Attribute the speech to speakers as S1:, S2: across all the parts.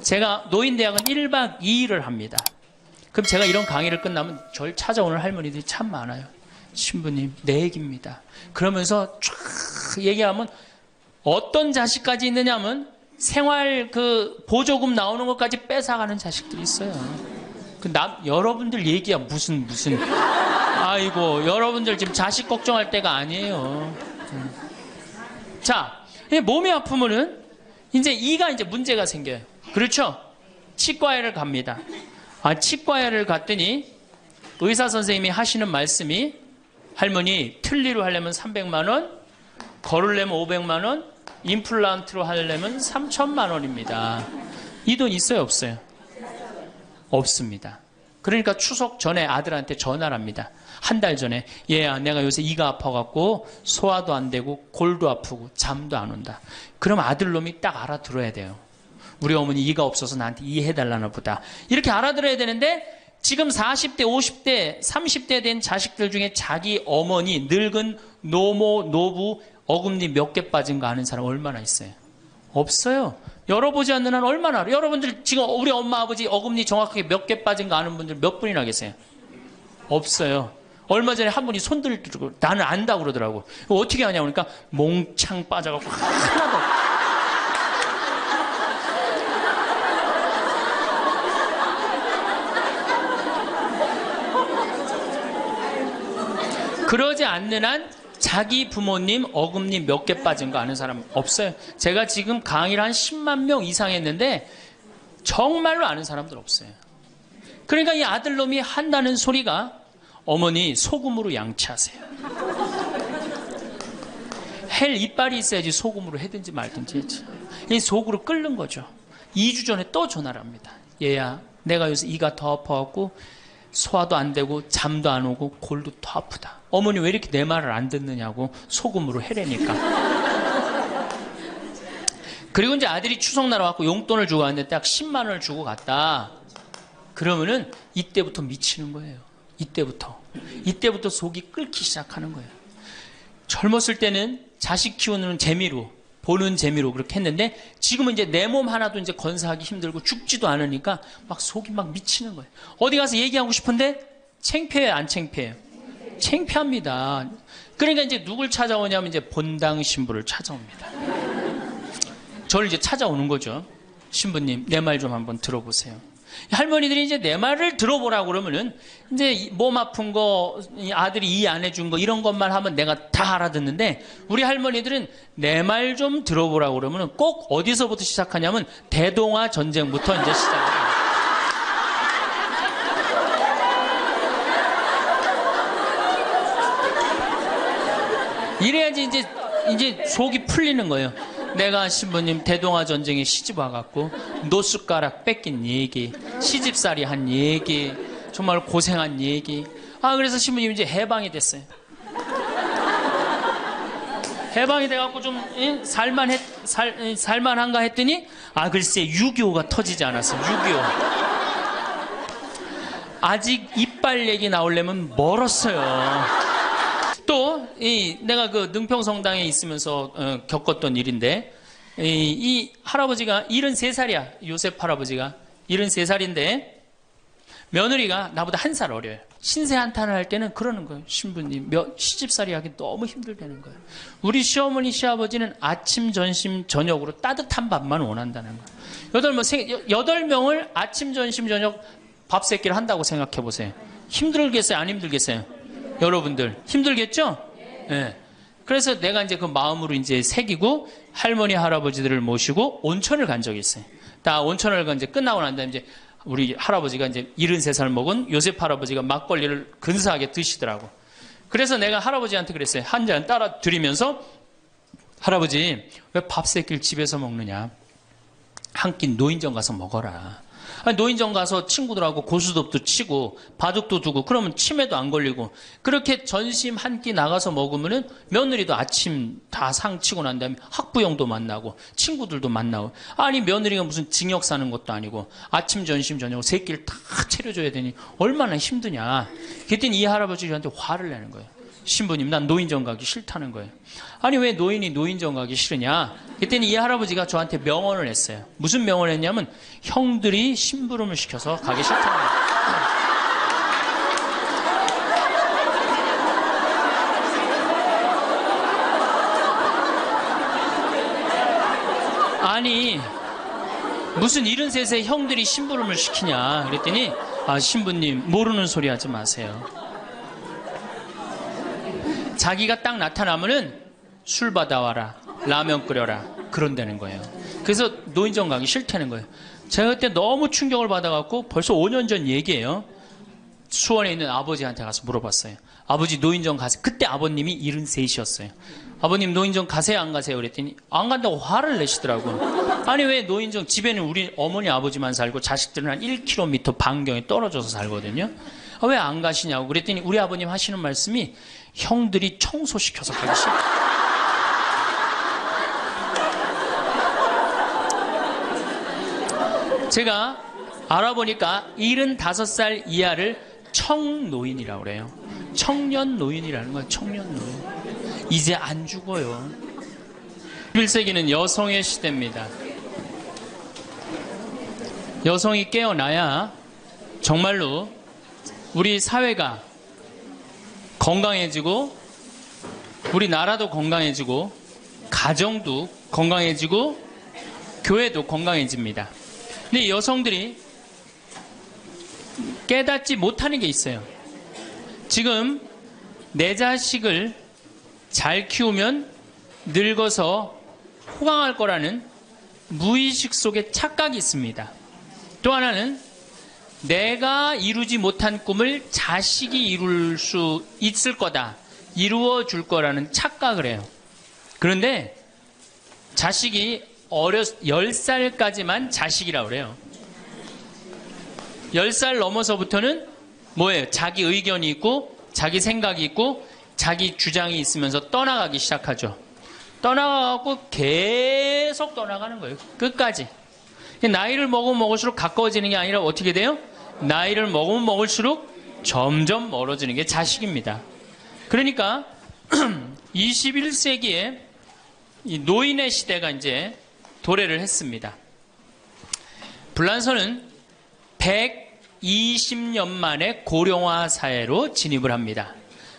S1: 제가 노인대학은 1박 2일을 합니다. 그럼 제가 이런 강의를 끝나면 절 찾아오는 할머니들이 참 많아요. 신부님, 내 얘기입니다. 그러면서 쫙 얘기하면 어떤 자식까지 있느냐면 생활 그 보조금 나오는 것까지 뺏어가는 자식들이 있어요. 여러분들 얘기야 무슨 아이고 여러분들 지금 자식 걱정할 때가 아니에요. 자, 몸이 아프면은 이제 이가 이제 문제가 생겨요. 그렇죠? 치과에를 갑니다. 치과에를 갔더니 의사 선생님이 하시는 말씀이 할머니 틀니로 하려면 300만 원, 걸으려면 500만 원, 임플란트로 하려면 3천만 원입니다. 이 돈 있어요, 없어요? 없습니다. 그러니까 추석 전에 아들한테 전화를 합니다. 한 달 전에 얘야 내가 요새 이가 아파갖고 소화도 안 되고 골도 아프고 잠도 안 온다. 그럼 아들놈이 딱 알아들어야 돼요. 우리 어머니 이가 없어서 나한테 이해해달라나 보다. 이렇게 알아들어야 되는데 지금 40대, 50대, 30대 된 자식들 중에 자기 어머니, 늙은 노모, 노부, 어금니 몇 개 빠진 거 아는 사람 얼마나 있어요? 없어요. 열어보지 않는 한 얼마나 알아요? 여러분들 지금 우리 엄마, 아버지 어금니 정확하게 몇 개 빠진 거 아는 분들 몇 분이나 계세요? 없어요. 얼마 전에 한 분이 손 들고 나는 안다고 그러더라고. 어떻게 하냐고 그러니까 몽창 빠져갖고 하나도 없어. 그러지 않는 한 자기 부모님 어금니 몇 개 빠진 거 아는 사람 없어요. 제가 지금 강의를 한 10만 명 이상 했는데 정말로 아는 사람들 없어요. 그러니까 이 아들놈이 한다는 소리가 어머니 소금으로 양치하세요. 헬 이빨이 있어야지 소금으로 해든지 말든지 했지. 이 속으로 끓는 거죠. 2주 전에 또 전화를 합니다. 얘야 내가 요새 이가 더 아파갖고 소화도 안 되고 잠도 안 오고 골도 더 아프다. 어머니 왜 이렇게 내 말을 안 듣느냐고 소금으로 해래니까. 그리고 이제 아들이 추석날 와갖고 용돈을 주고 왔는데 딱 10만 원을 주고 갔다. 그러면은 이때부터 미치는 거예요. 이때부터 속이 끓기 시작하는 거예요. 젊었을 때는 자식 키우는 재미로 보는 재미로 그렇게 했는데 지금은 이제 내 몸 하나도 이제 건사하기 힘들고 죽지도 않으니까 막 속이 막 미치는 거예요. 어디 가서 얘기하고 싶은데 창피해요, 안 창피해요? 창피합니다. 그러니까 이제 누굴 찾아오냐면 이제 본당 신부를 찾아옵니다. 저를 이제 찾아오는 거죠. 신부님, 내 말 좀 한번 들어보세요. 할머니들이 이제 내 말을 들어보라고 그러면은 이제 몸 아픈 거, 아들이 이해 안 해준 거 이런 것만 하면 내가 다 알아듣는데 우리 할머니들은 내 말 좀 들어보라고 그러면은 꼭 어디서부터 시작하냐면 대동아 전쟁부터 이제 시작해요. 이래야지 이제 속이 풀리는 거예요. 내가 신부님 대동아 전쟁에 시집 와갖고 노숟가락 뺏긴 얘기, 시집살이 한 얘기, 정말 고생한 얘기. 그래서 신부님 이제 해방이 됐어요. 해방이 돼갖고 좀 살만한가 했더니 글쎄 6.25가 터지지 않았어요. 6.25 아직 이빨 얘기 나오려면 멀었어요. 또 내가 그 능평성당에 있으면서 겪었던 일인데 이 할아버지가 73살이야. 요셉 할아버지가 73살인데 며느리가 나보다 1살 어려요. 신세 한탄을 할 때는 그러는 거예요. 신부님 시집살이 하기 너무 힘들다는 거예요. 우리 시어머니 시아버지는 아침 점심 저녁으로 따뜻한 밥만 원한다는 거예요. 8명을 아침 점심 저녁 밥 세끼를 한다고 생각해 보세요. 힘들겠어요, 안 힘들겠어요? 여러분들 힘들겠죠? 네. 그래서 내가 이제 그 마음으로 이제 새기고 할머니 할아버지들을 모시고 온천을 간 적이 있어요. 다 온천을 간 이제 끝나고 난 다음에 이제 우리 할아버지가 이제 73살 먹은 요셉 할아버지가 막걸리를 근사하게 드시더라고. 그래서 내가 할아버지한테 그랬어요. 한 잔 따라 드리면서 할아버지 왜 밥 세끼를 집에서 먹느냐? 한 끼 노인정 가서 먹어라. 노인정 가서 친구들하고 고스톱도 치고 바둑도 두고 그러면 치매도 안 걸리고 그렇게 전심 한 끼 나가서 먹으면은 며느리도 아침 다 상 치고 난 다음에 학부형도 만나고 친구들도 만나고 며느리가 무슨 징역 사는 것도 아니고 아침 전심 저녁 세 끼를 다 차려줘야 되니 얼마나 힘드냐. 그랬더니 이 할아버지 저한테 화를 내는 거예요. 신부님, 난 노인정 가기 싫다는 거예요. 아니, 왜 노인이 노인정 가기 싫으냐? 그랬더니 이 할아버지가 저한테 명언을 했어요. 무슨 명언을 했냐면, 형들이 심부름을 시켜서 가기 싫다는 거예요. 아니, 무슨 73세 형들이 심부름을 시키냐? 그랬더니, 아, 신부님, 모르는 소리 하지 마세요. 자기가 딱 나타나면은 술 받아와라, 라면 끓여라, 그런다는 거예요. 그래서 노인정 가기 싫다는 거예요. 제가 그때 너무 충격을 받아갖고 벌써 5년 전 얘기예요. 수원에 있는 아버지한테 가서 물어봤어요. 아버지 노인정 가세요. 그때 아버님이 73이셨어요. 아버님 노인정 가세요 안 가세요? 그랬더니 안 간다고 화를 내시더라고요. 아니 왜 노인정, 집에는 우리 어머니 아버지만 살고 자식들은 한 1km 반경에 떨어져서 살거든요. 왜 안 가시냐고 그랬더니 우리 아버님 하시는 말씀이 형들이 청소시켜서 가기 싫다. 제가 알아보니까 75살 이하를 청노인이라고 그래요. 청년 노인이라는 거예요. 청년 노인. 이제 안 죽어요. 21세기는 여성의 시대입니다. 여성이 깨어나야 정말로 우리 사회가 건강해지고 우리 나라도 건강해지고 가정도 건강해지고 교회도 건강해집니다. 근데 여성들이 깨닫지 못하는 게 있어요. 지금 내 자식을 잘 키우면 늙어서 호강할 거라는 무의식 속에 착각이 있습니다. 또 하나는 내가 이루지 못한 꿈을 자식이 이룰 수 있을 거다, 이루어 줄 거라는 착각을 해요. 그런데 자식이 10살까지만 자식이라고 그래요. 10살 넘어서부터는 뭐예요? 자기 의견이 있고 자기 생각이 있고 자기 주장이 있으면서 떠나가기 시작하죠. 떠나가고 계속 떠나가는 거예요. 끝까지. 나이를 먹으면 먹을수록 가까워지는 게 아니라 어떻게 돼요? 나이를 먹으면 먹을수록 점점 멀어지는 게 자식입니다. 그러니까 21세기에 이 노인의 시대가 이제 도래를 했습니다. 불란서는 120년 만에 고령화 사회로 진입을 합니다.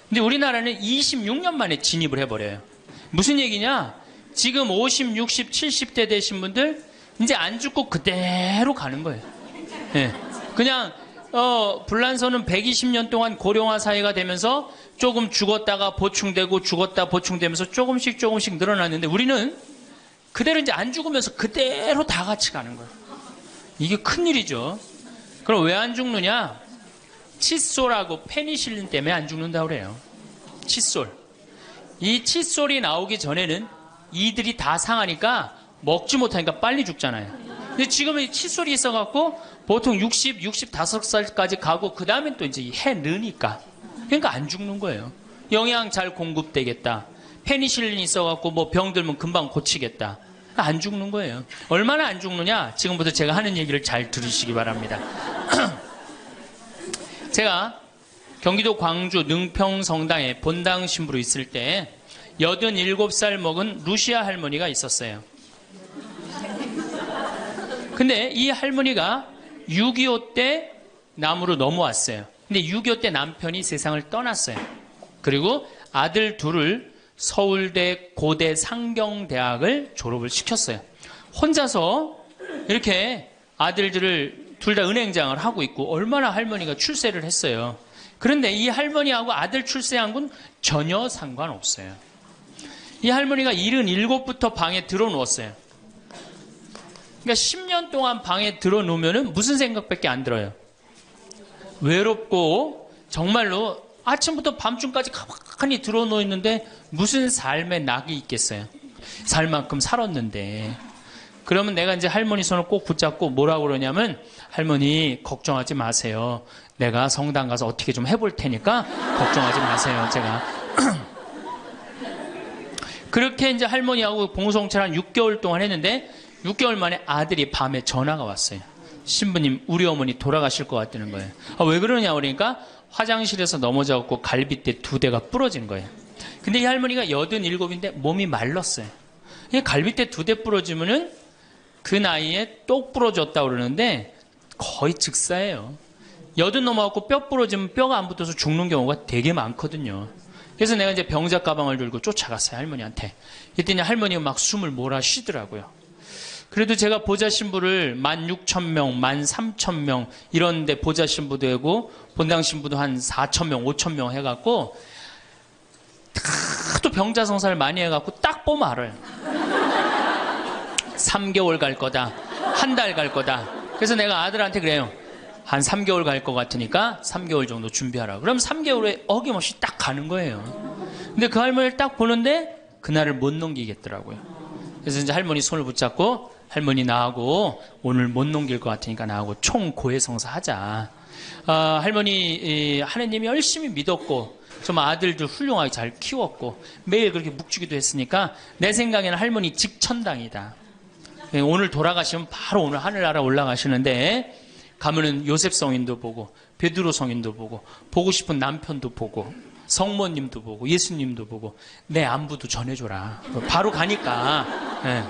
S1: 근데 우리나라는 26년 만에 진입을 해버려요. 무슨 얘기냐? 지금 50, 60, 70대 되신 분들 이제 안 죽고 그대로 가는 거예요. 네. 그냥 불란서는 120년 동안 고령화 사회가 되면서 조금 죽었다가 보충되고 죽었다 보충되면서 조금씩 늘어났는데 우리는 그대로 이제 안 죽으면서 그대로 다 같이 가는 거예요. 이게 큰일이죠. 그럼 왜 안 죽느냐? 칫솔하고 페니실린 때문에 안 죽는다고 그래요. 칫솔. 이 칫솔이 나오기 전에는 이들이 다 상하니까 먹지 못하니까 빨리 죽잖아요. 근데 지금은 칫솔이 있어갖고 보통 60, 65살까지 가고 그 다음엔 또 이제 해 느니까. 그러니까 안 죽는 거예요. 영양 잘 공급되겠다. 페니실린이 있어갖고 뭐 병 들면 금방 고치겠다. 안 죽는 거예요. 얼마나 안 죽느냐? 지금부터 제가 하는 얘기를 잘 들으시기 바랍니다. 제가 경기도 광주 능평 성당에 본당 신부로 있을 때 87살 먹은 루시아 할머니가 있었어요. 근데 이 할머니가 6.25 때 남으로 넘어왔어요. 근데 6.25 때 남편이 세상을 떠났어요. 그리고 아들 둘을 서울대 고대 상경대학을 졸업을 시켰어요. 혼자서 이렇게 아들들을 둘 다 은행장을 하고 있고 얼마나 할머니가 출세를 했어요. 그런데 이 할머니하고 아들 출세한 건 전혀 상관없어요. 이 할머니가 77부터 방에 들어누웠어요. 그러니까 10년 동안 방에 들어놓으면 무슨 생각밖에 안 들어요. 외롭고 정말로 아침부터 밤중까지 가만히 들어놓여 있는데 무슨 삶의 낙이 있겠어요. 살 만큼 살았는데. 그러면 내가 이제 할머니 손을 꼭 붙잡고 뭐라고 그러냐면 할머니 걱정하지 마세요. 내가 성당 가서 어떻게 좀 해볼 테니까 걱정하지 마세요. 제가 그렇게 이제 할머니하고 봉송체를 한 6개월 동안 했는데 6개월 만에 아들이 밤에 전화가 왔어요. 신부님 우리 어머니 돌아가실 것 같다는 거예요. 왜 그러냐 그러니까 화장실에서 넘어져갖고 갈빗대 2대가 부러진 거예요. 근데 이 할머니가 87인데 몸이 말랐어요. 갈빗대 2대 부러지면은 그 나이에 똑 부러졌다 그러는데 거의 즉사예요. 80 넘어갖고 뼈 부러지면 뼈가 안 붙어서 죽는 경우가 되게 많거든요. 그래서 내가 이제 병자 가방을 들고 쫓아갔어요, 할머니한테. 그랬더니 할머니가 막 숨을 몰아 쉬더라고요. 그래도 제가 보좌 신부를 16,000명, 13,000명 이런데 보좌 신부도 하고 본당 신부도 한 4,000명, 5,000명 해갖고 또 병자 성사를 많이 해갖고 딱 보면 알아요. 3개월 갈 거다, 한 달 갈 거다. 그래서 내가 아들한테 그래요. 한 3개월 갈 것 같으니까 3개월 정도 준비하라. 그럼 3개월에 어김없이 딱 가는 거예요. 근데 그 할머니를 딱 보는데 그날을 못 넘기겠더라고요. 그래서 이제 할머니 손을 붙잡고 할머니 나하고 오늘 못 넘길 것 같으니까 나하고 총 고해성사 하자. 할머니 하느님이 열심히 믿었고 좀 아들들 훌륭하게 잘 키웠고 매일 그렇게 묵주기도 했으니까 내 생각에는 할머니 직천당이다. 오늘 돌아가시면 바로 오늘 하늘나라 올라가시는데 가면은 요셉 성인도 보고 베드로 성인도 보고 싶은 남편도 보고 성모님도 보고 예수님도 보고 내 안부도 전해줘라. 바로 가니까. 네.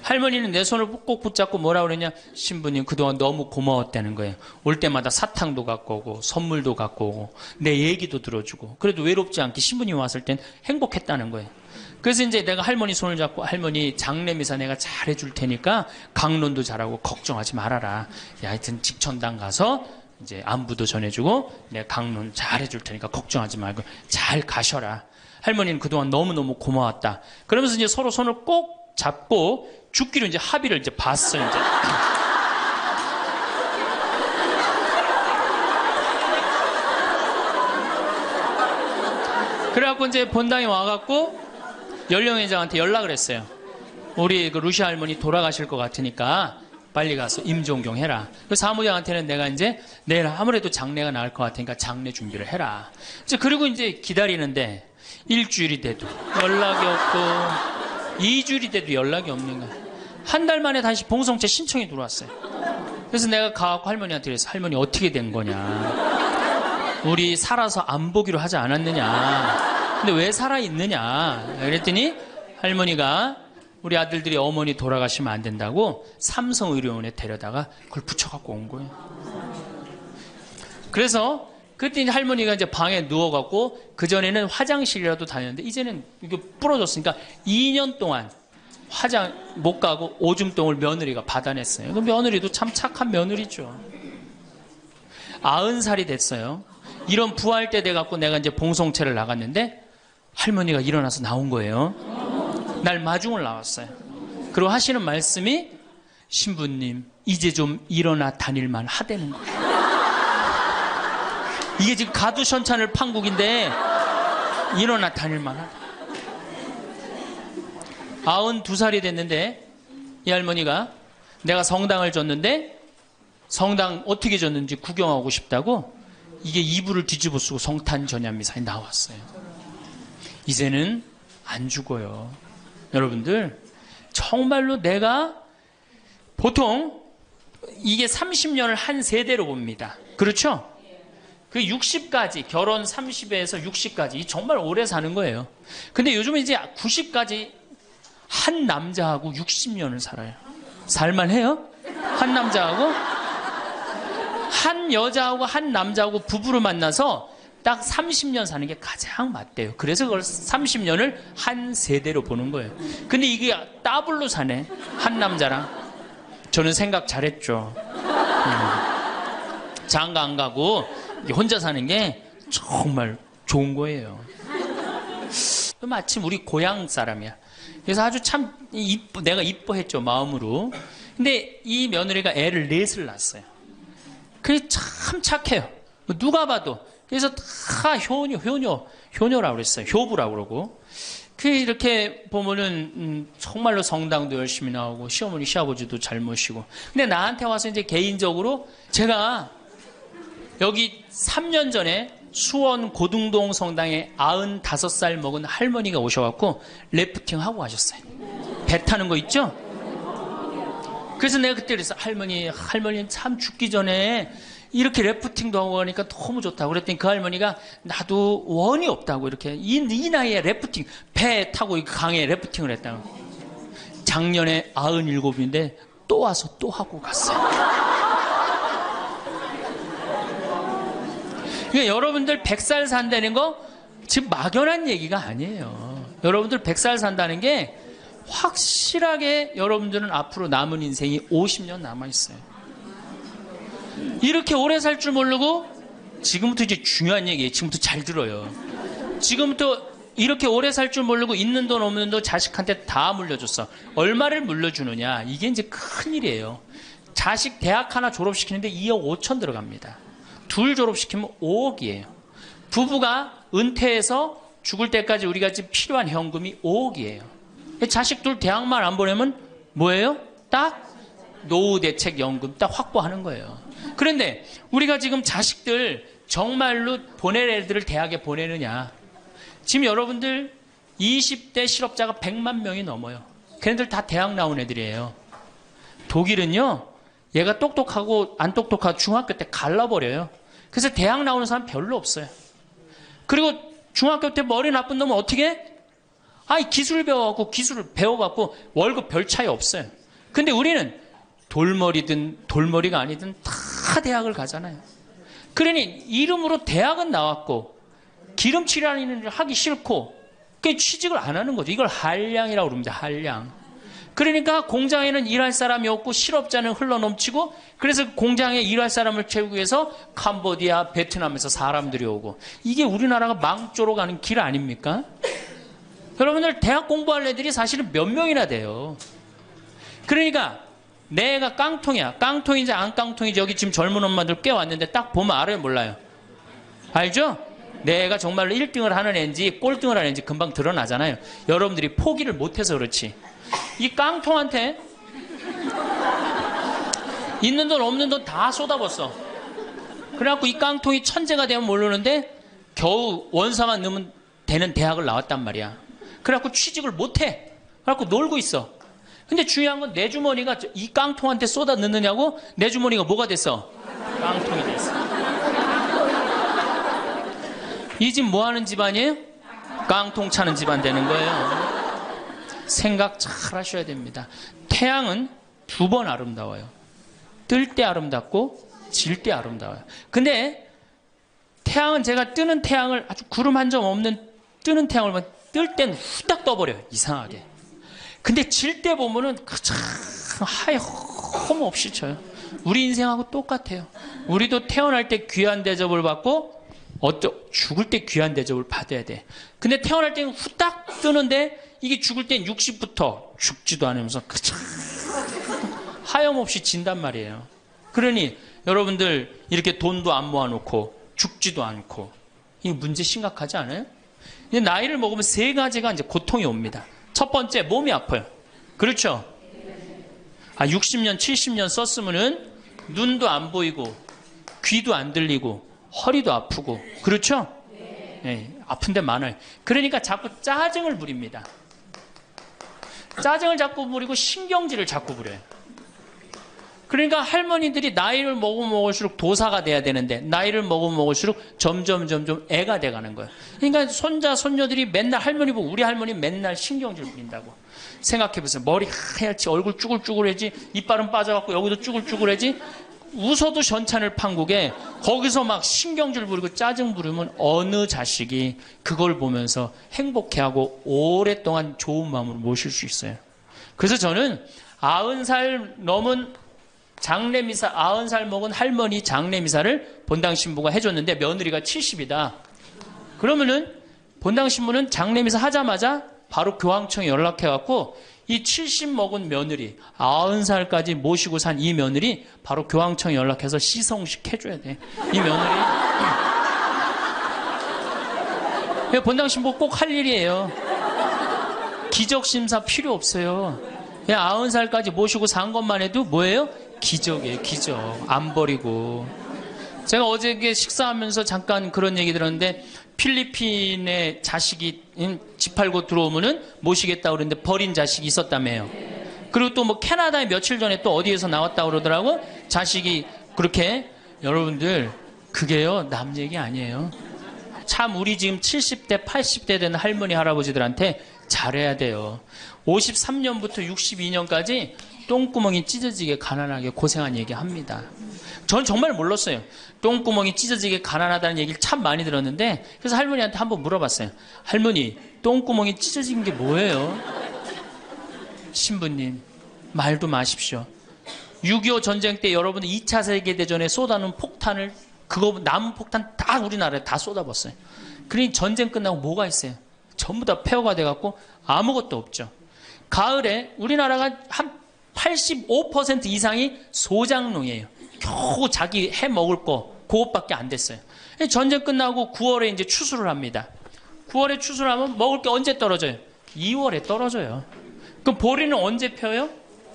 S1: 할머니는 내 손을 꼭 붙잡고 뭐라 그러냐, 신부님 그동안 너무 고마웠다는 거예요. 올 때마다 사탕도 갖고 오고 선물도 갖고 오고 내 얘기도 들어주고 그래도 외롭지 않게 신부님 왔을 땐 행복했다는 거예요. 그래서 이제 내가 할머니 손을 잡고 할머니 장례미사 내가 잘해줄 테니까 강론도 잘하고 걱정하지 말아라. 하여튼 직천당 가서 이제 안부도 전해주고 내가 강론 잘해줄 테니까 걱정하지 말고 잘 가셔라. 할머니는 그동안 너무너무 고마웠다. 그러면서 이제 서로 손을 꼭 잡고 죽기로 이제 합의를 이제 봤어요. 이제. 그래갖고 이제 본당에 와갖고 연령회장한테 연락을 했어요. 우리 그 루시아 할머니 돌아가실 것 같으니까 빨리 가서 임종경 해라. 그 사무장한테는 내가 이제 내일 아무래도 장례가 나을 것 같으니까 장례 준비를 해라. 이제 그리고 이제 기다리는데 일주일이 돼도 연락이 없고 2주일이 돼도 연락이 없는 거야. 한 달 만에 다시 봉성체 신청이 들어왔어요. 그래서 내가 가갖고 할머니한테 그래서 할머니 어떻게 된 거냐. 우리 살아서 안 보기로 하지 않았느냐. 근데 왜 살아있느냐. 그랬더니 할머니가 우리 아들들이 어머니 돌아가시면 안 된다고 삼성의료원에 데려다가 그걸 붙여갖고 온 거예요. 그래서 그때 이제 할머니가 이제 방에 누워갖고 그전에는 화장실이라도 다녔는데 이제는 이게 부러졌으니까 2년 동안 화장 못 가고 오줌똥을 며느리가 받아냈어요. 그 며느리도 참 착한 며느리죠. 90살이 됐어요. 이런 부활 때 돼갖고 내가 이제 봉송체를 나갔는데 할머니가 일어나서 나온 거예요. 날 마중을 나왔어요. 그리고 하시는 말씀이 신부님 이제 좀 일어나 다닐만 하다는 거예요. 이게 지금 가두션찬을 판국인데 일어나 다닐만 하다. 92살이 됐는데 이 할머니가 내가 성당을 줬는데 성당 어떻게 줬는지 구경하고 싶다고 이게 이불을 뒤집어 쓰고 성탄 전야미사에 나왔어요. 이제는 안 죽어요. 여러분들 정말로 내가 보통 이게 30년을 한 세대로 봅니다. 그렇죠? 그 60까지 결혼 30에서 60까지 정말 오래 사는 거예요. 근데 요즘은 이제 90까지 한 남자하고 60년을 살아요. 살만해요? 한 남자하고 한 여자하고 한 남자하고 부부로 만나서 딱 30년 사는 게 가장 맞대요. 그래서 그걸 30년을 한 세대로 보는 거예요. 근데 이게 더블로 사네. 한 남자랑. 저는 생각 잘했죠. 장가 안 가고 혼자 사는 게 정말 좋은 거예요. 마침 우리 고향 사람이야. 그래서 아주 참 내가 이뻐했죠, 마음으로. 근데 이 며느리가 애를 4을 낳았어요. 그게 참 착해요. 누가 봐도. 그래서 다 효녀라고 그랬어요. 효부라고 그러고. 그 이렇게 보면은 정말로 성당도 열심히 나오고 시어머니 시아버지도 잘 모시고. 근데 나한테 와서 이제 개인적으로 제가 여기 3년 전에 수원 고등동 성당에 95살 먹은 할머니가 오셔갖고 래프팅 하고 가셨어요. 배 타는 거 있죠? 그래서 내가 그때 그랬어. 할머니는 참 죽기 전에 이렇게 래프팅도 하고 하니까 너무 좋다고 그랬더니 그 할머니가 나도 원이 없다고 이렇게 이 나이에 래프팅 배 타고 강에 래프팅을 했다고. 작년에 97인데 또 와서 또 하고 갔어요. 그러니까 여러분들 100살 산다는 거 지금 막연한 얘기가 아니에요. 여러분들 100살 산다는 게 확실하게 여러분들은 앞으로 남은 인생이 50년 남아있어요. 이렇게 오래 살 줄 모르고 지금부터 이제 중요한 얘기예요. 지금부터 잘 들어요. 지금부터 이렇게 오래 살 줄 모르고 있는 돈 없는 돈 자식한테 다 물려줬어. 얼마를 물려주느냐. 이게 이제 큰일이에요. 자식 대학 하나 졸업시키는데 2억 5천 들어갑니다. 둘 졸업시키면 5억이에요. 부부가 은퇴해서 죽을 때까지 우리가 지금 필요한 현금이 5억이에요. 자식 둘 대학만 안 보내면 뭐예요? 딱 노후대책연금 딱 확보하는 거예요. 그런데 우리가 지금 자식들 정말로 보낼 애들을 대학에 보내느냐. 지금 여러분들 20대 실업자가 100만 명이 넘어요. 걔네들 다 대학 나온 애들이에요. 독일은요. 얘가 똑똑하고 안 똑똑하고 중학교 때 갈라버려요. 그래서 대학 나오는 사람 별로 없어요. 그리고 중학교 때 머리 나쁜 놈은 어떻게 해? 기술 배워갖고 기술을 배워갖고 월급 별 차이 없어요. 근데 우리는 돌머리든 돌머리가 아니든 다 대학을 가잖아요. 그러니 이름으로 대학은 나왔고 기름칠하는 일을 하기 싫고 취직을 안 하는 거죠. 이걸 한량이라고 그럽니다. 한량. 그러니까 공장에는 일할 사람이 없고 실업자는 흘러넘치고 그래서 공장에 일할 사람을 채우기 위해서 캄보디아, 베트남에서 사람들이 오고 이게 우리나라가 망조로 가는 길 아닙니까? 여러분들 대학 공부할 애들이 사실은 몇 명이나 돼요. 그러니까 내가 깡통이야. 깡통인지 안 깡통인지 여기 지금 젊은 엄마들 꽤 왔는데 딱 보면 알아요 몰라요? 알죠? 내가 정말로 1등을 하는 애인지 꼴등을 하는 애인지 금방 드러나잖아요. 여러분들이 포기를 못해서 그렇지. 이 깡통한테 있는 돈 없는 돈 다 쏟아붓어. 그래갖고 이 깡통이 천재가 되면 모르는데 겨우 원서만 넣으면 되는 대학을 나왔단 말이야. 그래갖고 취직을 못해. 그래갖고 놀고 있어. 근데 중요한 건 내 주머니가 이 깡통한테 쏟아 넣느냐고 내 주머니가 뭐가 됐어? 깡통이 됐어. 이 집 뭐 하는 집안이에요? 깡통 차는 집안 되는 거예요. 생각 잘 하셔야 됩니다. 태양은 두 번 아름다워요. 뜰 때 아름답고 질 때 아름다워요. 근데 태양은 제가 뜨는 태양을 아주 구름 한 점 없는 뜨는 태양을 보면 뜰 땐 후딱 떠버려요. 이상하게. 근데 질 때 보면은 참 하염없이 쳐요. 우리 인생하고 똑같아요. 우리도 태어날 때 귀한 대접을 받고 죽을 때 귀한 대접을 받아야 돼. 근데 태어날 때는 후딱 뜨는데 이게 죽을 땐 60부터 죽지도 않으면서 참 하염없이 진단 말이에요. 그러니 여러분들 이렇게 돈도 안 모아놓고 죽지도 않고 이 문제 심각하지 않아요? 이제 나이를 먹으면 세 가지가 이제 고통이 옵니다. 첫 번째, 몸이 아파요. 그렇죠? 60년, 70년 썼으면은 눈도 안 보이고, 귀도 안 들리고, 허리도 아프고, 그렇죠? 네, 아픈 데 많아요. 그러니까 자꾸 짜증을 부립니다. 짜증을 자꾸 부리고 신경질을 자꾸 부려요. 그러니까 할머니들이 나이를 먹으면 먹을수록 도사가 돼야 되는데 나이를 먹으면 먹을수록 점점 애가 돼가는 거예요. 그러니까 손자 손녀들이 맨날 할머니 보고 우리 할머니 맨날 신경질 부린다고. 생각해보세요. 머리 하얗지 얼굴 쭈글쭈글해지 이빨은 빠져갖고 여기도 쭈글쭈글해지 웃어도 전찬을 판국에 거기서 막 신경질 부리고 짜증 부리면 어느 자식이 그걸 보면서 행복해하고 오랫동안 좋은 마음으로 모실 수 있어요. 그래서 저는 90살 넘은 장례미사 90살 먹은 할머니 장례미사를 본당신부가 해줬는데 며느리가 70이다. 그러면은 본당신부는 장례미사 하자마자 바로 교황청에 연락해갖고 이 70 먹은 며느리 90살까지 모시고 산 이 며느리 바로 교황청에 연락해서 시성식 해줘야 돼. 이 며느리 본당신부 꼭 할 일이에요. 기적심사 필요 없어요. 그냥 90살까지 모시고 산 것만 해도 뭐예요? 기적이에요. 기적. 안 버리고. 제가 어저께 식사하면서 잠깐 그런 얘기 들었는데 필리핀에 자식이 집 팔고 들어오면은 모시겠다고 그랬는데 버린 자식이 있었다며요. 그리고 또 뭐 캐나다에 며칠 전에 또 어디에서 나왔다고 그러더라고. 자식이 그렇게. 여러분들 그게요 남 얘기 아니에요. 참 우리 지금 70대 80대 된 할머니 할아버지들한테 잘해야 돼요. 53년부터 62년까지 똥구멍이 찢어지게 가난하게 고생한 얘기 합니다. 전 정말 몰랐어요. 똥구멍이 찢어지게 가난하다는 얘기를 참 많이 들었는데, 그래서 할머니한테 한번 물어봤어요. 할머니, 똥구멍이 찢어진 게 뭐예요? 신부님, 말도 마십시오. 6.25 전쟁 때 여러분 2차 세계대전에 쏟아놓은 폭탄을, 그거 남은 폭탄 다 우리나라에 다 쏟아붓어요. 그러니 전쟁 끝나고 뭐가 있어요? 전부 다 폐허가 돼갖고 아무것도 없죠. 가을에 우리나라가 한 85% 이상이 소작농이에요. 겨우 자기 해 먹을 거 그것밖에 안 됐어요. 전쟁 끝나고 9월에 이제 추수를 합니다. 9월에 추수를 하면 먹을 게 언제 떨어져요? 2월에 떨어져요. 그럼 보리는 언제 펴요?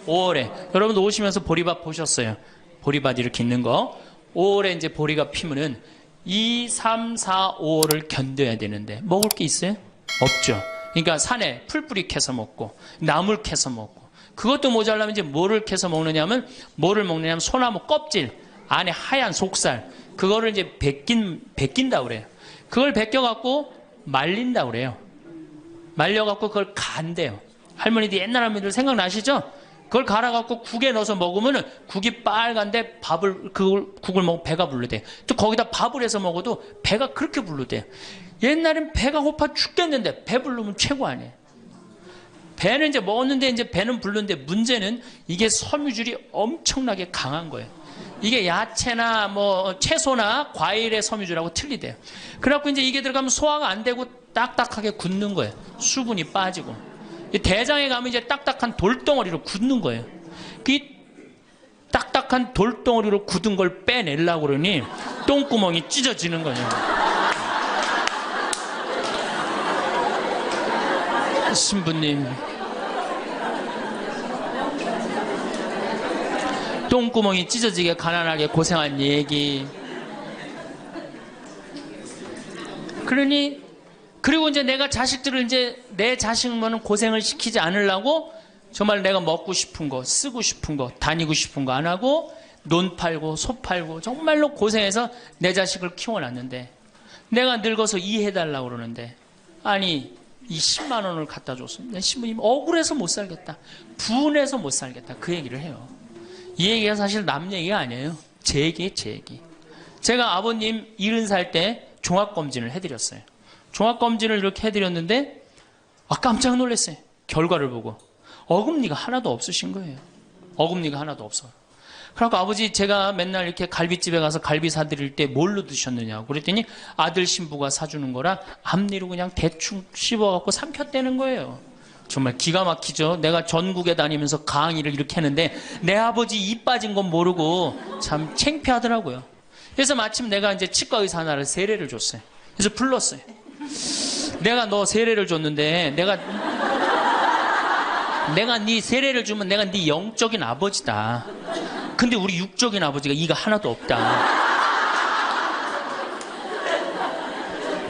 S1: 5월에. 여러분도 오시면서 보리밭 보셨어요? 보리밭 이렇게 있는 거. 5월에 이제 보리가 피면은 2, 3, 4, 5월을 견뎌야 되는데 먹을 게 있어요? 없죠. 그러니까 산에 풀뿌리 캐서 먹고 나물 캐서 먹고, 그것도 모자라면 이제 뭐를 캐서 먹느냐면, 뭐를 먹느냐면 소나무 껍질 안에 하얀 속살, 그거를 이제 벗긴다 그래요. 그걸 벗겨갖고 말린다 그래요. 말려갖고 그걸 간대요. 할머니들 옛날 할머니들 생각나시죠? 그걸 갈아갖고 국에 넣어서 먹으면은 국이 빨간데 국을 먹으면 배가 부르대요. 또 거기다 밥을 해서 먹어도 배가 그렇게 부르대요. 옛날엔 배가 고파 죽겠는데 배 부르면 최고 아니에요. 배는 이제 먹었는데 이제 배는 부르는데 문제는 이게 섬유질이 엄청나게 강한 거예요. 이게 야채나 뭐 채소나 과일의 섬유질하고 틀리대요. 그래갖고 이제 이게 들어가면 소화가 안 되고 딱딱하게 굳는 거예요. 수분이 빠지고. 대장에 가면 이제 딱딱한 돌덩어리로 굳는 거예요. 그 딱딱한 돌덩어리로 굳은 걸 빼내려고 그러니 똥구멍이 찢어지는 거예요. 신부님, 똥구멍이 찢어지게 가난하게 고생한 얘기. 그리고 이제 내가 자식들을 이제 내 자식만은 고생을 시키지 않으려고 정말 내가 먹고 싶은 거, 쓰고 싶은 거, 다니고 싶은 거 안 하고 논 팔고 소 팔고 정말로 고생해서 내 자식을 키워놨는데, 내가 늙어서 이해해달라고 그러는데, 아니 이 10만 원을 갖다 줬으면 신부님 억울해서 못 살겠다, 분해서 못 살겠다, 그 얘기를 해요. 이 얘기가 사실 남 얘기가 아니에요. 제 얘기예요, 제 얘기. 제가 아버님 70살 때 종합검진을 해드렸어요. 종합검진을 이렇게 해드렸는데 깜짝 놀랐어요. 결과를 보고 어금니가 하나도 없으신 거예요. 어금니가 하나도 없어요. 그러니까 아버지, 제가 맨날 이렇게 갈비집에 가서 갈비 사드릴 때 뭘로 드셨느냐고 그랬더니 아들 신부가 사주는 거라 앞니로 그냥 대충 씹어갖고 삼켰다는 거예요. 정말 기가 막히죠. 내가 전국에 다니면서 강의를 이렇게 했는데 내 아버지 입 빠진 건 모르고 참 창피하더라고요. 그래서 마침 내가 이제 치과 의사 하나를 세례를 줬어요. 그래서 불렀어요. 내가 너 세례를 줬는데 내가 네 세례를 주면 내가 네 영적인 아버지다. 근데 우리 육적인 아버지가 이가 하나도 없다.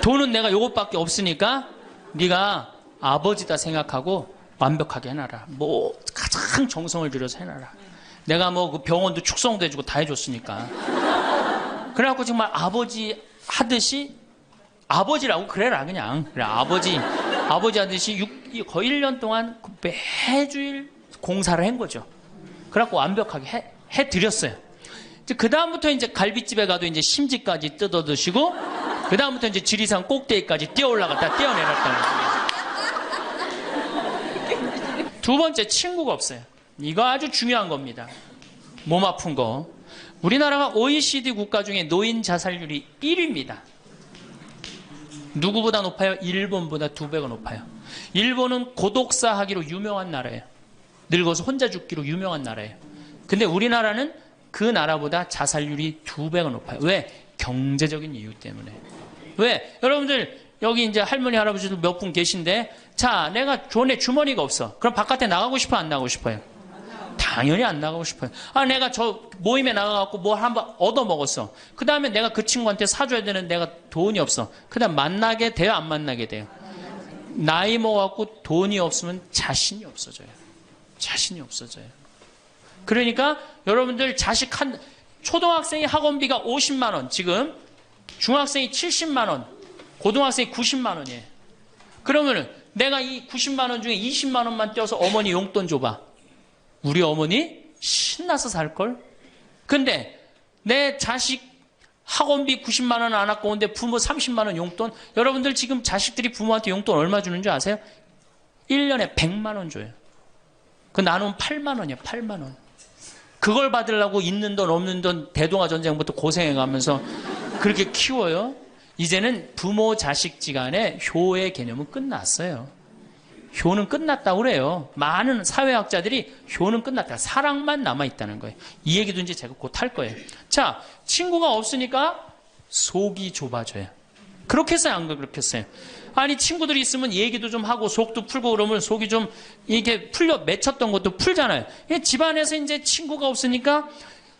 S1: 돈은 내가 요것밖에 없으니까 네가 아버지다 생각하고 완벽하게 해놔라. 뭐 가장 정성을 들여서 해놔라. 내가 뭐 그 병원도 축성도 해주고 다 해줬으니까. 그래갖고 정말 아버지 하듯이, 아버지라고 그래라 그냥. 그래, 아버지 하듯이 거의 1년 동안 매주일 공사를 한 거죠. 그래갖고 완벽하게 해드렸어요. 그 다음부터 이제 갈비집에 가도 이제 심지까지 뜯어 드시고, 그 다음부터 이제 지리산 꼭대기까지 뛰어 올라갔다 뛰어내렸다. 두 번째, 친구가 없어요. 이거 아주 중요한 겁니다. 몸 아픈 거. 우리나라가 OECD 국가 중에 노인 자살률이 1위입니다. 누구보다 높아요? 일본보다 2배가 높아요. 일본은 고독사 하기로 유명한 나라예요. 늙어서 혼자 죽기로 유명한 나라예요. 근데 우리나라는 그 나라보다 자살률이 2배가 높아요. 왜? 경제적인 이유 때문에. 왜? 여러분들 여기 이제 할머니 할아버지들 몇 분 계신데, 자, 내가 돈에 주머니가 없어. 그럼 바깥에 나가고 싶어, 안 나가고 싶어요? 당연히 안 나가고 싶어요. 내가 저 모임에 나가갖고 뭘 한번 얻어먹었어. 그 다음에 내가 그 친구한테 사줘야 되는 내가 돈이 없어. 그 다음 만나게 돼요, 안 만나게 돼요? 나이 먹어갖고 돈이 없으면 자신이 없어져요. 자신이 없어져요. 그러니까 여러분들 자식 초등학생이 학원비가 50만 원, 지금 중학생이 70만 원, 고등학생이 90만 원이에요. 그러면은 내가 이 90만 원 중에 20만 원만 떼어서 어머니 용돈 줘봐. 우리 어머니 신나서 살걸? 근데 내 자식 학원비 90만 원 안 갖고 오는데 부모 30만 원 용돈? 여러분들 지금 자식들이 부모한테 용돈 얼마 주는 줄 아세요? 1년에 100만 원 줘요. 그 나누면 8만 원이에요. 8만 원. 그걸 받으려고 있는 돈 없는 돈 대동아 전쟁부터 고생해가면서 그렇게 키워요. 이제는 부모 자식지간의 효의 개념은 끝났어요. 효는 끝났다고 그래요. 많은 사회학자들이 효는 끝났다. 사랑만 남아있다는 거예요. 이 얘기도 이제 제가 곧 할 거예요. 자, 친구가 없으니까 속이 좁아져요. 그렇겠어요? 안 그렇겠어요? 아니, 친구들이 있으면 얘기도 좀 하고 속도 풀고 그러면 속이 좀 이렇게 맺혔던 것도 풀잖아요. 집안에서 이제 친구가 없으니까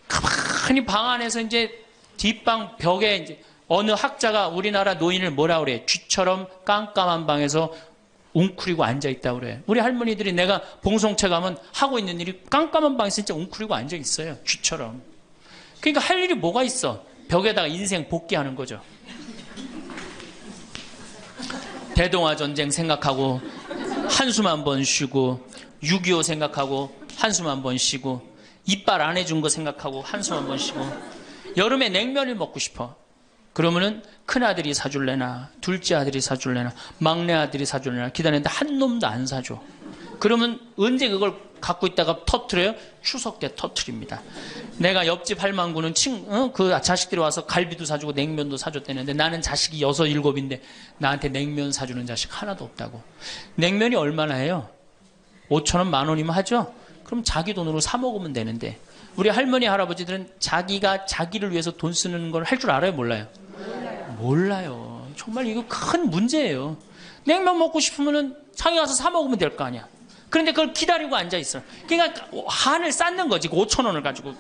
S1: 가만히 방 안에서 이제 뒷방 벽에 이제 어느 학자가 우리나라 노인을 뭐라 그래? 쥐처럼 깜깜한 방에서 웅크리고 앉아있다고 그래. 우리 할머니들이 내가 봉송체 가면 하고 있는 일이 깜깜한 방에서 진짜 웅크리고 앉아있어요. 쥐처럼. 그러니까 할 일이 뭐가 있어? 벽에다가 인생 복귀하는 거죠. 대동아 전쟁 생각하고 한숨 한 번 쉬고 6.25 생각하고 한숨 한 번 쉬고 이빨 안 해준 거 생각하고 한숨 한 번 쉬고 여름에 냉면을 먹고 싶어. 그러면은 큰아들이 사줄래나 둘째 아들이 사줄래나 막내 아들이 사줄래나 기다리는데 한 놈도 안 사줘. 그러면 언제 그걸 갖고 있다가 터트려요? 추석 때 터트립니다. 내가 옆집 할망구는 그 자식들이 와서 갈비도 사주고 냉면도 사줬다는데 나는 자식이 6, 7인데 나한테 냉면 사주는 자식 하나도 없다고. 냉면이 얼마나 해요? 5,000원, 10,000원이면 하죠? 그럼 자기 돈으로 사 먹으면 되는데 우리 할머니, 할아버지들은 자기가 자기를 위해서 돈 쓰는 걸 할 줄 알아요? 몰라요? 몰라요. 정말 이거 큰 문제예요. 냉면 먹고 싶으면은 장에 가서 사 먹으면 될 거 아니야. 그런데 그걸 기다리고 앉아있어. 그러니까 한을 쌓는 거지. 5,000원을 가지고.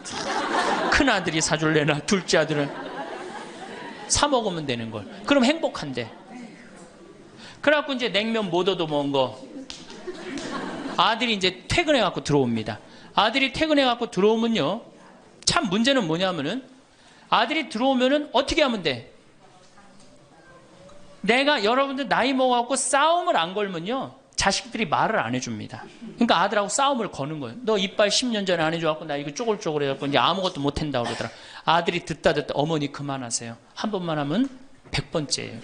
S1: 큰아들이 사줄래나 둘째 아들은 사 먹으면 되는 걸. 그럼 행복한데. 그래갖고 이제 냉면 못 얻어먹은 거. 아들이 이제 퇴근해갖고 들어옵니다. 아들이 퇴근해갖고 들어오면요. 참 문제는 뭐냐면은 아들이 들어오면은 어떻게 하면 돼? 내가 여러분들 나이 먹어갖고 싸움을 안 걸면요. 자식들이 말을 안 해줍니다. 그러니까 아들하고 싸움을 거는 거예요. 너 이빨 10년 전에 안 해줘갖고 나 이거 쪼글쪼글 해갖고 이제 아무것도 못 한다고 그러더라. 아들이 듣다 어머니 그만하세요. 한 번만 하면 100번째예요.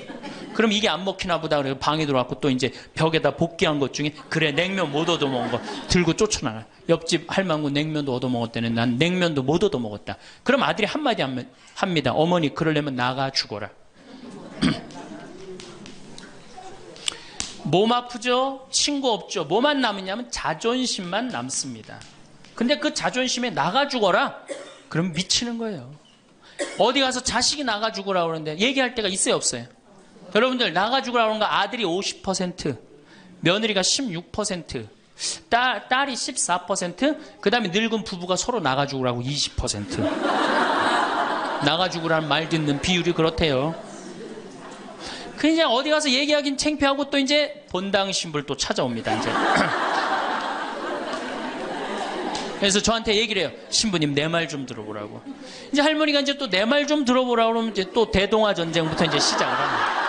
S1: 그럼 이게 안 먹히나 보다 그래요. 방에 들어왔고 또 이제 벽에다 복귀한 것 중에 그래 냉면 못 얻어먹은 거 들고 쫓아나가. 옆집 할망구 냉면도 얻어먹었다는 난 냉면도 못 얻어먹었다. 그럼 아들이 한마디 합니다. 어머니 그러려면 나가 죽어라. 몸 아프죠? 친구 없죠? 뭐만 남으냐면 자존심만 남습니다. 근데 그 자존심에 나가 죽어라? 그럼 미치는 거예요. 어디 가서 자식이 나가 죽으라 그러는데 얘기할 때가 있어요, 없어요? 여러분들 나가 죽으라 그러는 거 아들이 50%, 며느리가 16%, 딸이 14%, 그 다음에 늙은 부부가 서로 나가 죽으라고 20%. 나가 죽으라는 말 듣는 비율이 그렇대요. 그 이제 어디 가서 얘기하긴 창피하고 또 이제 본당 신불 또 찾아옵니다, 이제. 그래서 저한테 얘기를 해요. 신부님 내 말 좀 들어보라고. 이제 할머니가 이제 또 내 말 좀 들어보라고 그러면 이제 또 대동아 전쟁부터 이제 시작을 합니다.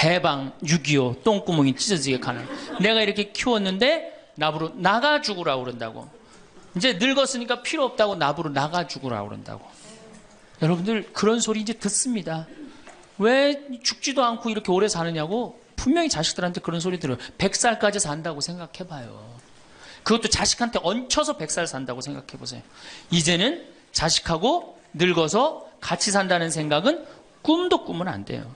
S1: 해방, 6.25, 똥구멍이 찢어지게 가는. 내가 이렇게 키웠는데 나부로 나가 죽으라고 그런다고. 이제 늙었으니까 필요 없다고 나부로 나가 죽으라고 그런다고. 여러분들 그런 소리 이제 듣습니다. 왜 죽지도 않고 이렇게 오래 사느냐고 분명히 자식들한테 그런 소리 들어요. 100살까지 산다고 생각해봐요. 그것도 자식한테 얹혀서 100살 산다고 생각해보세요. 이제는 자식하고 늙어서 같이 산다는 생각은 꿈도 꾸면 안 돼요.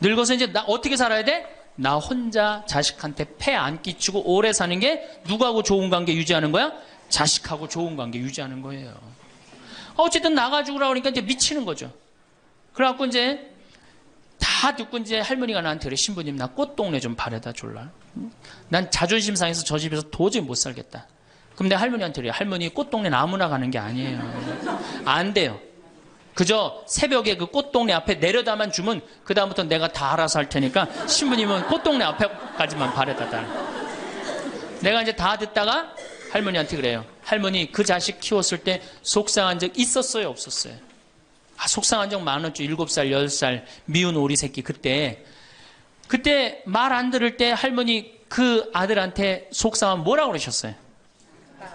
S1: 늙어서 이제 나 어떻게 살아야 돼? 나 혼자 자식한테 폐 안 끼치고 오래 사는 게 누구하고 좋은 관계 유지하는 거야? 자식하고 좋은 관계 유지하는 거예요. 어쨌든 나가 죽으라 그러니까 이제 미치는 거죠. 그래갖고 이제 다 듣고 이제 할머니가 나한테 그래. 신부님 나 꽃동네 좀 바래다 줄라. 난 자존심 상해서 저 집에서 도저히 못 살겠다. 그럼 내 할머니한테 그래. 할머니 꽃동네는 아무나 가는 게 아니에요. 안 돼요. 그저 새벽에 그 꽃동네 앞에 내려다만 주면 그 다음부터 내가 다 알아서 할 테니까 신부님은 꽃동네 앞에까지만 바래다 달. 내가 이제 다 듣다가 할머니한테 그래요. 할머니, 그 자식 키웠을 때 속상한 적 있었어요, 없었어요? 아, 속상한 적 많았죠. 7살, 10살 미운 오리 새끼 그때 말 안 들을 때 할머니 그 아들한테 속상하면 뭐라고 그러셨어요?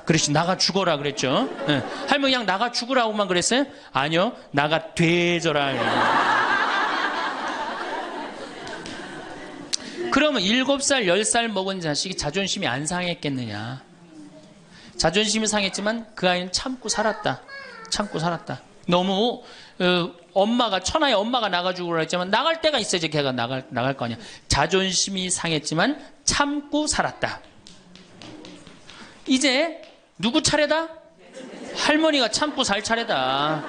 S1: 그렇지, 나가 죽어라 그랬죠. 네. 할머니 그냥 나가 죽으라고만 그랬어요? 아니요, 나가 되져라. 그러면 7살, 10살 먹은 자식이 자존심이 안 상했겠느냐? 자존심이 상했지만 그 아이는 참고 살았다. 참고 살았다. 너무 엄마가, 천하의 엄마가 나가 죽으라 했지만 나갈 때가 있어야지 걔가 나갈 거 아니야. 자존심이 상했지만 참고 살았다. 이제 누구 차례다? 할머니가 참고 살 차례다.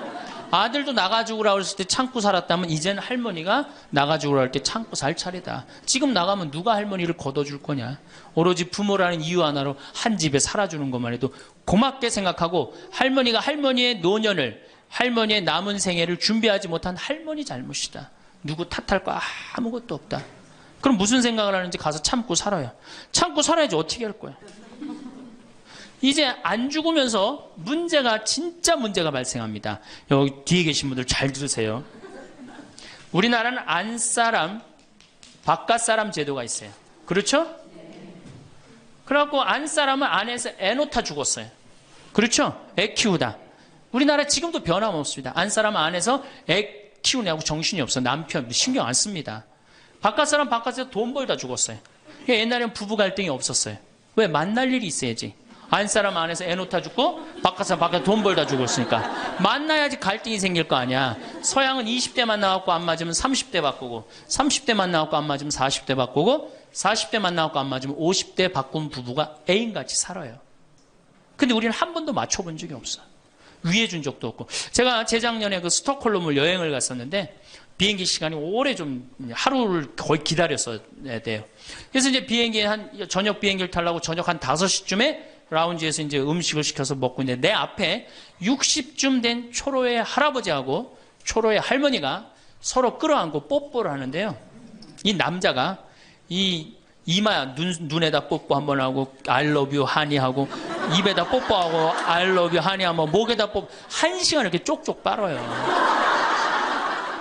S1: 아들도 나가 죽으라 그랬을 때 참고 살았다면 이제는 할머니가 나가 죽으라 할 때 참고 살 차례다. 지금 나가면 누가 할머니를 걷어줄 거냐? 오로지 부모라는 이유 하나로 한 집에 살아주는 것만 해도 고맙게 생각하고, 할머니가 할머니의 노년을, 할머니의 남은 생애를 준비하지 못한 할머니 잘못이다. 누구 탓할 거 아무것도 없다. 그럼 무슨 생각을 하는지 가서 참고 살아요. 참고 살아야지 어떻게 할 거야? 이제 안 죽으면서 진짜 문제가 발생합니다. 여기 뒤에 계신 분들 잘 들으세요. 우리나라는 안사람, 바깥사람 제도가 있어요. 그렇죠? 그래갖고 안사람은 안에서 애 놓다 죽었어요. 그렇죠? 애 키우다. 우리나라 지금도 변함없습니다. 안사람은 안에서 애 키우냐고 정신이 없어. 남편 신경 안 씁니다. 바깥사람 바깥에서 돈 벌다 죽었어요. 옛날에는 부부 갈등이 없었어요. 왜? 만날 일이 있어야지. 안사람 안에서 애 놓다 죽고 바깥사람 바깥에 돈 벌다 죽었으니까 만나야지 갈등이 생길 거 아니야. 서양은 20대 만나갖고 안 맞으면 30대 바꾸고, 30대 만나갖고 안 맞으면 40대 바꾸고, 40대 만나갖고 안 맞으면 50대 바꾼 부부가 애인같이 살아요. 근데 우리는 한 번도 맞춰본 적이 없어. 위해준 적도 없고. 제가 재작년에 그 스톡홀름을 여행을 갔었는데 비행기 시간이 오래 좀 하루를 거의 기다렸어야 돼요. 그래서 이제 저녁 비행기를 타려고 저녁 한 5시쯤에 라운지에서 이제 음식을 시켜서 먹고 있는데 내 앞에 60쯤 된 초로의 할아버지하고 초로의 할머니가 서로 끌어안고 뽀뽀를 하는데요. 이 남자가 이 이마 눈에다 뽀뽀 한번 하고 I love you 하니 하고, 입에다 뽀뽀하고 I love you 하니 하고, 목에다 뽀뽀 1시간 이렇게 쪽쪽 빨아요.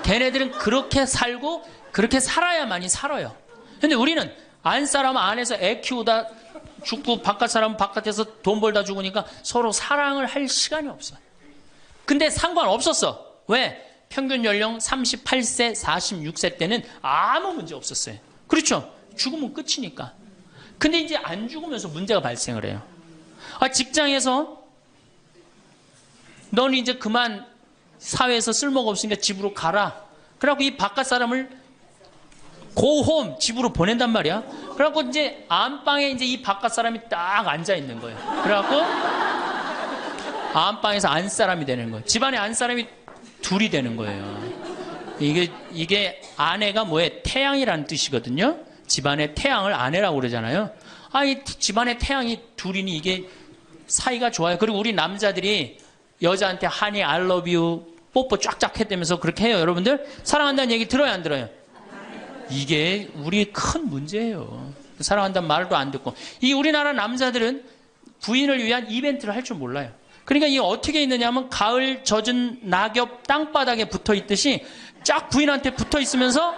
S1: 걔네들은 그렇게 살고 그렇게 살아야만이 살아요. 근데 우리는 안사람 안에서 애 키우다 죽고 바깥사람은 바깥에서 돈 벌다 죽으니까 서로 사랑을 할 시간이 없어. 근데 상관없었어. 왜? 평균 연령 38세, 46세 때는 아무 문제 없었어요. 그렇죠? 죽으면 끝이니까. 근데 이제 안 죽으면서 문제가 발생을 해요. 직장에서 너는 이제 그만 사회에서 쓸모가 없으니까 집으로 가라. 그래갖고 이 바깥 사람을 고홈 집으로 보낸단 말이야. 그래갖고 이제 안방에 이제 이 바깥 사람이 딱 앉아 있는 거예요. 그래갖고 안방에서 안 사람이 되는 거예요. 집안에 안 사람이 둘이 되는 거예요. 이게 아내가 뭐에 태양이라는 뜻이거든요. 집안의 태양을 아내라고 그러잖아요. 이 집안의 태양이 둘이니 이게 사이가 좋아요. 그리고 우리 남자들이 여자한테 하니 I love you 뽀뽀 쫙쫙 했다면서 그렇게 해요. 여러분들 사랑한다는 얘기 들어요, 안 들어요? 이게 우리 큰 문제예요. 사랑한다는 말도 안 듣고. 이 우리나라 남자들은 부인을 위한 이벤트를 할 줄 몰라요. 그러니까 이게 어떻게 있느냐면 가을 젖은 낙엽 땅바닥에 붙어 있듯이 쫙 부인한테 붙어 있으면서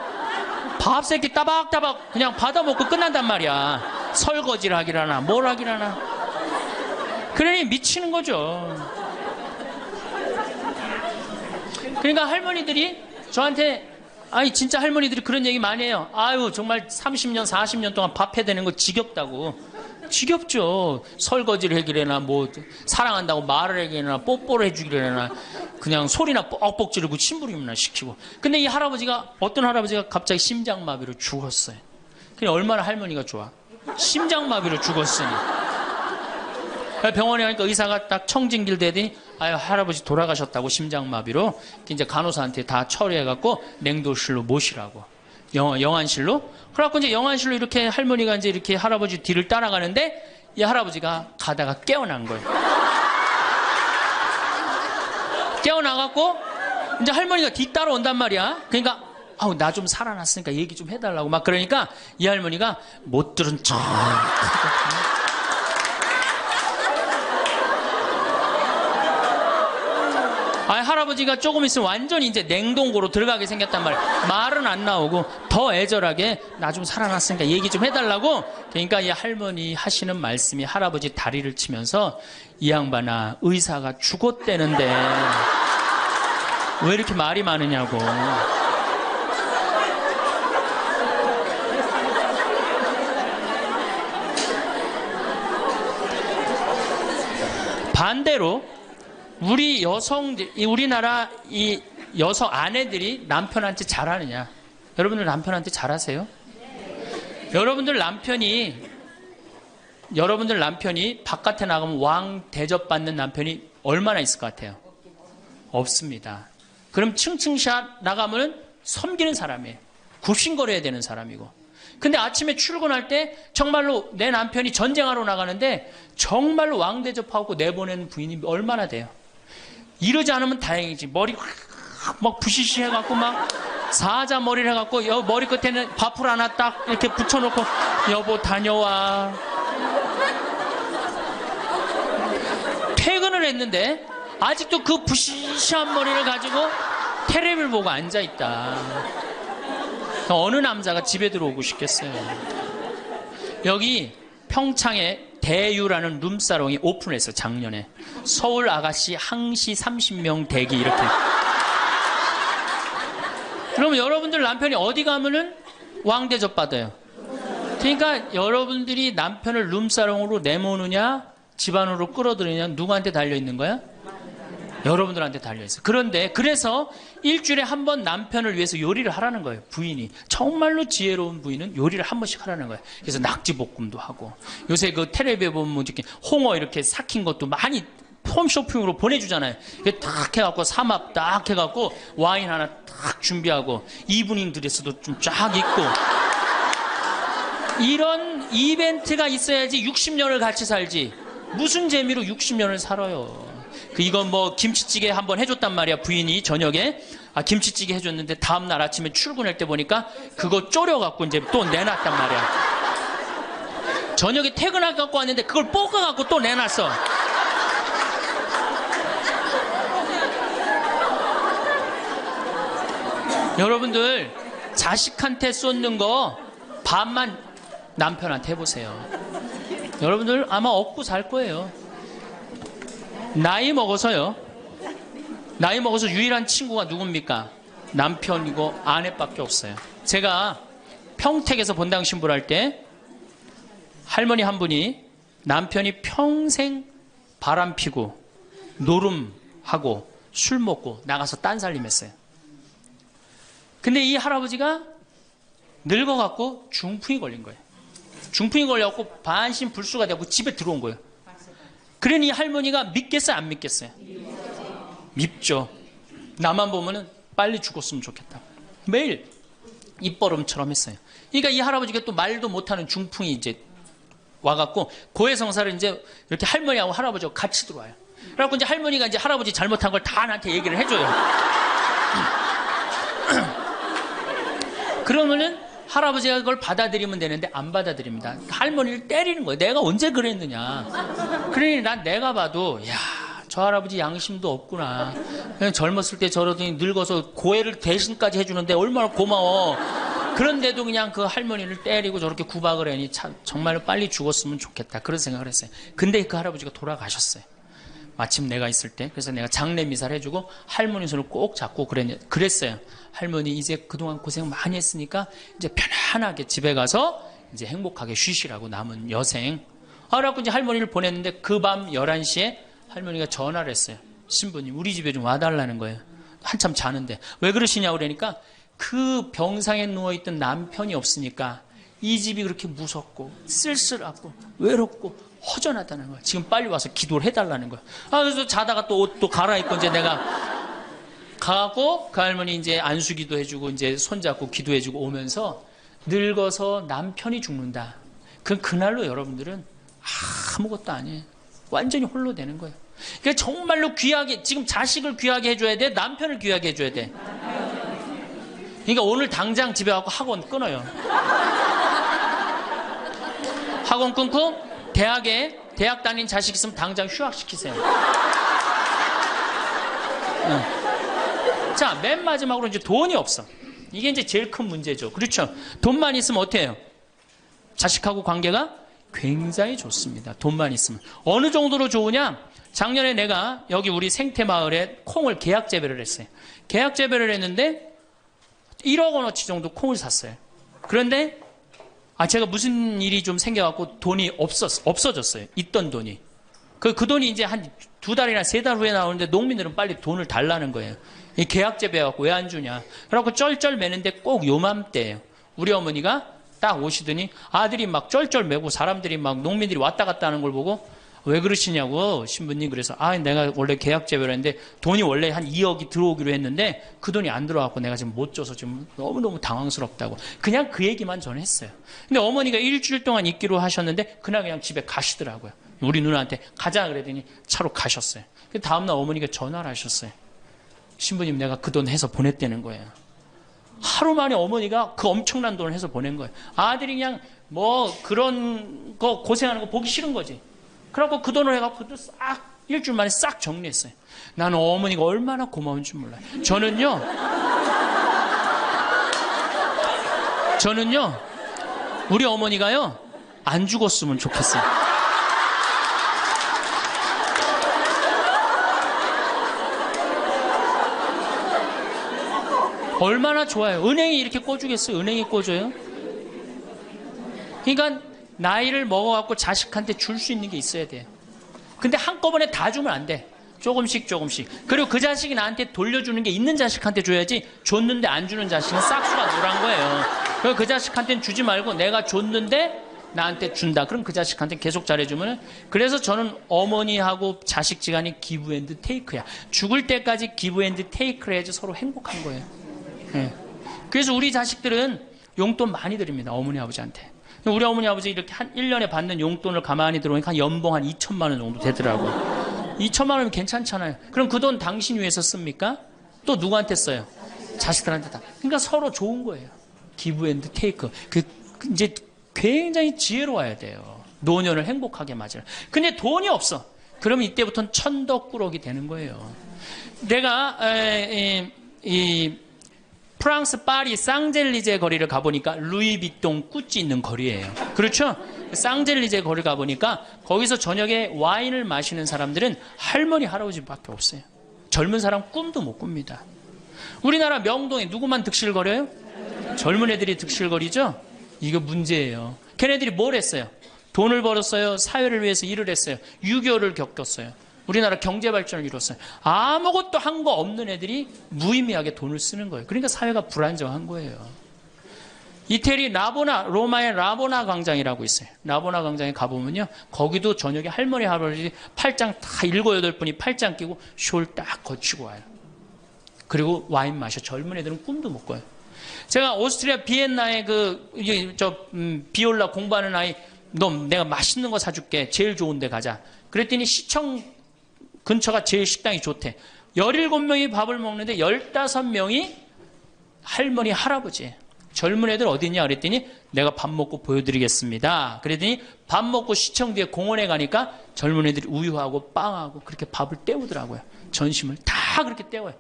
S1: 밥 새끼 따박따박 그냥 받아먹고 끝난단 말이야. 설거지를 하기라나 뭘 하기라나. 그러니 미치는 거죠. 그러니까 할머니들이 저한테 진짜 할머니들이 그런 얘기 많이 해요. 정말 30년 40년 동안 밥 해대는 거 지겹다고. 지겹죠. 설거지를 해기래나 뭐 사랑한다고 말을 해기래나 뽀뽀를 해주기래나 그냥 소리나 뻑뻑 지르고 침부림이나 시키고. 근데 이 할아버지가, 어떤 할아버지가 갑자기 심장마비로 죽었어요. 그냥 얼마나 할머니가 좋아. 심장마비로 죽었으니. 병원에 가니까 의사가 딱 청진길 대더니 할아버지 돌아가셨다고, 심장마비로. 이제 간호사한테 다 처리해갖고 냉도실로 모시라고. 영안실로. 그래갖고 이제 영안실로 이렇게 할머니가 이제 이렇게 할아버지 뒤를 따라가는데 이 할아버지가 가다가 깨어난 거예요. 깨어나갖고 이제 할머니가 뒤 따라온단 말이야. 그러니까 나 좀 살아났으니까 얘기 좀 해달라고 막 그러니까 이 할머니가 못 들은 척 할아버지가 조금 있으면 완전히 이제 냉동고로 들어가게 생겼단 말이야. 말은 안 나오고 더 애절하게 나 좀 살아났으니까 얘기 좀 해달라고. 그러니까 이 할머니 하시는 말씀이 할아버지 다리를 치면서 이 양반아 의사가 죽었대는데 왜 이렇게 말이 많으냐고. 반대로 우리 여성들, 우리나라 이 여성 아내들이 남편한테 잘하느냐? 여러분들 남편한테 잘하세요? 여러분들 남편이 바깥에 나가면 왕 대접받는 남편이 얼마나 있을 것 같아요? 없습니다. 그럼 층층샷 나가면 섬기는 사람이에요. 굽신거려야 되는 사람이고. 근데 아침에 출근할 때 정말로 내 남편이 전쟁하러 나가는데 정말로 왕 대접하고 내보내는 부인이 얼마나 돼요? 이러지 않으면 다행이지. 머리 막 부시시 해갖고 막 사자 머리를 해갖고 머리 끝에는 밥풀 하나 딱 이렇게 붙여놓고 여보 다녀와. 퇴근을 했는데 아직도 그 부시시한 머리를 가지고 테레비를 보고 앉아있다. 어느 남자가 집에 들어오고 싶겠어요. 여기 평창에 대유라는 룸사롱이 오픈했어요. 작년에. 서울 아가씨 항시 30명 대기 이렇게. 그러면 여러분들 남편이 어디 가면은 왕대접 받아요. 그러니까 여러분들이 남편을 룸사롱으로 내모느냐 집안으로 끌어들이느냐 누구한테 달려있는 거야? 여러분들한테 달려있어요. 그런데 그래서 일주일에 한 번 남편을 위해서 요리를 하라는 거예요. 부인이. 정말로 지혜로운 부인은 요리를 한 번씩 하라는 거예요. 그래서 낙지볶음도 하고 요새 그 텔레비에 보면 이렇게 홍어 이렇게 삭힌 것도 많이 홈쇼핑으로 보내주잖아요. 딱 해갖고 삼합 딱 해갖고 와인 하나 딱 준비하고 이브닝 드레스도 좀 쫙 입고 이런 이벤트가 있어야지 60년을 같이 살지. 무슨 재미로 60년을 살아요. 이건 뭐 김치찌개 한번 해줬단 말이야. 부인이 저녁에 김치찌개 해줬는데 다음날 아침에 출근할 때 보니까 그거 졸여갖고 이제 또 내놨단 말이야. 저녁에 퇴근할 갖고 왔는데 그걸 볶아갖고 또 내놨어. 여러분들 자식한테 쏟는 거 반만 남편한테 해보세요. 여러분들 아마 얻고 살 거예요. 나이 먹어서 유일한 친구가 누굽니까? 남편이고 아내밖에 없어요. 제가 평택에서 본당 신부를 할 때 할머니 한 분이 남편이 평생 바람 피고 노름하고 술 먹고 나가서 딴살림했어요. 근데 이 할아버지가 늙어갖고 중풍이 걸린 거예요. 중풍이 걸려갖고 반신불수가 되고 집에 들어온 거예요. 그러니 할머니가 믿겠어요? 안 믿겠어요? 밉죠. 나만 보면은 빨리 죽었으면 좋겠다. 매일 입버름처럼 했어요. 그러니까 이 할아버지가 또 말도 못하는 중풍이 이제 와갖고 고해성사를 이제 이렇게 할머니하고 할아버지하고 같이 들어와요. 그래갖고 이제 할머니가 이제 할아버지 잘못한 걸 다 나한테 얘기를 해줘요. 그러면은 할아버지가 그걸 받아들이면 되는데 안 받아들입니다. 할머니를 때리는 거예요. 내가 언제 그랬느냐. 그러니 난 내가 봐도 야, 저 할아버지 양심도 없구나. 그냥 젊었을 때 저러더니 늙어서 고해를 대신까지 해주는데 얼마나 고마워. 그런데도 그냥 그 할머니를 때리고 저렇게 구박을 하니 참 정말 빨리 죽었으면 좋겠다. 그런 생각을 했어요. 근데 그 할아버지가 돌아가셨어요. 마침 내가 있을 때. 그래서 내가 장례 미사를 해주고 할머니 손을 꼭 잡고 그랬어요. 할머니 이제 그동안 고생 많이 했으니까 이제 편안하게 집에 가서 이제 행복하게 쉬시라고 남은 여생. 그래갖고 이제 할머니를 보냈는데 그 밤 11시에 할머니가 전화를 했어요. 신부님 우리 집에 좀 와달라는 거예요. 한참 자는데. 왜 그러시냐고 그러니까 그 병상에 누워있던 남편이 없으니까 이 집이 그렇게 무섭고 쓸쓸하고 외롭고 허전하다는 거야. 지금 빨리 와서 기도를 해달라는 거야. 그래서 자다가 또 옷도 갈아입고 이제 내가 가고 그 할머니 이제 안수기도 해주고 이제 손잡고 기도해주고 오면서 늙어서 남편이 죽는다. 그날로 여러분들은 아무것도 아니에요. 완전히 홀로 되는 거예요. 그러니까 정말로 귀하게 지금 자식을 귀하게 해줘야 돼. 남편을 귀하게 해줘야 돼. 그러니까 오늘 당장 집에 가고 학원 끊어요. 학원 끊고 대학 다닌 자식 있으면 당장 휴학시키세요. 자, 맨 마지막으로 이제 돈이 없어. 이게 이제 제일 큰 문제죠. 그렇죠? 돈만 있으면 어때요? 자식하고 관계가 굉장히 좋습니다. 돈만 있으면. 어느 정도로 좋으냐? 작년에 내가 여기 우리 생태마을에 콩을 계약 재배를 했어요. 계약 재배를 했는데 1억 원어치 정도 콩을 샀어요. 그런데 제가 무슨 일이 좀 생겨갖고 돈이 없어졌어요. 있던 돈이. 그 돈이 이제 한 2달이나 3달 후에 나오는데 농민들은 빨리 돈을 달라는 거예요. 이 계약 재배해갖고 왜 안 주냐. 그래갖고 쩔쩔 매는데 꼭 요맘때예요. 우리 어머니가 딱 오시더니 아들이 막 쩔쩔 매고 사람들이 막 농민들이 왔다 갔다 하는 걸 보고 왜 그러시냐고 신부님. 그래서 내가 원래 계약 재배를 했는데 돈이 원래 한 2억이 들어오기로 했는데 그 돈이 안 들어왔고 내가 지금 못 줘서 지금 너무너무 당황스럽다고 그냥 그 얘기만 저는 했어요. 근데 어머니가 일주일 동안 있기로 하셨는데 그냥 집에 가시더라고요. 우리 누나한테 가자 그랬더니 차로 가셨어요. 그 다음날 어머니가 전화를 하셨어요. 신부님 내가 그 돈 해서 보냈다는 거예요. 하루 만에 어머니가 그 엄청난 돈을 해서 보낸 거예요. 아들이 그냥 뭐 그런 거 고생하는 거 보기 싫은 거지. 그래갖고 그 돈을 해갖고 싹 일주일 만에 싹 정리했어요. 나는 어머니가 얼마나 고마운 줄 몰라요. 저는요 우리 어머니가요 안 죽었으면 좋겠어요. 얼마나 좋아요. 은행이 이렇게 꿔주겠어요? 은행이 꿔줘요? 그러니까 나이를 먹어갖고 자식한테 줄 수 있는 게 있어야 돼요. 근데 한꺼번에 다 주면 안 돼. 조금씩. 그리고 그 자식이 나한테 돌려주는 게 있는 자식한테 줘야지 줬는데 안 주는 자식은 싹수가 노란 거예요. 그래서 그 자식한테는 주지 말고 내가 줬는데 나한테 준다. 그럼 그 자식한테 계속 잘해주면. 그래서 저는 어머니하고 자식 지간이 기브 앤드 테이크야. 죽을 때까지 기브 앤드 테이크를 해야지 서로 행복한 거예요. 네. 그래서 우리 자식들은 용돈 많이 드립니다. 어머니 아버지한테. 우리 어머니 아버지 이렇게 한 1년에 받는 용돈을 가만히 들어보니까 연봉 한 2천만 원 정도 되더라고요. 2천만 원이면 괜찮잖아요. 그럼 그 돈 당신 위해서 씁니까? 또 누구한테 써요? 자식들한테 다. 그러니까 서로 좋은 거예요. 기브 앤드 테이크. 이제 굉장히 지혜로워야 돼요. 노년을 행복하게 맞아요. 근데 돈이 없어. 그러면 이때부터는 천덕꾸러기 되는 거예요. 내가 프랑스 파리 쌍젤리제 거리를 가보니까 루이비통 꾸찌 있는 거리예요. 그렇죠? 쌍젤리제 거리 가보니까 거기서 저녁에 와인을 마시는 사람들은 할머니 할아버지밖에 없어요. 젊은 사람 꿈도 못 꿉니다. 우리나라 명동에 누구만 득실거려요? 젊은 애들이 득실거리죠? 이거 문제예요. 걔네들이 뭘 했어요? 돈을 벌었어요. 사회를 위해서 일을 했어요. 6.25를 겪었어요. 우리나라 경제 발전을 이뤘어요. 아무것도 한 거 없는 애들이 무의미하게 돈을 쓰는 거예요. 그러니까 사회가 불안정한 거예요. 이태리 로마의 라보나 광장이라고 있어요. 라보나 광장에 가보면요. 거기도 저녁에 할머니, 할아버지 팔짱 다 7, 8분이 팔짱 끼고 숄 딱 거치고 와요. 그리고 와인 마셔. 젊은 애들은 꿈도 못 꿔요. 제가 오스트리아 비엔나에 비올라 공부하는 아이, 너 내가 맛있는 거 사줄게. 제일 좋은 데 가자. 그랬더니 시청 근처가 제일 식당이 좋대. 17명이 밥을 먹는데 15명이 할머니, 할아버지. 젊은 애들 어디 있냐 그랬더니 내가 밥 먹고 보여드리겠습니다. 그랬더니 밥 먹고 시청 뒤에 공원에 가니까 젊은 애들이 우유하고 빵하고 그렇게 밥을 때우더라고요. 전심을 다 그렇게 때워요.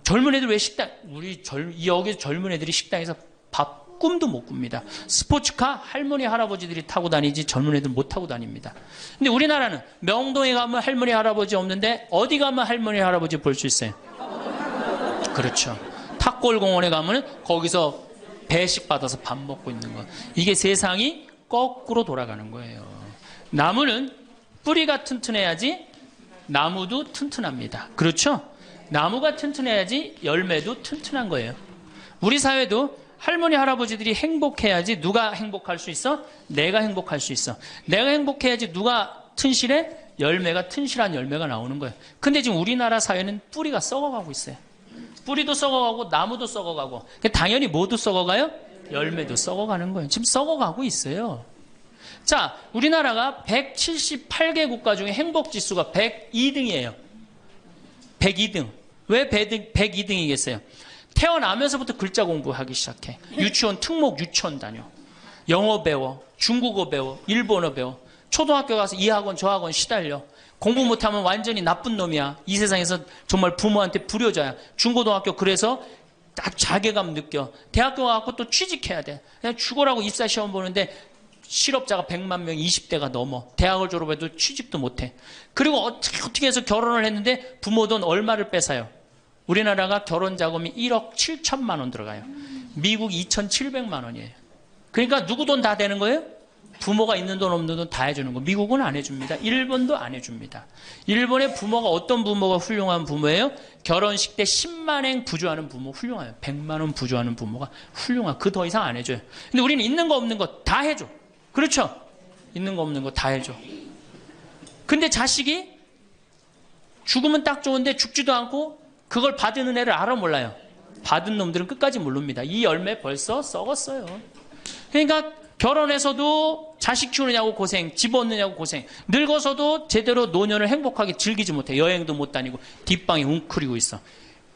S1: 젊은 애들 왜 여기 젊은 애들이 식당에서 밥 꿈도 못 꿉니다. 스포츠카 할머니 할아버지들이 타고 다니지 젊은 애들 못 타고 다닙니다. 근데 우리나라는 명동에 가면 할머니 할아버지 없는데 어디 가면 할머니 할아버지 볼 수 있어요? 그렇죠. 탑골공원에 가면 거기서 배식 받아서 밥 먹고 있는 거. 이게 세상이 거꾸로 돌아가는 거예요. 나무는 뿌리가 튼튼해야지 나무도 튼튼합니다. 그렇죠? 나무가 튼튼해야지 열매도 튼튼한 거예요. 우리 사회도 할머니 할아버지들이 행복해야지 누가 행복할 수 있어? 내가 행복할 수 있어. 내가 행복해야지 누가 튼실해? 열매가 튼실한 열매가 나오는 거예요. 근데 지금 우리나라 사회는 뿌리가 썩어가고 있어요. 뿌리도 썩어가고 나무도 썩어가고 당연히 모두 썩어가요? 열매도 썩어가는 거예요. 지금 썩어가고 있어요. 자, 우리나라가 178개 국가 중에 행복지수가 102등이에요. 102등. 왜 102등이겠어요? 태어나면서부터 글자 공부하기 시작해. 유치원 특목 유치원 다녀. 영어 배워. 중국어 배워. 일본어 배워. 초등학교 가서 이 학원 저 학원 시달려. 공부 못하면 완전히 나쁜 놈이야. 이 세상에서 정말 부모한테 불효자야. 중고등학교 그래서 딱 자괴감 느껴. 대학교 가고 또 취직해야 돼. 그냥 죽어라고 입사시험 보는데 실업자가 100만 명, 20대가 넘어. 대학을 졸업해도 취직도 못해. 그리고 어떻게 해서 결혼을 했는데 부모 돈 얼마를 뺏어요. 우리나라가 결혼 자금이 1억 7천만 원 들어가요. 미국 2,700만 원이에요. 그러니까 누구 돈 다 되는 거예요? 부모가 있는 돈 없는 돈 다 해주는 거. 미국은 안 해줍니다. 일본도 안 해줍니다. 일본의 부모가 어떤 부모가 훌륭한 부모예요? 결혼식 때 10만엔 부조하는 부모 훌륭해요. 100만 원 부조하는 부모가 훌륭한. 그 더 이상 안 해줘요. 근데 우리는 있는 거 없는 거 다 해줘. 그렇죠? 있는 거 없는 거 다 해줘. 근데 자식이 죽으면 딱 좋은데 죽지도 않고 그걸 받은 은혜를 알아 몰라요. 받은 놈들은 끝까지 모릅니다. 이 열매 벌써 썩었어요. 그러니까 결혼해서도 자식 키우느냐고 고생, 집 얻느냐고 고생, 늙어서도 제대로 노년을 행복하게 즐기지 못해. 여행도 못 다니고 뒷방에 웅크리고 있어.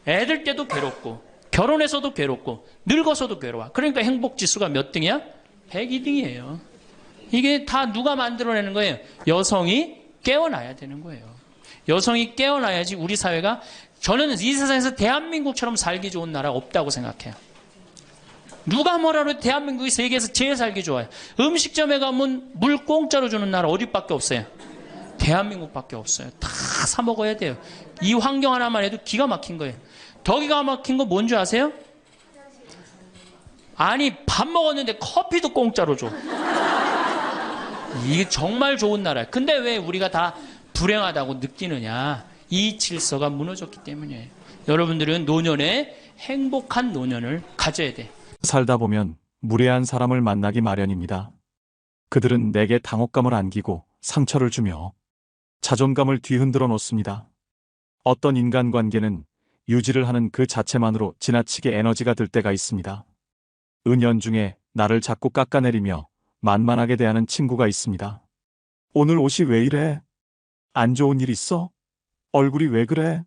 S1: 애들 때도 괴롭고 결혼해서도 괴롭고 늙어서도 괴로워. 그러니까 행복지수가 몇 등이야? 102등이에요. 이게 다 누가 만들어내는 거예요? 여성이 깨어나야 되는 거예요. 여성이 깨어나야지 우리 사회가, 저는 이 세상에서 대한민국처럼 살기 좋은 나라 없다고 생각해요. 누가 뭐라도 해도 대한민국이 세계에서 제일 살기 좋아요. 음식점에 가면 물 공짜로 주는 나라 어디밖에 없어요? 대한민국밖에 없어요. 다 사 먹어야 돼요. 이 환경 하나만 해도 기가 막힌 거예요. 더 기가 막힌 거 뭔지 아세요? 아니, 밥 먹었는데 커피도 공짜로 줘. 이게 정말 좋은 나라예요. 근데 왜 우리가 다 불행하다고 느끼느냐? 이 질서가 무너졌기 때문이에요. 여러분들은 노년에 행복한 노년을 가져야 돼.
S2: 살다 보면 무례한 사람을 만나기 마련입니다. 그들은 내게 당혹감을 안기고 상처를 주며 자존감을 뒤흔들어 놓습니다. 어떤 인간관계는 유지를 하는 그 자체만으로 지나치게 에너지가 들 때가 있습니다. 은연중에 나를 자꾸 깎아내리며 만만하게 대하는 친구가 있습니다. 오늘 옷이 왜 이래? 안 좋은 일 있어? 얼굴이 왜 그래?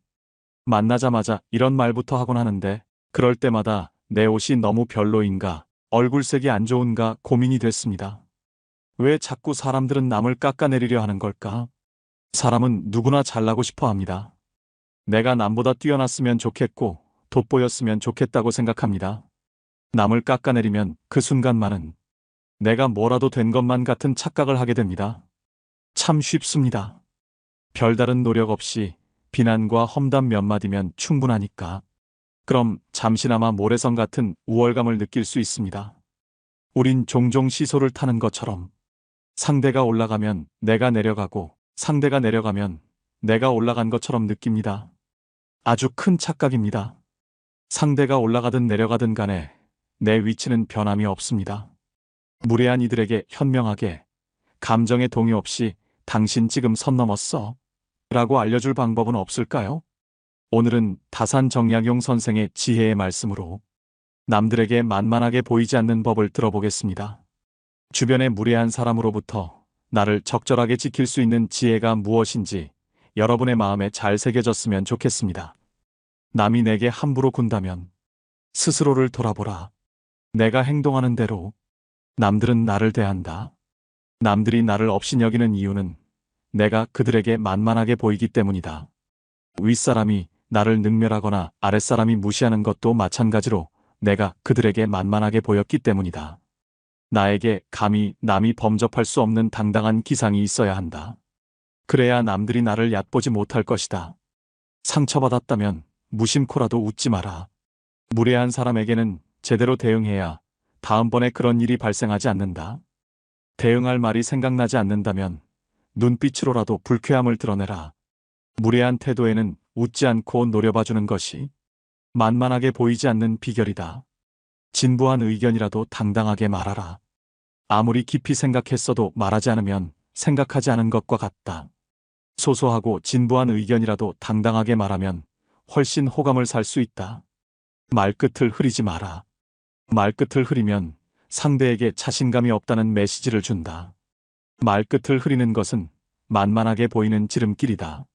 S2: 만나자마자 이런 말부터 하곤 하는데, 그럴 때마다 내 옷이 너무 별로인가, 얼굴색이 안 좋은가 고민이 됐습니다. 왜 자꾸 사람들은 남을 깎아내리려 하는 걸까? 사람은 누구나 잘나고 싶어 합니다. 내가 남보다 뛰어났으면 좋겠고 돋보였으면 좋겠다고 생각합니다. 남을 깎아내리면 그 순간만은 내가 뭐라도 된 것만 같은 착각을 하게 됩니다. 참 쉽습니다. 별다른 노력 없이 비난과 험담 몇 마디면 충분하니까. 그럼 잠시나마 모래성 같은 우월감을 느낄 수 있습니다. 우린 종종 시소를 타는 것처럼 상대가 올라가면 내가 내려가고 상대가 내려가면 내가 올라간 것처럼 느낍니다. 아주 큰 착각입니다. 상대가 올라가든 내려가든 간에 내 위치는 변함이 없습니다. 무례한 이들에게 현명하게 감정의 동의 없이 당신 지금 선 넘었어 라고 알려줄 방법은 없을까요? 오늘은 다산정약용 선생의 지혜의 말씀으로 남들에게 만만하게 보이지 않는 법을 들어보겠습니다. 주변의 무례한 사람으로부터 나를 적절하게 지킬 수 있는 지혜가 무엇인지 여러분의 마음에 잘 새겨졌으면 좋겠습니다. 남이 내게 함부로 군다면 스스로를 돌아보라. 내가 행동하는 대로 남들은 나를 대한다. 남들이 나를 업신여기는 이유는 내가 그들에게 만만하게 보이기 때문이다. 윗사람이 나를 능멸하거나 아랫사람이 무시하는 것도 마찬가지로 내가 그들에게 만만하게 보였기 때문이다. 나에게 감히 남이 범접할 수 없는 당당한 기상이 있어야 한다. 그래야 남들이 나를 얕보지 못할 것이다. 상처받았다면 무심코라도 웃지 마라. 무례한 사람에게는 제대로 대응해야 다음번에 그런 일이 발생하지 않는다. 대응할 말이 생각나지 않는다면 눈빛으로라도 불쾌함을 드러내라. 무례한 태도에는 웃지 않고 노려봐주는 것이 만만하게 보이지 않는 비결이다. 진부한 의견이라도 당당하게 말하라. 아무리 깊이 생각했어도 말하지 않으면 생각하지 않은 것과 같다. 소소하고 진부한 의견이라도 당당하게 말하면 훨씬 호감을 살 수 있다. 말끝을 흐리지 마라. 말끝을 흐리면 상대에게 자신감이 없다는 메시지를 준다. 말끝을 흐리는 것은 만만하게 보이는 지름길이다.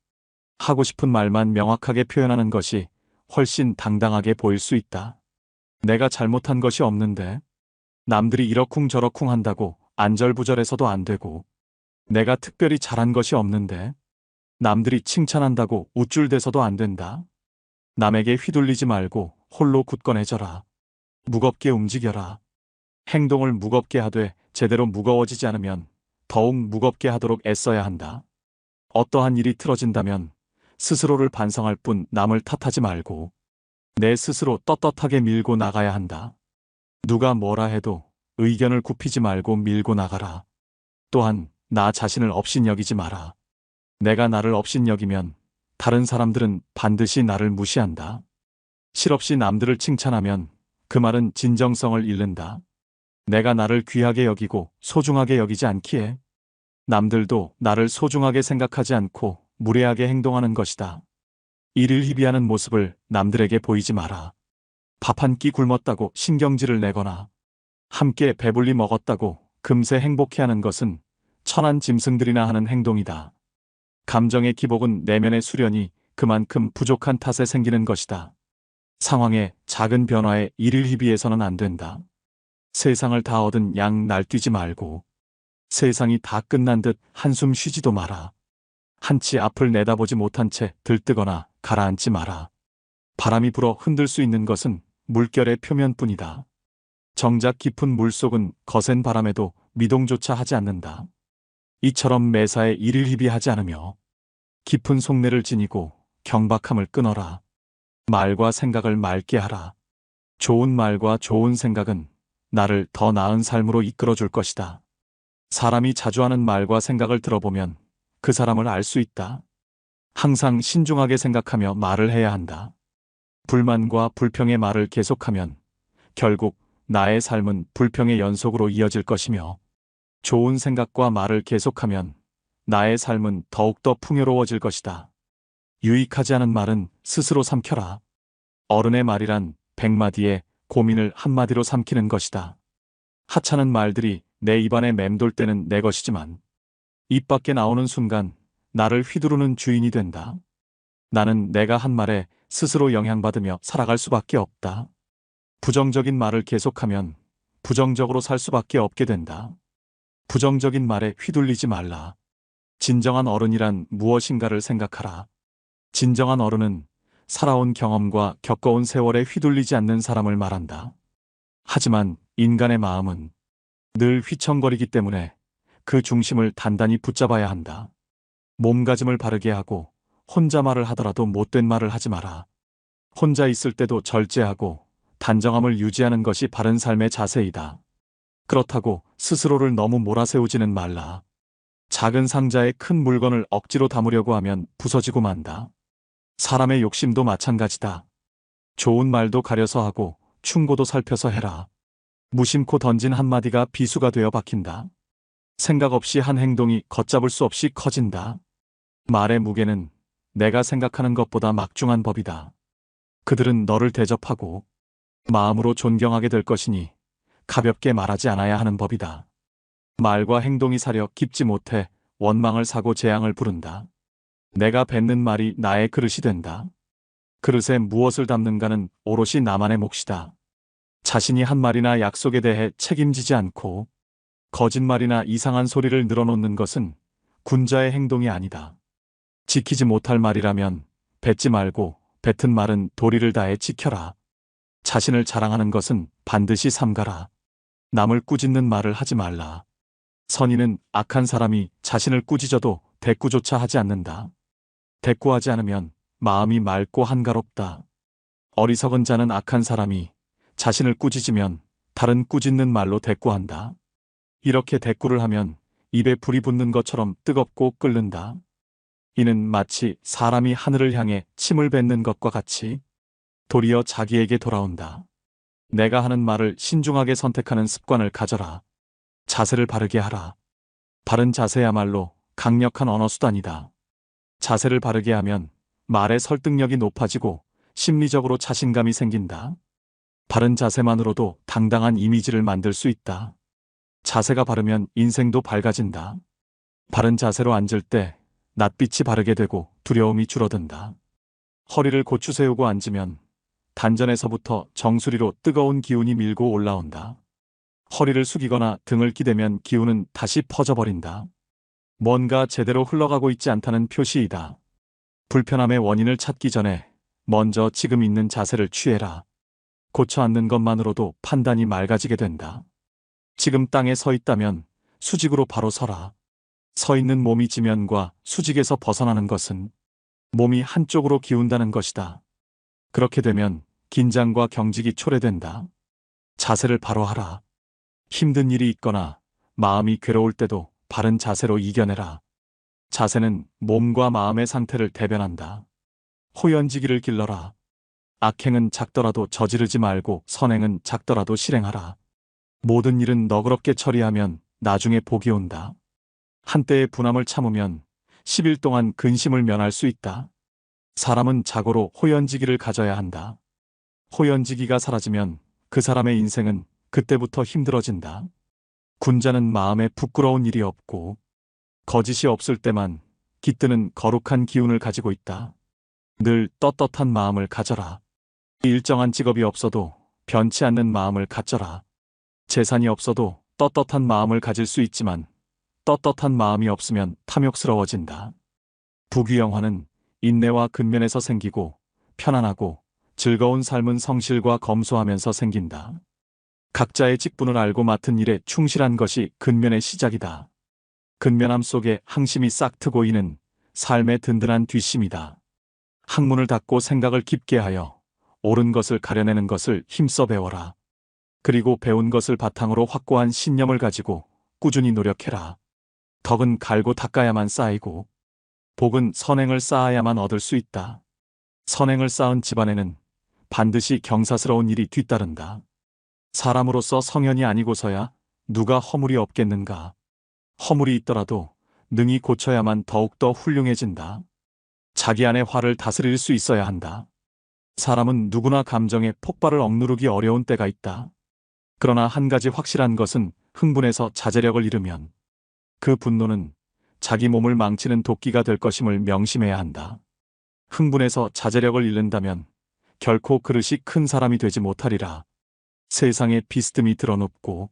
S2: 하고 싶은 말만 명확하게 표현하는 것이 훨씬 당당하게 보일 수 있다. 내가 잘못한 것이 없는데, 남들이 이러쿵저러쿵 한다고 안절부절해서도 안 되고, 내가 특별히 잘한 것이 없는데, 남들이 칭찬한다고 우쭐대서도 안 된다. 남에게 휘둘리지 말고 홀로 굳건해져라. 무겁게 움직여라. 행동을 무겁게 하되 제대로 무거워지지 않으면 더욱 무겁게 하도록 애써야 한다. 어떠한 일이 틀어진다면 스스로를 반성할 뿐 남을 탓하지 말고 내 스스로 떳떳하게 밀고 나가야 한다. 누가 뭐라 해도 의견을 굽히지 말고 밀고 나가라. 또한 나 자신을 업신여기지 마라. 내가 나를 업신여기면 다른 사람들은 반드시 나를 무시한다. 실없이 남들을 칭찬하면 그 말은 진정성을 잃는다. 내가 나를 귀하게 여기고 소중하게 여기지 않기에 남들도 나를 소중하게 생각하지 않고 무례하게 행동하는 것이다. 이를 희비하는 모습을 남들에게 보이지 마라. 밥 한 끼 굶었다고 신경질을 내거나 함께 배불리 먹었다고 금세 행복해하는 것은 천한 짐승들이나 하는 행동이다. 감정의 기복은 내면의 수련이 그만큼 부족한 탓에 생기는 것이다. 상황의 작은 변화에 이를 희비해서는 안 된다. 세상을 다 얻은 양 날뛰지 말고 세상이 다 끝난 듯 한숨 쉬지도 마라. 한치 앞을 내다보지 못한 채 들뜨거나 가라앉지 마라. 바람이 불어 흔들 수 있는 것은 물결의 표면뿐이다. 정작 깊은 물속은 거센 바람에도 미동조차 하지 않는다. 이처럼 매사에 이를 희비하지 않으며 깊은 속내를 지니고 경박함을 끊어라. 말과 생각을 맑게 하라. 좋은 말과 좋은 생각은 나를 더 나은 삶으로 이끌어줄 것이다. 사람이 자주 하는 말과 생각을 들어보면 그 사람을 알 수 있다. 항상 신중하게 생각하며 말을 해야 한다. 불만과 불평의 말을 계속하면 결국 나의 삶은 불평의 연속으로 이어질 것이며 좋은 생각과 말을 계속하면 나의 삶은 더욱더 풍요로워질 것이다. 유익하지 않은 말은 스스로 삼켜라. 어른의 말이란 100마디에 고민을 한마디로 삼키는 것이다. 하찮은 말들이 내 입안에 맴돌 때는 내 것이지만 입 밖에 나오는 순간 나를 휘두르는 주인이 된다. 나는 내가 한 말에 스스로 영향받으며 살아갈 수밖에 없다. 부정적인 말을 계속하면 부정적으로 살 수밖에 없게 된다. 부정적인 말에 휘둘리지 말라. 진정한 어른이란 무엇인가를 생각하라. 진정한 어른은 살아온 경험과 겪어온 세월에 휘둘리지 않는 사람을 말한다. 하지만 인간의 마음은 늘 휘청거리기 때문에 그 중심을 단단히 붙잡아야 한다. 몸가짐을 바르게 하고 혼자 말을 하더라도 못된 말을 하지 마라. 혼자 있을 때도 절제하고 단정함을 유지하는 것이 바른 삶의 자세이다. 그렇다고 스스로를 너무 몰아세우지는 말라. 작은 상자에 큰 물건을 억지로 담으려고 하면 부서지고 만다. 사람의 욕심도 마찬가지다. 좋은 말도 가려서 하고 충고도 살펴서 해라. 무심코 던진 한마디가 비수가 되어 박힌다. 생각 없이 한 행동이 걷잡을 수 없이 커진다. 말의 무게는 내가 생각하는 것보다 막중한 법이다. 그들은 너를 대접하고 마음으로 존경하게 될 것이니 가볍게 말하지 않아야 하는 법이다. 말과 행동이 사려 깊지 못해 원망을 사고 재앙을 부른다. 내가 뱉는 말이 나의 그릇이 된다. 그릇에 무엇을 담는가는 오롯이 나만의 몫이다. 자신이 한 말이나 약속에 대해 책임지지 않고 거짓말이나 이상한 소리를 늘어놓는 것은 군자의 행동이 아니다. 지키지 못할 말이라면 뱉지 말고 뱉은 말은 도리를 다해 지켜라. 자신을 자랑하는 것은 반드시 삼가라. 남을 꾸짖는 말을 하지 말라. 선인은 악한 사람이 자신을 꾸짖어도 대꾸조차 하지 않는다. 대꾸하지 않으면 마음이 맑고 한가롭다. 어리석은 자는 악한 사람이 자신을 꾸짖으면 다른 꾸짖는 말로 대꾸한다. 이렇게 대꾸를 하면 입에 불이 붙는 것처럼 뜨겁고 끓는다. 이는 마치 사람이 하늘을 향해 침을 뱉는 것과 같이 도리어 자기에게 돌아온다. 내가 하는 말을 신중하게 선택하는 습관을 가져라. 자세를 바르게 하라. 바른 자세야말로 강력한 언어수단이다. 자세를 바르게 하면 말의 설득력이 높아지고 심리적으로 자신감이 생긴다. 바른 자세만으로도 당당한 이미지를 만들 수 있다. 자세가 바르면 인생도 밝아진다. 바른 자세로 앉을 때 낯빛이 바르게 되고 두려움이 줄어든다. 허리를 고추 세우고 앉으면 단전에서부터 정수리로 뜨거운 기운이 밀고 올라온다. 허리를 숙이거나 등을 기대면 기운은 다시 퍼져버린다. 뭔가 제대로 흘러가고 있지 않다는 표시이다. 불편함의 원인을 찾기 전에 먼저 지금 있는 자세를 취해라. 고쳐 앉는 것만으로도 판단이 맑아지게 된다. 지금 땅에 서 있다면 수직으로 바로 서라. 서 있는 몸이 지면과 수직에서 벗어나는 것은 몸이 한쪽으로 기운다는 것이다. 그렇게 되면 긴장과 경직이 초래된다. 자세를 바로 하라. 힘든 일이 있거나 마음이 괴로울 때도 바른 자세로 이겨내라. 자세는 몸과 마음의 상태를 대변한다. 호연지기를 길러라. 악행은 작더라도 저지르지 말고 선행은 작더라도 실행하라. 모든 일은 너그럽게 처리하면 나중에 복이 온다. 한때의 분함을 참으면 10일 동안 근심을 면할 수 있다. 사람은 자고로 호연지기를 가져야 한다. 호연지기가 사라지면 그 사람의 인생은 그때부터 힘들어진다. 군자는 마음에 부끄러운 일이 없고 거짓이 없을 때만 깃드는 거룩한 기운을 가지고 있다. 늘 떳떳한 마음을 가져라. 일정한 직업이 없어도 변치 않는 마음을 갖져라. 재산이 없어도 떳떳한 마음을 가질 수 있지만 떳떳한 마음이 없으면 탐욕스러워진다. 부귀영화는 인내와 근면에서 생기고 편안하고 즐거운 삶은 성실과 검소하면서 생긴다. 각자의 직분을 알고 맡은 일에 충실한 것이 근면의 시작이다. 근면함 속에 항심이 싹 트고 이는 삶의 든든한 뒷심이다. 학문을 닫고 생각을 깊게 하여 옳은 것을 가려내는 것을 힘써 배워라. 그리고 배운 것을 바탕으로 확고한 신념을 가지고 꾸준히 노력해라. 덕은 갈고 닦아야만 쌓이고 복은 선행을 쌓아야만 얻을 수 있다. 선행을 쌓은 집안에는 반드시 경사스러운 일이 뒤따른다. 사람으로서 성현이 아니고서야 누가 허물이 없겠는가. 허물이 있더라도 능히 고쳐야만 더욱더 훌륭해진다. 자기 안의 화를 다스릴 수 있어야 한다. 사람은 누구나 감정의 폭발을 억누르기 어려운 때가 있다. 그러나 한 가지 확실한 것은 흥분해서 자제력을 잃으면 그 분노는 자기 몸을 망치는 도끼가 될 것임을 명심해야 한다. 흥분해서 자제력을 잃는다면 결코 그릇이 큰 사람이 되지 못하리라. 세상에 비스듬히 드러눕고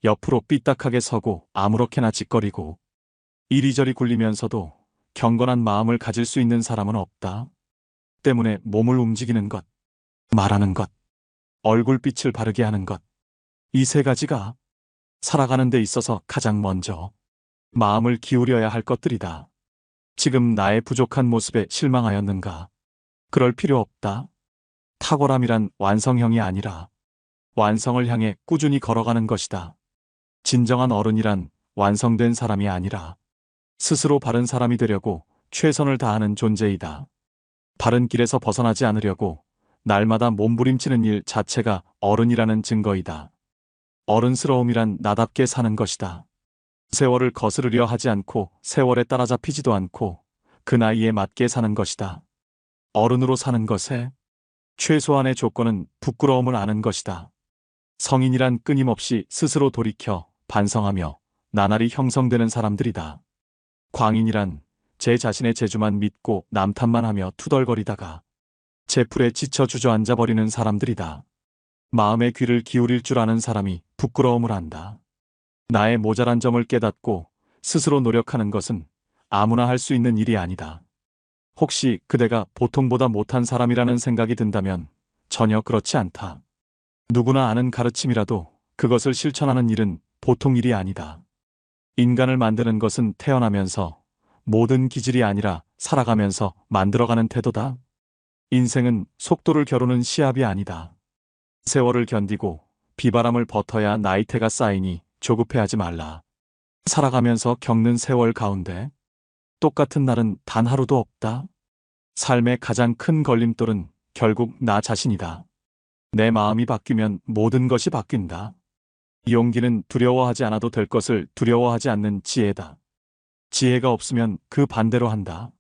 S2: 옆으로 삐딱하게 서고 아무렇게나 짓거리고 이리저리 굴리면서도 경건한 마음을 가질 수 있는 사람은 없다. 때문에 몸을 움직이는 것, 말하는 것, 얼굴빛을 바르게 하는 것, 이 세 가지가 살아가는 데 있어서 가장 먼저 마음을 기울여야 할 것들이다. 지금 나의 부족한 모습에 실망하였는가? 그럴 필요 없다. 탁월함이란 완성형이 아니라 완성을 향해 꾸준히 걸어가는 것이다. 진정한 어른이란 완성된 사람이 아니라 스스로 바른 사람이 되려고 최선을 다하는 존재이다. 바른 길에서 벗어나지 않으려고 날마다 몸부림치는 일 자체가 어른이라는 증거이다. 어른스러움이란 나답게 사는 것이다. 세월을 거스르려 하지 않고 세월에 따라잡히지도 않고 그 나이에 맞게 사는 것이다. 어른으로 사는 것에 최소한의 조건은 부끄러움을 아는 것이다. 성인이란 끊임없이 스스로 돌이켜 반성하며 나날이 형성되는 사람들이다. 광인이란 제 자신의 재주만 믿고 남 탓만 하며 투덜거리다가 제풀에 지쳐 주저앉아 버리는 사람들이다. 마음의 귀를 기울일 줄 아는 사람이 부끄러움을 안다. 나의 모자란 점을 깨닫고 스스로 노력하는 것은 아무나 할 수 있는 일이 아니다. 혹시 그대가 보통보다 못한 사람이라는 생각이 든다면 전혀 그렇지 않다. 누구나 아는 가르침이라도 그것을 실천하는 일은 보통 일이 아니다. 인간을 만드는 것은 태어나면서 모든 기질이 아니라 살아가면서 만들어가는 태도다. 인생은 속도를 겨루는 시합이 아니다. 세월을 견디고 비바람을 버텨야 나이테가 쌓이니 조급해하지 말라. 살아가면서 겪는 세월 가운데 똑같은 날은 단 하루도 없다. 삶의 가장 큰 걸림돌은 결국 나 자신이다. 내 마음이 바뀌면 모든 것이 바뀐다. 용기는 두려워하지 않아도 될 것을 두려워하지 않는 지혜다. 지혜가 없으면 그 반대로 한다.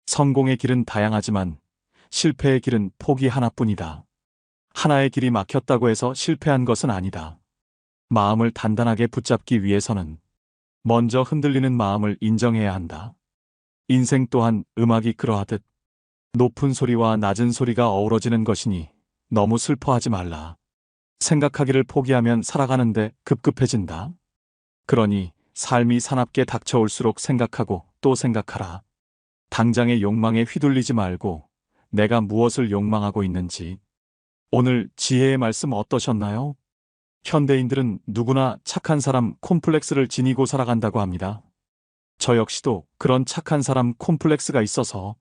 S2: 성공의 길은 다양하지만 실패의 길은 폭이 하나뿐이다. 하나의 길이 막혔다고 해서 실패한 것은 아니다. 마음을 단단하게 붙잡기 위해서는 먼저 흔들리는 마음을 인정해야 한다. 인생 또한 음악이 그러하듯 높은 소리와 낮은 소리가 어우러지는 것이니 너무 슬퍼하지 말라. 생각하기를 포기하면 살아가는데 급급해진다. 그러니 삶이 사납게 닥쳐올수록 생각하고 또 생각하라. 당장의 욕망에 휘둘리지 말고 내가 무엇을 욕망하고 있는지. 오늘 지혜의 말씀 어떠셨나요? 현대인들은 누구나 착한 사람 콤플렉스를 지니고 살아간다고 합니다. 저 역시도 그런 착한 사람 콤플렉스가 있어서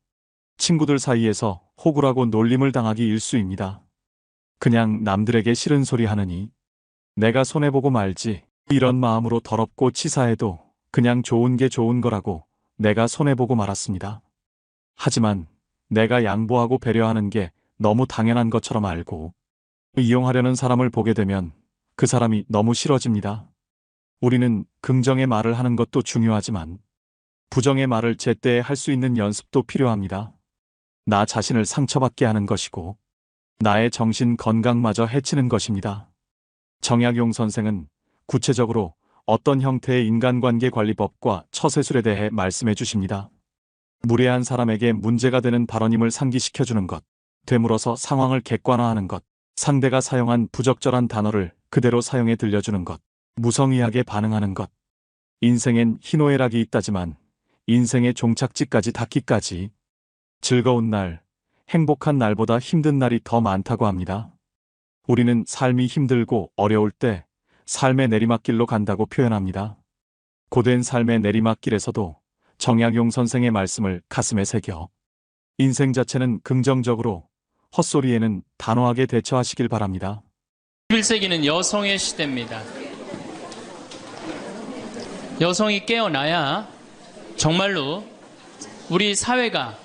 S2: 친구들 사이에서 호구라고 놀림을 당하기 일쑤입니다. 그냥 남들에게 싫은 소리 하느니 내가 손해보고 말지, 이런 마음으로 더럽고 치사해도 그냥 좋은 게 좋은 거라고 내가 손해보고 말았습니다. 하지만 내가 양보하고 배려하는 게 너무 당연한 것처럼 알고 이용하려는 사람을 보게 되면 그 사람이 너무 싫어집니다. 우리는 긍정의 말을 하는 것도 중요하지만 부정의 말을 제때에 할 수 있는 연습도 필요합니다. 나 자신을 상처받게 하는 것이고 나의 정신 건강마저 해치는 것입니다. 정약용 선생은 구체적으로 어떤 형태의 인간관계 관리법과 처세술에 대해 말씀해 주십니다. 무례한 사람에게 문제가 되는 발언임을 상기시켜주는 것, 되물어서 상황을 객관화하는 것, 상대가 사용한 부적절한 단어를 그대로 사용해 들려주는 것, 무성의하게 반응하는 것. 인생엔 희노애락이 있다지만 인생의 종착지까지 닿기까지 즐거운 날, 행복한 날보다 힘든 날이 더 많다고 합니다. 우리는 삶이 힘들고 어려울 때 삶의 내리막길로 간다고 표현합니다. 고된 삶의 내리막길에서도 정약용 선생의 말씀을 가슴에 새겨 인생 자체는 긍정적으로, 헛소리에는 단호하게 대처하시길 바랍니다.
S1: 21세기는 여성의 시대입니다. 여성이 깨어나야 정말로 우리 사회가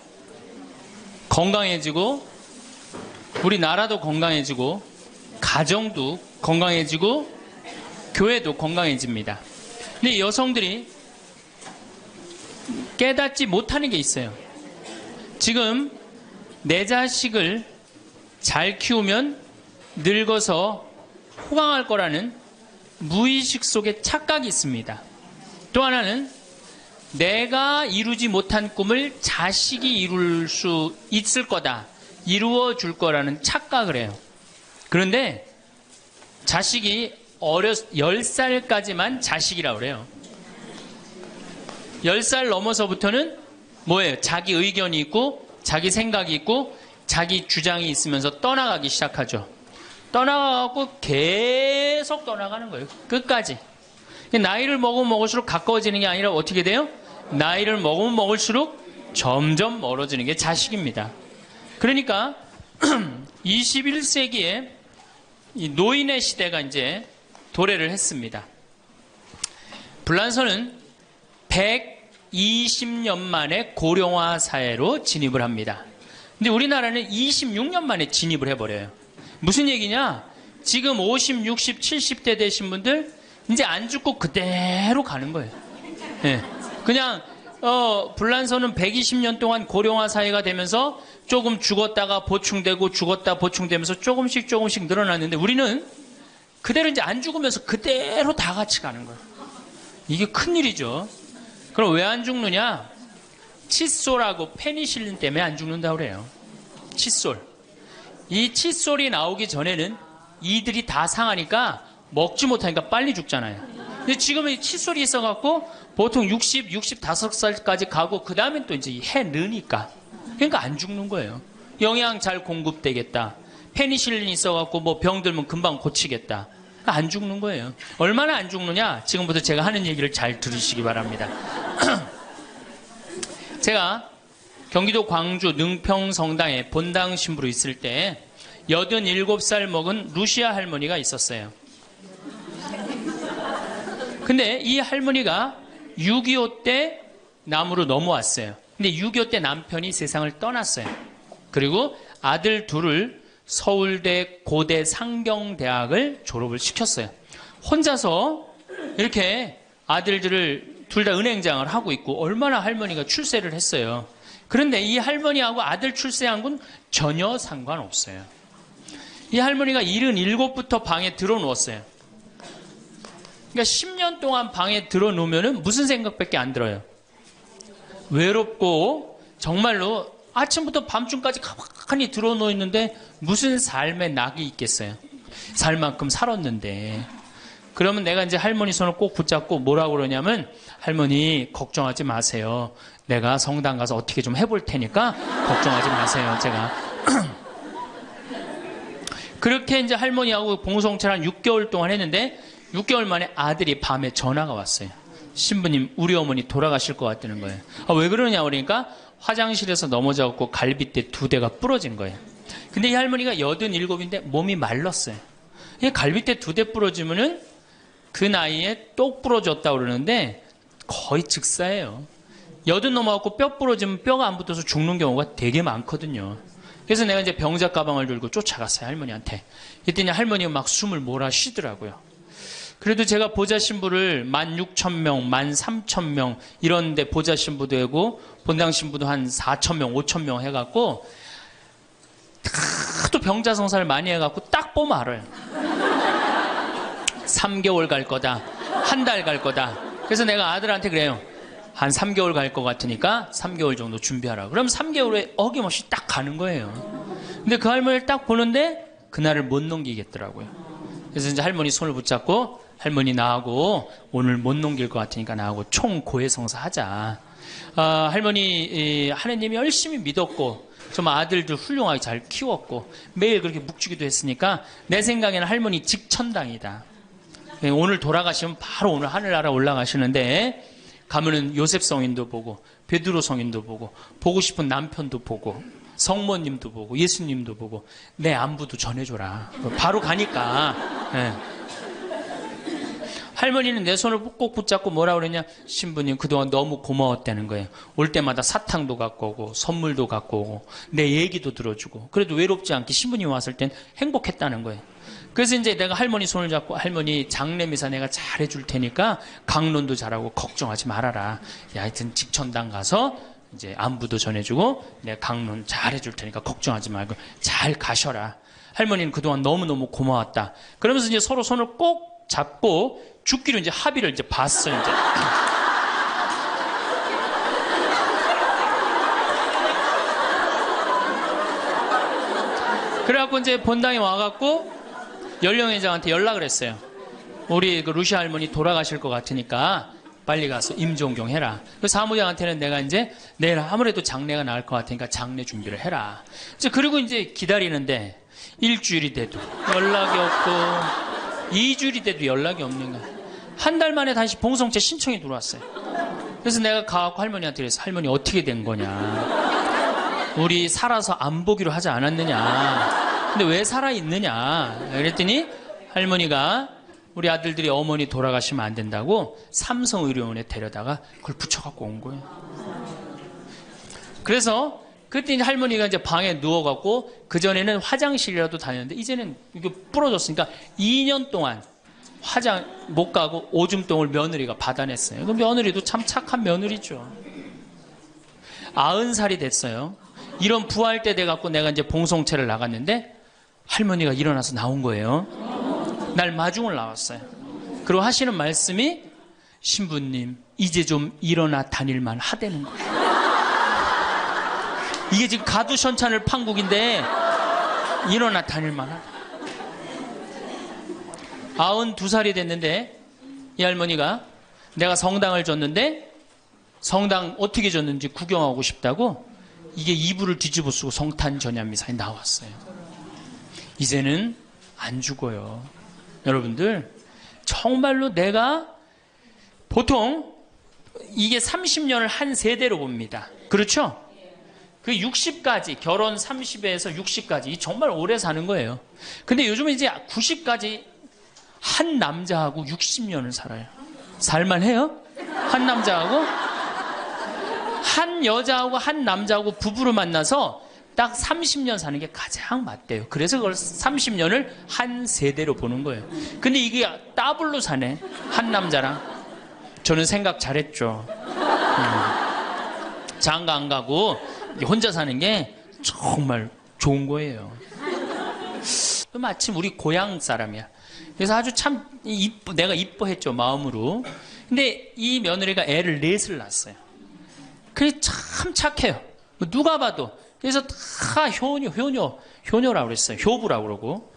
S1: 건강해지고 우리나라도 건강해지고 가정도 건강해지고 교회도 건강해집니다. 근데 여성들이 깨닫지 못하는 게 있어요. 지금 내 자식을 잘 키우면 늙어서 호강할 거라는 무의식 속에 착각이 있습니다. 또 하나는 내가 이루지 못한 꿈을 자식이 이룰 수 있을 거다, 이루어 줄 거라는 착각을 해요. 그런데 자식이 10살까지만 자식이라고 그래요. 10살 넘어서부터는 뭐예요? 자기 의견이 있고 자기 생각이 있고 자기 주장이 있으면서 떠나가기 시작하죠. 떠나가고 계속 떠나가는 거예요. 끝까지. 나이를 먹으면 먹을수록 가까워지는 게 아니라 어떻게 돼요? 나이를 먹으면 먹을수록 점점 멀어지는 게 자식입니다. 그러니까 21세기에 이 노인의 시대가 이제 도래를 했습니다. 불란서는 120년 만에 고령화 사회로 진입을 합니다. 근데 우리나라는 26년 만에 진입을 해버려요. 무슨 얘기냐? 지금 50, 60, 70대 되신 분들 이제 안 죽고 그대로 가는 거예요. 네. 그냥 불란서는 120년 동안 고령화 사회가 되면서 조금 죽었다가 보충되고 죽었다 보충되면서 조금씩 늘어났는데 우리는 그대로 이제 안 죽으면서 그대로 다 같이 가는 거예요. 이게 큰일이죠. 그럼 왜 안 죽느냐? 칫솔하고 페니실린 때문에 안 죽는다고 그래요. 칫솔. 이 칫솔이 나오기 전에는 이들이 다 상하니까 먹지 못하니까 빨리 죽잖아요. 근데 지금은 칫솔이 있어갖고 보통 60, 65살까지 가고 그 다음엔 또 이제 해 느니까. 그러니까 안 죽는 거예요. 영양 잘 공급되겠다. 페니실린이 있어갖고 뭐 병 들면 금방 고치겠다. 안 죽는 거예요. 얼마나 안 죽느냐? 지금부터 제가 하는 얘기를 잘 들으시기 바랍니다. 제가 경기도 광주 능평성당에 본당 신부로 있을 때 87살 먹은 루시아 할머니가 있었어요. 근데 이 할머니가 6.25 때 남으로 넘어왔어요. 근데 6.25 때 남편이 세상을 떠났어요. 그리고 아들 둘을 서울대, 고대, 상경대학을 졸업을 시켰어요. 혼자서 이렇게 아들들을 둘 다 은행장을 하고 있고 얼마나 할머니가 출세를 했어요. 그런데 이 할머니하고 아들 출세한 건 전혀 상관없어요. 이 할머니가 77부터 방에 들어누웠어요. 그러니까 10년 동안 방에 들어놓으면 무슨 생각밖에 안 들어요. 외롭고 정말로 아침부터 밤중까지 가만히 들어놓여 있는데 무슨 삶의 낙이 있겠어요. 살 만큼 살았는데. 그러면 내가 이제 할머니 손을 꼭 붙잡고 뭐라고 그러냐면, 할머니 걱정하지 마세요. 내가 성당 가서 어떻게 좀 해볼 테니까 걱정하지 마세요. 제가. 그렇게 이제 할머니하고 봉송체를 한 6개월 동안 했는데 6개월 만에 아들이 밤에 전화가 왔어요. 신부님, 우리 어머니 돌아가실 것 같다는 거예요. 왜 그러냐 그러니까 화장실에서 넘어져갖고 갈비뼈 2대가 부러진 거예요. 근데 이 할머니가 87인데 몸이 말랐어요. 갈비뼈 2대 부러지면은 그 나이에 똑 부러졌다고 그러는데 거의 즉사예요. 80 넘어갖고 뼈 부러지면 뼈가 안 붙어서 죽는 경우가 되게 많거든요. 그래서 내가 이제 병자 가방을 들고 쫓아갔어요, 할머니한테. 그랬더니 할머니가 막 숨을 몰아쉬더라고요. 그래도 제가 보좌 신부를 16,000명, 13,000명 이런 데 보좌 신부도 하고 본당 신부도 한 4,000명, 5,000명 해갖고 또 병자 성사를 많이 해갖고 딱 보면 알아요. 3개월 갈 거다. 한 달 갈 거다. 그래서 내가 아들한테 그래요. 한 3개월 갈 것 같으니까 3개월 정도 준비하라. 그럼 3개월 후에 어김없이 딱 가는 거예요. 근데 그 할머니를 딱 보는데 그날을 못 넘기겠더라고요. 그래서 이제 할머니 손을 붙잡고 할머니 나하고 오늘 못 넘길 것 같으니까 나하고 총 고해성사 하자. 할머니 하느님이 열심히 믿었고 좀 아들들 훌륭하게 잘 키웠고 매일 그렇게 묵주기도 했으니까 내 생각에는 할머니 직천당이다. 오늘 돌아가시면 바로 오늘 하늘나라 올라가시는데 가면은 요셉 성인도 보고 베드로 성인도 보고 싶은 남편도 보고 성모님도 보고 예수님도 보고 내 안부도 전해줘라. 바로 가니까. 네. 할머니는 내 손을 꼭 붙잡고 뭐라 그러냐, 신부님 그동안 너무 고마웠다는 거예요. 올 때마다 사탕도 갖고 오고 선물도 갖고 오고 내 얘기도 들어주고 그래도 외롭지 않게 신부님 왔을 땐 행복했다는 거예요. 그래서 이제 내가 할머니 손을 잡고 할머니 장례미사 내가 잘해줄 테니까 강론도 잘하고 걱정하지 말아라. 하여튼 직천당 가서 이제 안부도 전해주고 내가 강론 잘해줄 테니까 걱정하지 말고 잘 가셔라. 할머니는 그동안 너무너무 고마웠다. 그러면서 이제 서로 손을 꼭 잡고 죽기로 이제 합의를 이제 봤어요. 이제. 그래갖고 이제 본당에 와갖고 연령회장한테 연락을 했어요. 우리 그 루시아 할머니 돌아가실 것 같으니까 빨리 가서 임종경 해라. 그 사무장한테는 내가 이제 내일 아무래도 장례가 나을 것 같으니까 장례 준비를 해라. 이제 그리고 이제 기다리는데 일주일이 돼도 연락이 없고 2주일이 돼도 연락이 없는 거야. 한 달 만에 다시 봉성체 신청이 들어왔어요. 그래서 내가 가갖고 할머니한테 그래서 할머니 어떻게 된 거냐. 우리 살아서 안 보기로 하지 않았느냐. 근데 왜 살아있느냐. 그랬더니 할머니가 우리 아들들이 어머니 돌아가시면 안 된다고 삼성의료원에 데려다가 그걸 붙여갖고 온 거예요. 그래서 그때 이제 할머니가 이제 방에 누워갖고 그전에는 화장실이라도 다녔는데 이제는 이게 부러졌으니까 2년 동안 화장 못 가고 오줌똥을 며느리가 받아냈어요. 그 며느리도 참 착한 며느리죠. 90살이 됐어요. 이런 부활 때 돼갖고 내가 이제 봉송체를 나갔는데 할머니가 일어나서 나온 거예요. 날 마중을 나왔어요. 그리고 하시는 말씀이 신부님 이제 좀 일어나 다닐만 하다는 거예요. 이게 지금 가두션찬을 판국인데 일어나 다닐만 하다. 92살이 됐는데 이 할머니가 내가 성당을 줬는데 성당 어떻게 줬는지 구경하고 싶다고 이게 이불을 뒤집어 쓰고 성탄 전야미사에 나왔어요. 이제는 안 죽어요. 여러분들 정말로 내가 보통 이게 30년을 한 세대로 봅니다. 그렇죠? 그 60까지 결혼 30에서 60까지 정말 오래 사는 거예요. 근데 요즘은 이제 90까지 한 남자하고 60년을 살아요. 살만해요? 한 남자하고 한 여자하고 한 남자하고 부부로 만나서 딱 30년 사는 게 가장 맞대요. 그래서 그걸 30년을 한 세대로 보는 거예요. 근데 이게 더블로 사네. 한 남자랑. 저는 생각 잘했죠. 장가 안 가고 혼자 사는 게 정말 좋은 거예요. 마침 우리 고향 사람이야. 그래서 아주 참 내가 이뻐했죠, 마음으로. 근데 이 며느리가 애를 4을 낳았어요. 그게 참 착해요. 누가 봐도. 그래서 다 효녀라고 그랬어요. 효부라고 그러고.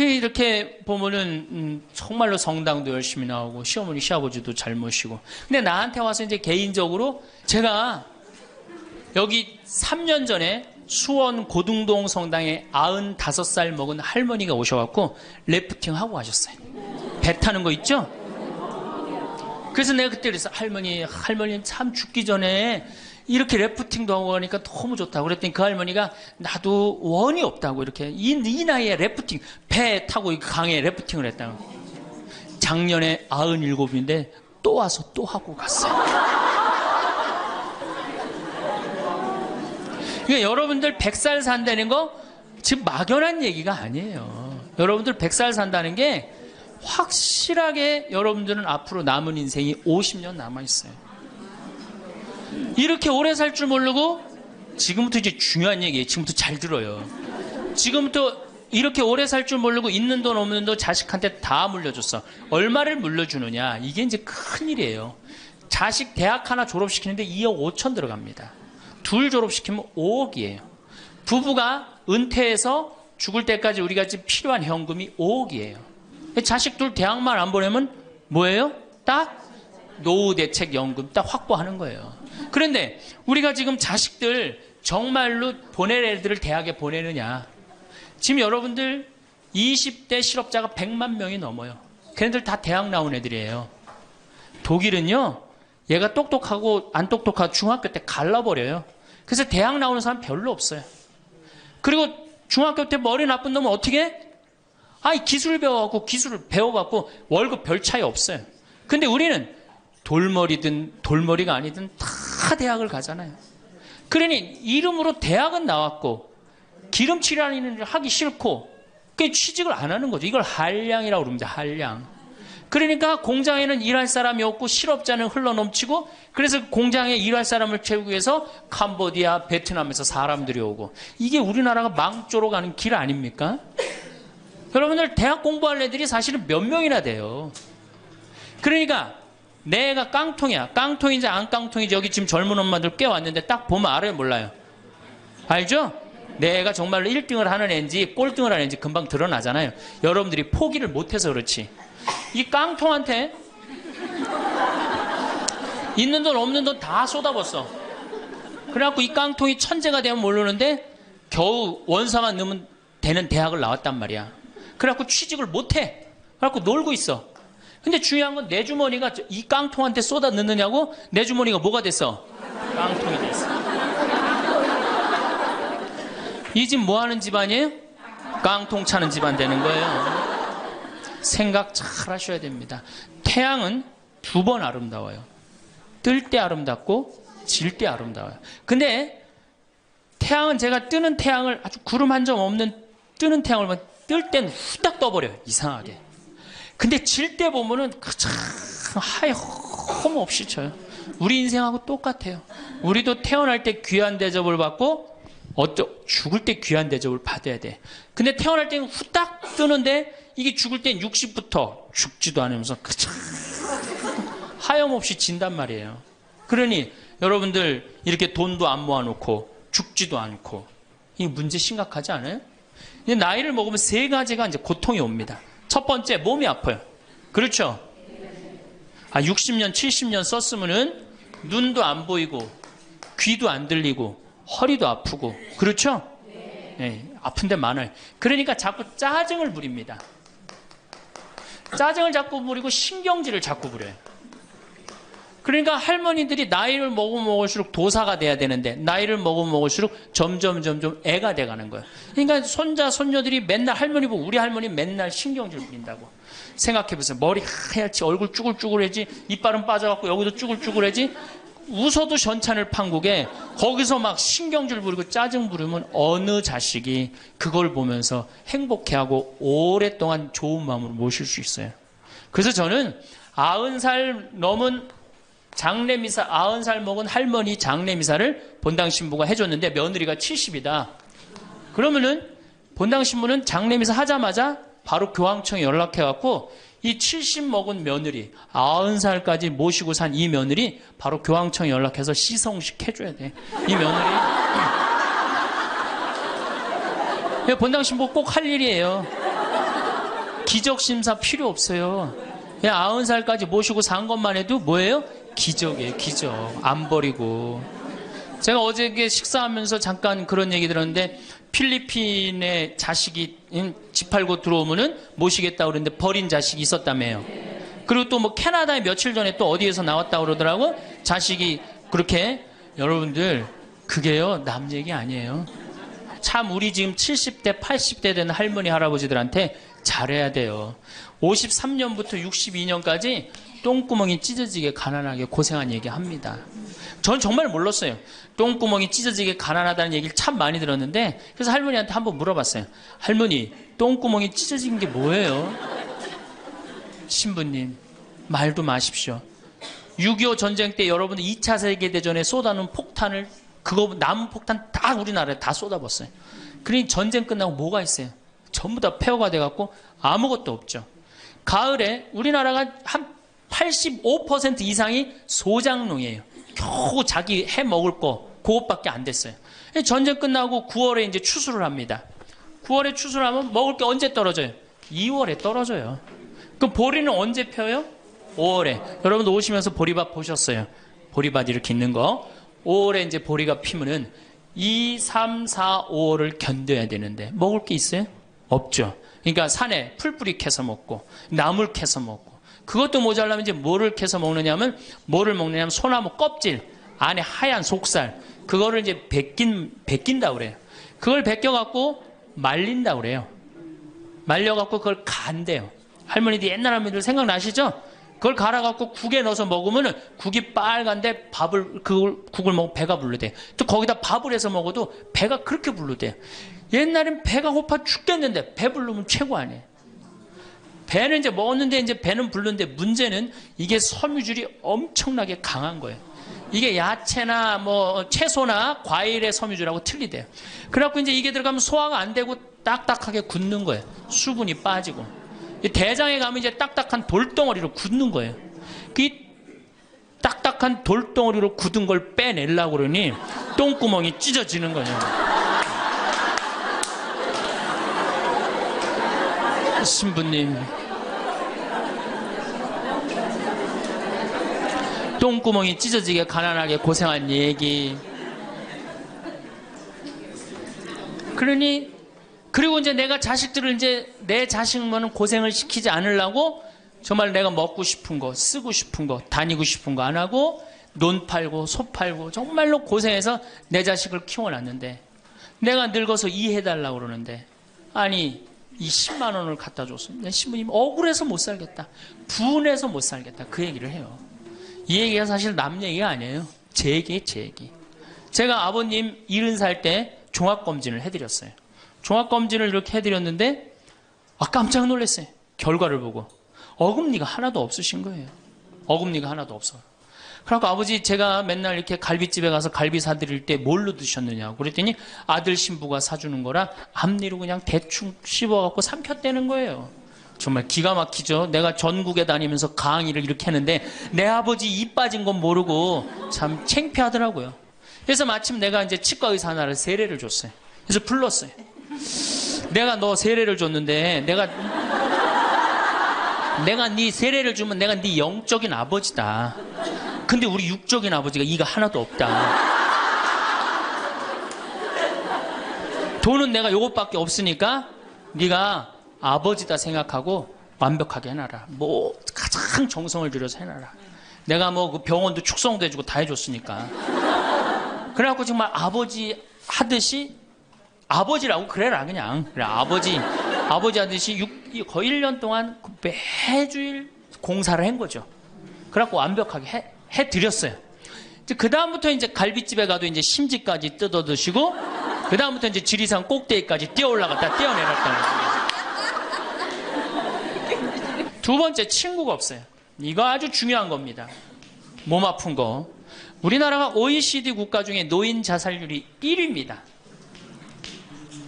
S1: 이렇게 보면은 정말로 성당도 열심히 나오고 시어머니 시아버지도 잘 모시고. 근데 나한테 와서 이제 개인적으로 제가 여기 3년 전에 수원 고등동 성당에 95살 먹은 할머니가 오셔갖고 래프팅 하고 가셨어요. 배 타는 거 있죠? 그래서 내가 그때 그랬어. 할머니 참 죽기 전에 이렇게 래프팅도 하고 가니까 너무 좋다고 그랬더니 그 할머니가 나도 원이 없다고 이렇게 이 나이에 래프팅 배 타고 이 강에 래프팅을 했다고. 작년에 97인데 또 와서 또 하고 갔어요. 그러니까 여러분들 100살 산다는 거 지금 막연한 얘기가 아니에요. 여러분들 100살 산다는 게 확실하게 여러분들은 앞으로 남은 인생이 50년 남아있어요. 이렇게 오래 살 줄 모르고 지금부터 이제 중요한 얘기예요. 지금부터 잘 들어요. 지금부터 이렇게 오래 살 줄 모르고 있는 돈 없는 돈 자식한테 다 물려줬어. 얼마를 물려주느냐. 이게 이제 큰일이에요. 자식 대학 하나 졸업시키는데 2억 5천 들어갑니다. 둘 졸업시키면 5억이에요. 부부가 은퇴해서 죽을 때까지 우리가 지금 필요한 현금이 5억이에요. 자식 둘 대학만 안 보내면 뭐예요? 딱 노후대책연금 딱 확보하는 거예요. 그런데 우리가 지금 자식들 정말로 보낼 애들을 대학에 보내느냐. 지금 여러분들 20대 실업자가 100만 명이 넘어요. 걔네들 다 대학 나온 애들이에요. 독일은요, 얘가 똑똑하고 안 똑똑하고 중학교 때 갈라버려요. 그래서 대학 나오는 사람 별로 없어요. 그리고 중학교 때 머리 나쁜 놈은 어떻게 해? 기술 배워갖고 기술을 배워갖고 월급 별 차이 없어요. 근데 우리는 돌머리든 돌머리가 아니든 다 대학을 가잖아요. 그러니 이름으로 대학은 나왔고 기름칠하는 일을 하기 싫고 취직을 안 하는 거죠. 이걸 한량이라고 그럽니다. 한량. 그러니까 공장에는 일할 사람이 없고 실업자는 흘러넘치고 그래서 공장에 일할 사람을 채우기 위해서 캄보디아, 베트남에서 사람들이 오고 이게 우리나라가 망조로 가는 길 아닙니까? 여러분들 대학 공부할 애들이 사실은 몇 명이나 돼요. 그러니까 내가 깡통이야. 깡통인지 안 깡통인지 여기 지금 젊은 엄마들 꽤 왔는데 딱 보면 알아요, 몰라요? 알죠? 내가 정말로 1등을 하는 애인지 꼴등을 하는 애인지 금방 드러나잖아요. 여러분들이 포기를 못해서 그렇지. 이 깡통한테 있는 돈 없는 돈 다 쏟아붓어. 그래갖고 이 깡통이 천재가 되면 모르는데 겨우 원서만 넣으면 되는 대학을 나왔단 말이야. 그래갖고 취직을 못해. 그래갖고 놀고 있어. 근데 중요한 건 내 주머니가 이 깡통한테 쏟아 넣느냐고 내 주머니가 뭐가 됐어? 깡통이 됐어. 이 집 뭐 하는 집안이에요? 깡통 차는 집안 되는 거예요. 생각 잘 하셔야 됩니다. 태양은 두 번 아름다워요. 뜰 때 아름답고 질 때 아름다워요. 근데 태양은 제가 뜨는 태양을 아주 구름 한 점 없는 뜨는 태양을 보면 뜰 때는 후딱 떠버려요. 이상하게. 근데 질 때 보면은 참 하염 없이 쳐요. 우리 인생하고 똑같아요. 우리도 태어날 때 귀한 대접을 받고 죽을 때 귀한 대접을 받아야 돼. 근데 태어날 때는 후딱 뜨는데 이게 죽을 땐 60부터 죽지도 않으면서 하염없이 진단 말이에요. 그러니 여러분들 이렇게 돈도 안 모아놓고 죽지도 않고 이 문제 심각하지 않아요? 이제 나이를 먹으면 세 가지가 이제 고통이 옵니다. 첫 번째, 몸이 아파요. 그렇죠? 60년, 70년 썼으면은 눈도 안 보이고 귀도 안 들리고 허리도 아프고 그렇죠? 네, 아픈 데 많아요. 그러니까 자꾸 짜증을 부립니다. 짜증을 자꾸 부리고 신경질을 자꾸 부려요. 그러니까 할머니들이 나이를 먹으면 먹을수록 도사가 돼야 되는데 나이를 먹으면 먹을수록 점점 애가 돼가는 거예요. 그러니까 손자 손녀들이 맨날 할머니 보고 우리 할머니 맨날 신경질 부린다고. 생각해보세요. 머리 하얗지 얼굴 쭈글쭈글해지 이빨은 빠져갖고 여기도 쭈글쭈글해지 웃어도 현찬을 판국에 거기서 막 신경질 부리고 짜증 부리면 어느 자식이 그걸 보면서 행복해하고 오랫동안 좋은 마음으로 모실 수 있어요. 그래서 저는 90살 넘은 장례미사 90살 먹은 할머니 장례미사를 본당 신부가 해줬는데 며느리가 70이다. 그러면은 본당 신부는 장례미사 하자마자 바로 교황청에 연락해갖고 이 70 먹은 며느리 90살까지 모시고 산 이 며느리 바로 교황청에 연락해서 시성식 해줘야 돼. 이 며느리 본당 신부 꼭 할 일이에요. 기적심사 필요 없어요. 그냥 90살까지 모시고 산 것만 해도 뭐예요? 기적이에요, 기적. 안 버리고. 제가 어저께 식사하면서 잠깐 그런 얘기 들었는데, 필리핀에 자식이 집 팔고 들어오면은 모시겠다고 그러는데 버린 자식이 있었다며요. 그리고 또 뭐 캐나다에 며칠 전에 또 어디에서 나왔다고 그러더라고. 자식이 그렇게. 여러분들, 그게요, 남 얘기 아니에요. 참 우리 지금 70대, 80대 된 할머니, 할아버지들한테 잘해야 돼요. 53년부터 62년까지 똥구멍이 찢어지게 가난하게 고생한 얘기 합니다. 전 정말 몰랐어요. 똥구멍이 찢어지게 가난하다는 얘기를 참 많이 들었는데, 그래서 할머니한테 한번 물어봤어요. 할머니, 똥구멍이 찢어진 게 뭐예요? 신부님, 말도 마십시오. 6.25 전쟁 때 여러분 2차 세계대전에 쏟아놓은 폭탄을, 그거 남은 폭탄 다 우리나라에 다 쏟아붓어요. 그러니 전쟁 끝나고 뭐가 있어요? 전부 다 폐허가 돼갖고 아무것도 없죠. 가을에 우리나라가 한 85% 이상이 소작농이에요. 겨우 자기 해 먹을 거 그것밖에 안 됐어요. 전쟁 끝나고 9월에 이제 추수를 합니다. 9월에 추수를 하면 먹을 게 언제 떨어져요? 2월에 떨어져요. 그럼 보리는 언제 펴요? 5월에. 여러분도 오시면서 보리밭 보셨어요? 보리밭 이렇게 있는 거. 5월에 이제 보리가 피면은 2, 3, 4, 5월을 견뎌야 되는데 먹을 게 있어요? 없죠. 그러니까 산에 풀뿌리 캐서 먹고 나물 캐서 먹고, 그것도 모자라면 이제 뭐를 캐서 먹느냐면, 뭐를 먹느냐면 소나무 껍질 안에 하얀 속살, 그거를 이제 벗긴다고 그래요. 그걸 벗겨갖고 말린다고 그래요. 말려갖고 그걸 간대요. 할머니들, 옛날 할머니들 생각나시죠? 그걸 갈아갖고 국에 넣어서 먹으면은 국이 빨간데 국을 먹으면 배가 부르대. 또 거기다 밥을 해서 먹어도 배가 그렇게 부르대. 옛날엔 배가 고파 죽겠는데 배 부르면 최고 아니에요. 배는 이제 먹었는데 이제 배는 부르는데, 문제는 이게 섬유질이 엄청나게 강한 거예요. 이게 야채나 뭐 채소나 과일의 섬유질하고 틀리대요. 그래갖고 이제 이게 들어가면 소화가 안 되고 딱딱하게 굳는 거예요. 수분이 빠지고. 대장에 가면 이제 딱딱한 돌덩어리로 굳는 거예요. 그 딱딱한 돌덩어리로 굳은 걸 빼내려고 그러니 똥구멍이 찢어지는 거예요. 신부님, 똥구멍이 찢어지게 가난하게 고생한 얘기. 그리고 이제 내가 자식들을 이제 내 자식만은 고생을 시키지 않으려고 정말 내가 먹고 싶은 거, 쓰고 싶은 거, 다니고 싶은 거 안 하고 논 팔고 소 팔고 정말로 고생해서 내 자식을 키워놨는데, 내가 늙어서 이해해달라고 그러는데, 아니 이 10만 원을 갖다 줬으면 신부님 억울해서 못 살겠다, 분해서 못 살겠다, 그 얘기를 해요. 이 얘기가 사실 남 얘기가 아니에요. 제 얘기예요, 제 얘기. 제가 아버님 70살 때 종합검진을 해드렸어요. 종합검진을 이렇게 해드렸는데 깜짝 놀랐어요. 결과를 보고 어금니가 하나도 없으신 거예요. 어금니가 하나도 없어요. 그래서 아버지, 제가 맨날 이렇게 갈비집에 가서 갈비 사드릴 때 뭘로 드셨느냐고 그랬더니 아들 신부가 사주는 거라 앞니로 그냥 대충 씹어갖고 삼켰다는 거예요. 정말 기가 막히죠. 내가 전국에 다니면서 강의를 이렇게 했는데 내 아버지 입 빠진 건 모르고 참 창피하더라고요. 그래서 마침 내가 이제 치과 의사 하나를 세례를 줬어요. 그래서 불렀어요. 내가 너 세례를 줬는데 내가 네 세례를 주면 내가 네 영적인 아버지다. 근데 우리 육적인 아버지가 이가 하나도 없다. 돈은 내가 요것밖에 없으니까 네가 아버지다 생각하고 완벽하게 해놔라. 뭐 가장 정성을 들여서 해놔라. 내가 뭐 그 병원도 축성도 해주고 다 해줬으니까. 그래갖고 정말 아버지 하듯이, 아버지라고 그래라 그냥. 그래, 아버지 하듯이 거의 1년 동안 매주일 공사를 한 거죠. 그래갖고 완벽하게 해드렸어요. 그 다음부터 이제 갈비집에 가도 이제 심지까지 뜯어 드시고, 그 다음부터 이제 지리산 꼭대기까지 뛰어 올라갔다 뛰어내렸다. 두 번째, 친구가 없어요. 이거 아주 중요한 겁니다. 몸 아픈 거. 우리나라가 OECD 국가 중에 노인 자살률이 1위입니다.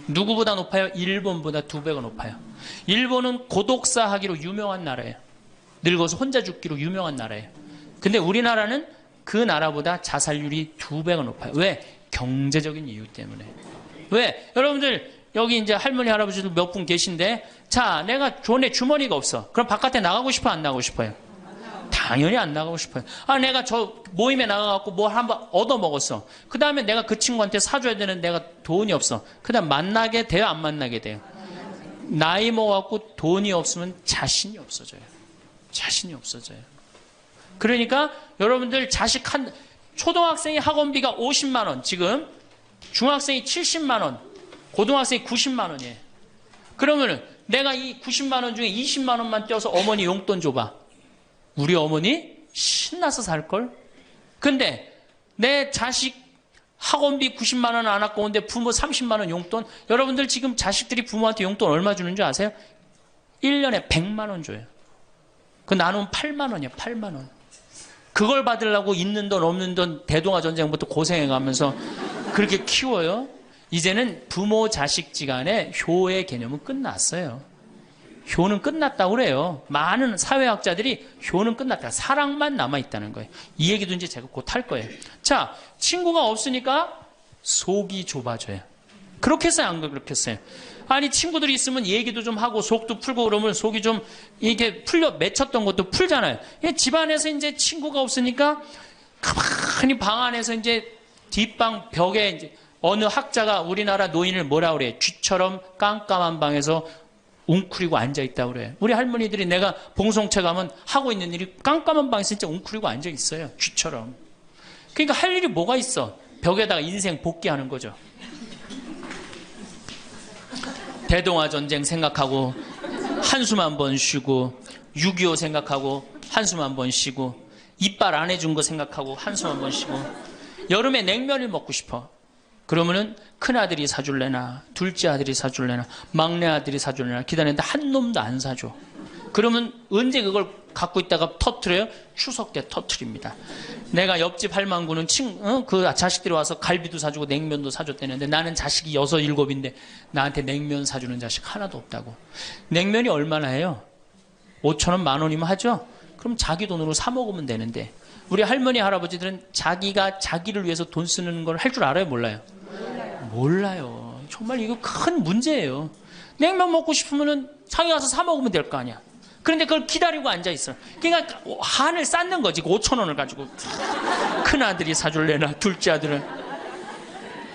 S1: 누구보다 높아요? 일본보다 2배가 높아요. 일본은 고독사 하기로 유명한 나라예요. 늙어서 혼자 죽기로 유명한 나라예요. 근데 우리나라는 그 나라보다 자살률이 2배가 높아요. 왜? 경제적인 이유 때문에. 왜? 여러분들 여기 이제 할머니, 할아버지들 몇 분 계신데, 자, 내가 돈에 주머니가 없어. 그럼 바깥에 나가고 싶어, 안 나가고 싶어요? 당연히 안 나가고 싶어요. 아, 내가 저 모임에 나가갖고 뭐 한번 얻어먹었어. 그 다음에 내가 그 친구한테 사줘야 되는 내가 돈이 없어. 그 다음 만나게 돼요, 안 만나게 돼요? 나이 먹어갖고 돈이 없으면 자신이 없어져요. 자신이 없어져요. 그러니까 여러분들 자식 초등학생이 학원비가 50만 원, 지금 중학생이 70만 원, 고등학생이 90만 원이에요. 그러면은 내가 이 90만 원 중에 20만 원만 떼어서 어머니 용돈 줘봐. 우리 어머니 신나서 살걸? 근데 내 자식 학원비 90만 원 안 갖고 오는데 부모 30만 원 용돈? 여러분들 지금 자식들이 부모한테 용돈 얼마 주는 줄 아세요? 1년에 100만 원 줘요. 그 나누면 8만 원이야, 8만 원. 그걸 받으려고 있는 돈 없는 돈 대동아 전쟁부터 고생해가면서 그렇게 키워요? 이제는 부모 자식지간의 효의 개념은 끝났어요. 효는 끝났다고 그래요. 많은 사회학자들이 효는 끝났다. 사랑만 남아있다는 거예요. 이 얘기도 이제 제가 곧 할 거예요. 자, 친구가 없으니까 속이 좁아져요. 그렇겠어요? 안 그렇겠어요? 아니, 친구들이 있으면 얘기도 좀 하고 속도 풀고 그러면 속이 좀 이게 맺혔던 것도 풀잖아요. 집안에서 이제 친구가 없으니까 가만히 방 안에서 이제 뒷방 벽에 이제 어느 학자가 우리나라 노인을 뭐라 그래? 쥐처럼 깜깜한 방에서 웅크리고 앉아있다고 그래요. 우리 할머니들이 내가 봉송체 가면 하고 있는 일이 깜깜한 방에서 진짜 웅크리고 앉아있어요. 쥐처럼. 그러니까 할 일이 뭐가 있어? 벽에다가 인생 복귀하는 거죠. 대동아 전쟁 생각하고 한숨 한 번 쉬고 6.25 생각하고 한숨 한 번 쉬고 이빨 안 해준 거 생각하고 한숨 한 번 쉬고 여름에 냉면을 먹고 싶어. 그러면은 큰아들이 사줄래나 둘째 아들이 사줄래나 막내 아들이 사줄래나 기다리는데 한 놈도 안 사줘. 그러면 언제 그걸 갖고 있다가 터트려요? 추석 때 터트립니다. 내가 옆집 할망구는 그 자식들이 와서 갈비도 사주고 냉면도 사줬다는데 나는 자식이 6, 7인데 나한테 냉면 사주는 자식 하나도 없다고. 냉면이 얼마나 해요? 5,000원, 10,000원이면 하죠? 그럼 자기 돈으로 사 먹으면 되는데 우리 할머니, 할아버지들은 자기가 자기를 위해서 돈 쓰는 걸 할 줄 알아요? 몰라요? 몰라요. 정말 이거 큰 문제예요. 냉면 먹고 싶으면은 상해 가서 사 먹으면 될 거 아니야. 그런데 그걸 기다리고 앉아있어. 그러니까 한을 쌓는 거지. 5,000원을 가지고. 큰아들이 사줄래나 둘째 아들은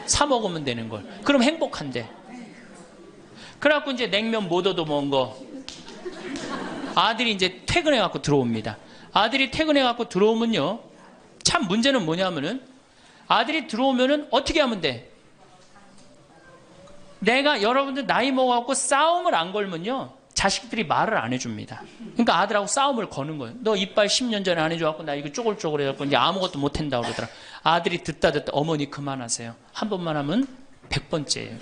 S1: 사 먹으면 되는 걸. 그럼 행복한데. 그래갖고 이제 냉면 못 얻어먹은 거 아들이 이제 퇴근해갖고 들어옵니다. 아들이 퇴근해갖고 들어오면요. 참 문제는 뭐냐면은 아들이 들어오면은 어떻게 하면 돼? 내가 여러분들 나이 먹어갖고 싸움을 안 걸면요. 자식들이 말을 안 해줍니다. 그러니까 아들하고 싸움을 거는 거예요. 너 이빨 10년 전에 안 해줘갖고 나 이거 쪼글쪼글 해갖고 이제 아무것도 못한다고 그러더라. 아들이 듣다 어머니 그만하세요. 한 번만 하면 100번째예요.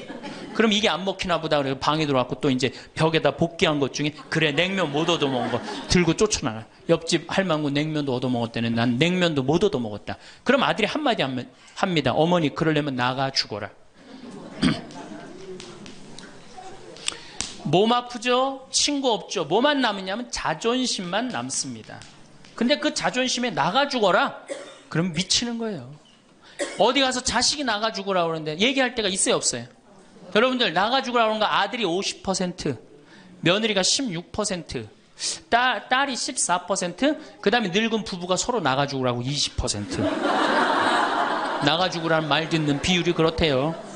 S1: 그럼 이게 안 먹히나 보다 그래서 방에 들어왔고 또 이제 벽에다 복귀한 것 중에 그래 냉면 못 얻어먹은 거 들고 쫓아나가. 옆집 할망구 냉면도 얻어먹었다는 난 냉면도 못 얻어먹었다. 그럼 아들이 한마디 합니다. 어머니 그러려면 나가 죽어라. 몸 아프죠? 친구 없죠? 뭐만 남으냐면 자존심만 남습니다. 근데 그 자존심에 나가 죽어라? 그럼 미치는 거예요. 어디 가서 자식이 나가 죽으라고 그러는데 얘기할 때가 있어요, 없어요? 여러분들 나가 죽으라고 그러는 거 아들이 50%, 며느리가 16%, 딸이 14%, 그 다음에 늙은 부부가 서로 나가 죽으라고 20%. 나가 죽으라는 말 듣는 비율이 그렇대요.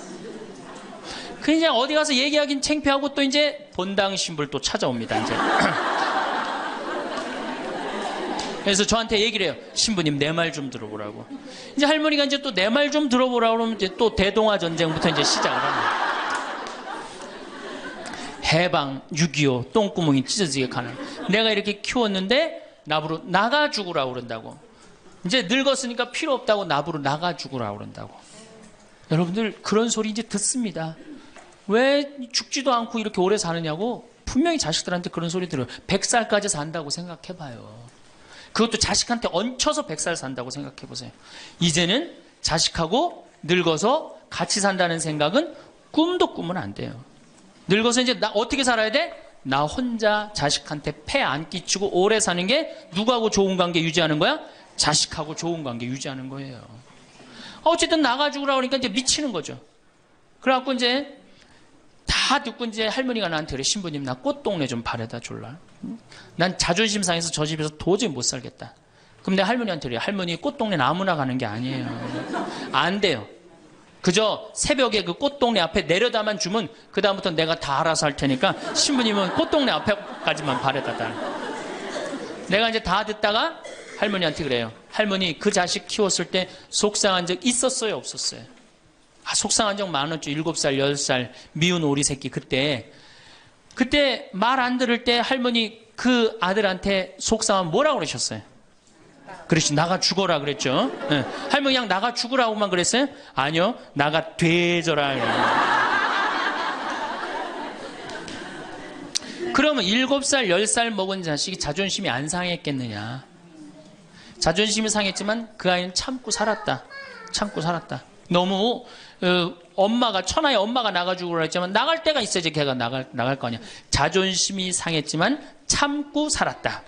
S1: 그냥 어디 가서 얘기하긴 창피하고 또 이제 본당 신부를 또 찾아옵니다. 이제. 그래서 저한테 얘기를 해요. 신부님 내 말 좀 들어보라고. 이제 할머니가 이제 또 내 말 좀 들어보라고 그러면 이제 또 대동아 전쟁부터 이제 시작을 합니다. 해방, 6.25, 똥구멍이 찢어지게 가는. 내가 이렇게 키웠는데 나부로 나가 죽으라고 그런다고. 이제 늙었으니까 필요 없다고 나부로 나가 죽으라고 그런다고. 여러분들 그런 소리 이제 듣습니다. 왜 죽지도 않고 이렇게 오래 사느냐고 분명히 자식들한테 그런 소리 들어요. 100살까지 산다고 생각해봐요. 그것도 자식한테 얹혀서 100살 산다고 생각해보세요. 이제는 자식하고 늙어서 같이 산다는 생각은 꿈도 꾸면 안 돼요. 늙어서 이제 나 어떻게 살아야 돼? 나 혼자 자식한테 폐 안 끼치고 오래 사는 게 누구하고 좋은 관계 유지하는 거야? 자식하고 좋은 관계 유지하는 거예요. 어쨌든 나가 죽으라고 그러니까 이제 미치는 거죠. 그래갖고 이제 다 다 듣고 이제 할머니가 나한테 그래. 신부님 나 꽃동네 좀 바래다 줄라. 난 자존심 상해서 저 집에서 도저히 못 살겠다. 그럼 내가 할머니한테 그래. 할머니 꽃동네 아무나 가는 게 아니에요. 안 돼요. 그저 새벽에 그 꽃동네 앞에 내려다만 주면 그 다음부터 내가 다 알아서 할 테니까 신부님은 꽃동네 앞에까지만 바래다 달. 내가 이제 다 듣다가 할머니한테 그래요. 할머니 그 자식 키웠을 때 속상한 적 있었어요 없었어요? 속상한 적 많았죠. 7살 10살 미운 오리 새끼 그때 말 안 들을 때 할머니 그 아들한테 속상하면 뭐라고 그러셨어요? 그렇지 나가 죽어라 그랬죠. 네. 할머니 그냥 나가 죽으라고만 그랬어요? 아니요 나가 되져라. 그러면 7살 10살 먹은 자식이 자존심이 안 상했겠느냐. 자존심이 상했지만 그 아이는 참고 살았다. 너무 엄마가 천하의 엄마가 나가주고 그랬지만 나갈 때가 있어야지 걔가 나갈 거 아니야. 자존심이 상했지만 참고 살았다.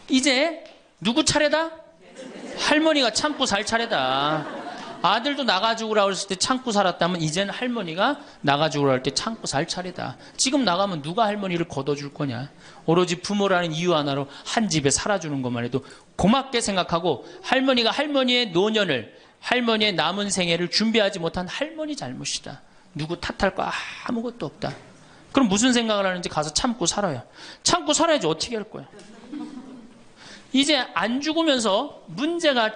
S1: 이제 누구 차례다? 할머니가 참고 살 차례다. 아들도 나가주고라 그랬을 때 참고 살았다면 이제는 할머니가 나가주고라 할 때 참고 살 차례다. 지금 나가면 누가 할머니를 걷어줄 거냐. 오로지 부모라는 이유 하나로 한 집에 살아주는 것만 해도 고맙게 생각하고 할머니가 할머니의 노년을 할머니의 남은 생애를 준비하지 못한 할머니 잘못이다. 누구 탓할 거 아무것도 없다. 그럼 무슨 생각을 하는지 가서 참고 살아요. 참고 살아야지 어떻게 할 거야. 이제 안 죽으면서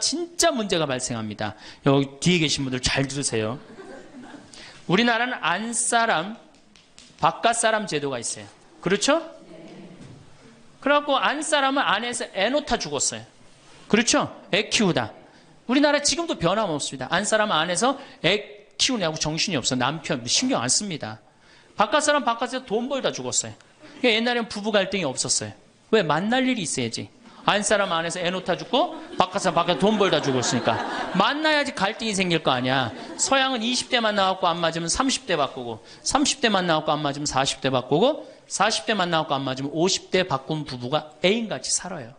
S1: 진짜 문제가 발생합니다. 여기 뒤에 계신 분들 잘 들으세요. 우리나라는 안사람, 바깥사람 제도가 있어요. 그렇죠? 그래갖고 안사람은 안에서 애 놓다 죽었어요. 그렇죠? 애 키우다. 우리나라 지금도 변함없습니다. 안사람은 안에서 애 키우냐고 정신이 없어. 남편 신경 안 씁니다. 바깥사람 바깥에서 돈 벌다 죽었어요. 옛날에는 부부 갈등이 없었어요. 왜? 만날 일이 있어야지. 안사람 안에서 애 놓다 죽고 바깥사람 바깥에 돈 벌다 죽었으니까 만나야지 갈등이 생길 거 아니야. 서양은 20대만 나왔고 안 맞으면 30대 바꾸고 30대만 나왔고 안 맞으면 40대 바꾸고 40대만 나왔고 안 맞으면 50대 바꾼 부부가 애인같이 살아요.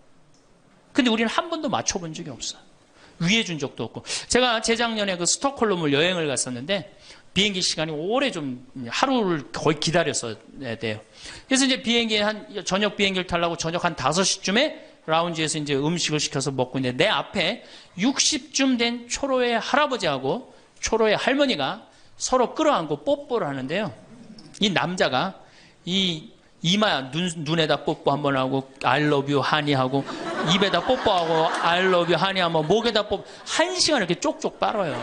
S1: 근데 우리는 한 번도 맞춰본 적이 없어. 위해준 적도 없고. 제가 재작년에 그 스톡홀름을 여행을 갔었는데 비행기 시간이 오래 좀 하루를 거의 기다렸어야 돼요. 그래서 이제 저녁 비행기를 타려고 저녁 한 5시쯤에 라운지에서 이제 음식을 시켜서 먹고 있는데 내 앞에 60쯤 된 초로의 할아버지하고 초로의 할머니가 서로 끌어안고 뽀뽀를 하는데요. 이 남자가 이마야 눈에다 뽀뽀 한번 하고 I love you 하니 하고 입에다 뽀뽀하고 I love you 하니 하면 목에다 뽀뽀 1시간 이렇게 쪽쪽 빨아요.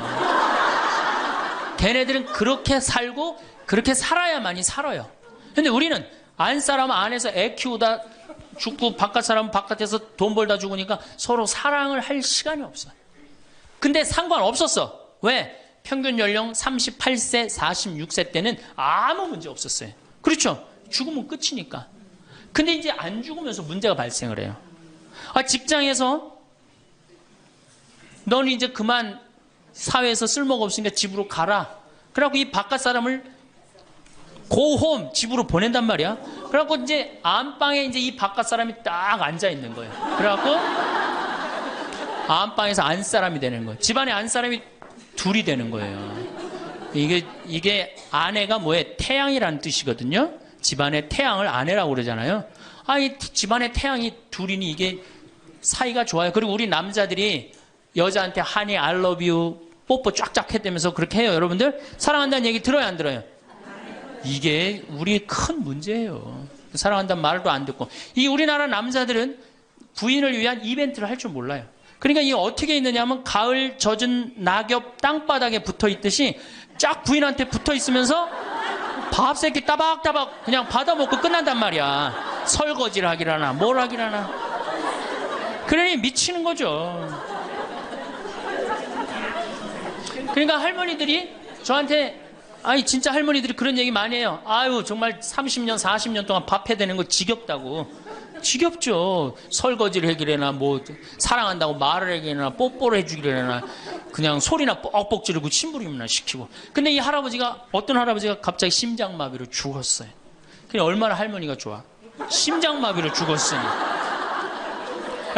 S1: 걔네들은 그렇게 살고 그렇게 살아야만이 살아요. 근데 우리는 안 사람 안에서 애 키우다 죽고 바깥 사람은 바깥에서 돈 벌다 죽으니까 서로 사랑을 할 시간이 없어. 근데 상관없었어. 왜? 평균 연령 38세, 46세 때는 아무 문제 없었어요. 그렇죠? 죽으면 끝이니까. 근데 이제 안 죽으면서 문제가 발생을 해요. 직장에서 너는 이제 그만 사회에서 쓸모가 없으니까 집으로 가라. 그래갖고 이 바깥 사람을 고홈 집으로 보낸단 말이야. 그래갖고 이제 안방에 이제 이 바깥 사람이 딱 앉아 있는 거예요. 그래갖고 안방에서 안 사람이 되는 거예요. 집안에 안 사람이 둘이 되는 거예요. 이게 아내가 뭐예요? 태양이라는 뜻이거든요. 집안의 태양을 아내라고 그러잖아요. 이 집안의 태양이 둘이니 이게 사이가 좋아요. 그리고 우리 남자들이 여자한테 하니 I love you 뽀뽀 쫙쫙 해대면서 그렇게 해요. 여러분들 사랑한다는 얘기 들어요 안 들어요? 이게 우리 큰 문제예요. 사랑한다는 말도 안 듣고. 이 우리나라 남자들은 부인을 위한 이벤트를 할 줄 몰라요. 그러니까 이게 어떻게 있느냐면 가을 젖은 낙엽 땅바닥에 붙어 있듯이 쫙 부인한테 붙어 있으면서 밥 새끼 따박따박 그냥 받아먹고 끝난단 말이야. 설거지를 하기라나 뭘 하기라나. 그러니 미치는 거죠. 그러니까 할머니들이 저한테 진짜 할머니들이 그런 얘기 많이 해요. 정말 30년 40년 동안 밥 해대는 거 지겹다고. 지겹죠. 설거지를 해기래나 뭐 사랑한다고 말을 해기래나 뽀뽀를 해주기래나 그냥 소리나 뻑뻑 지르고 침부림이나 시키고. 근데 이 어떤 할아버지가 갑자기 심장마비로 죽었어요. 그냥 얼마나 할머니가 좋아. 심장마비로 죽었으니.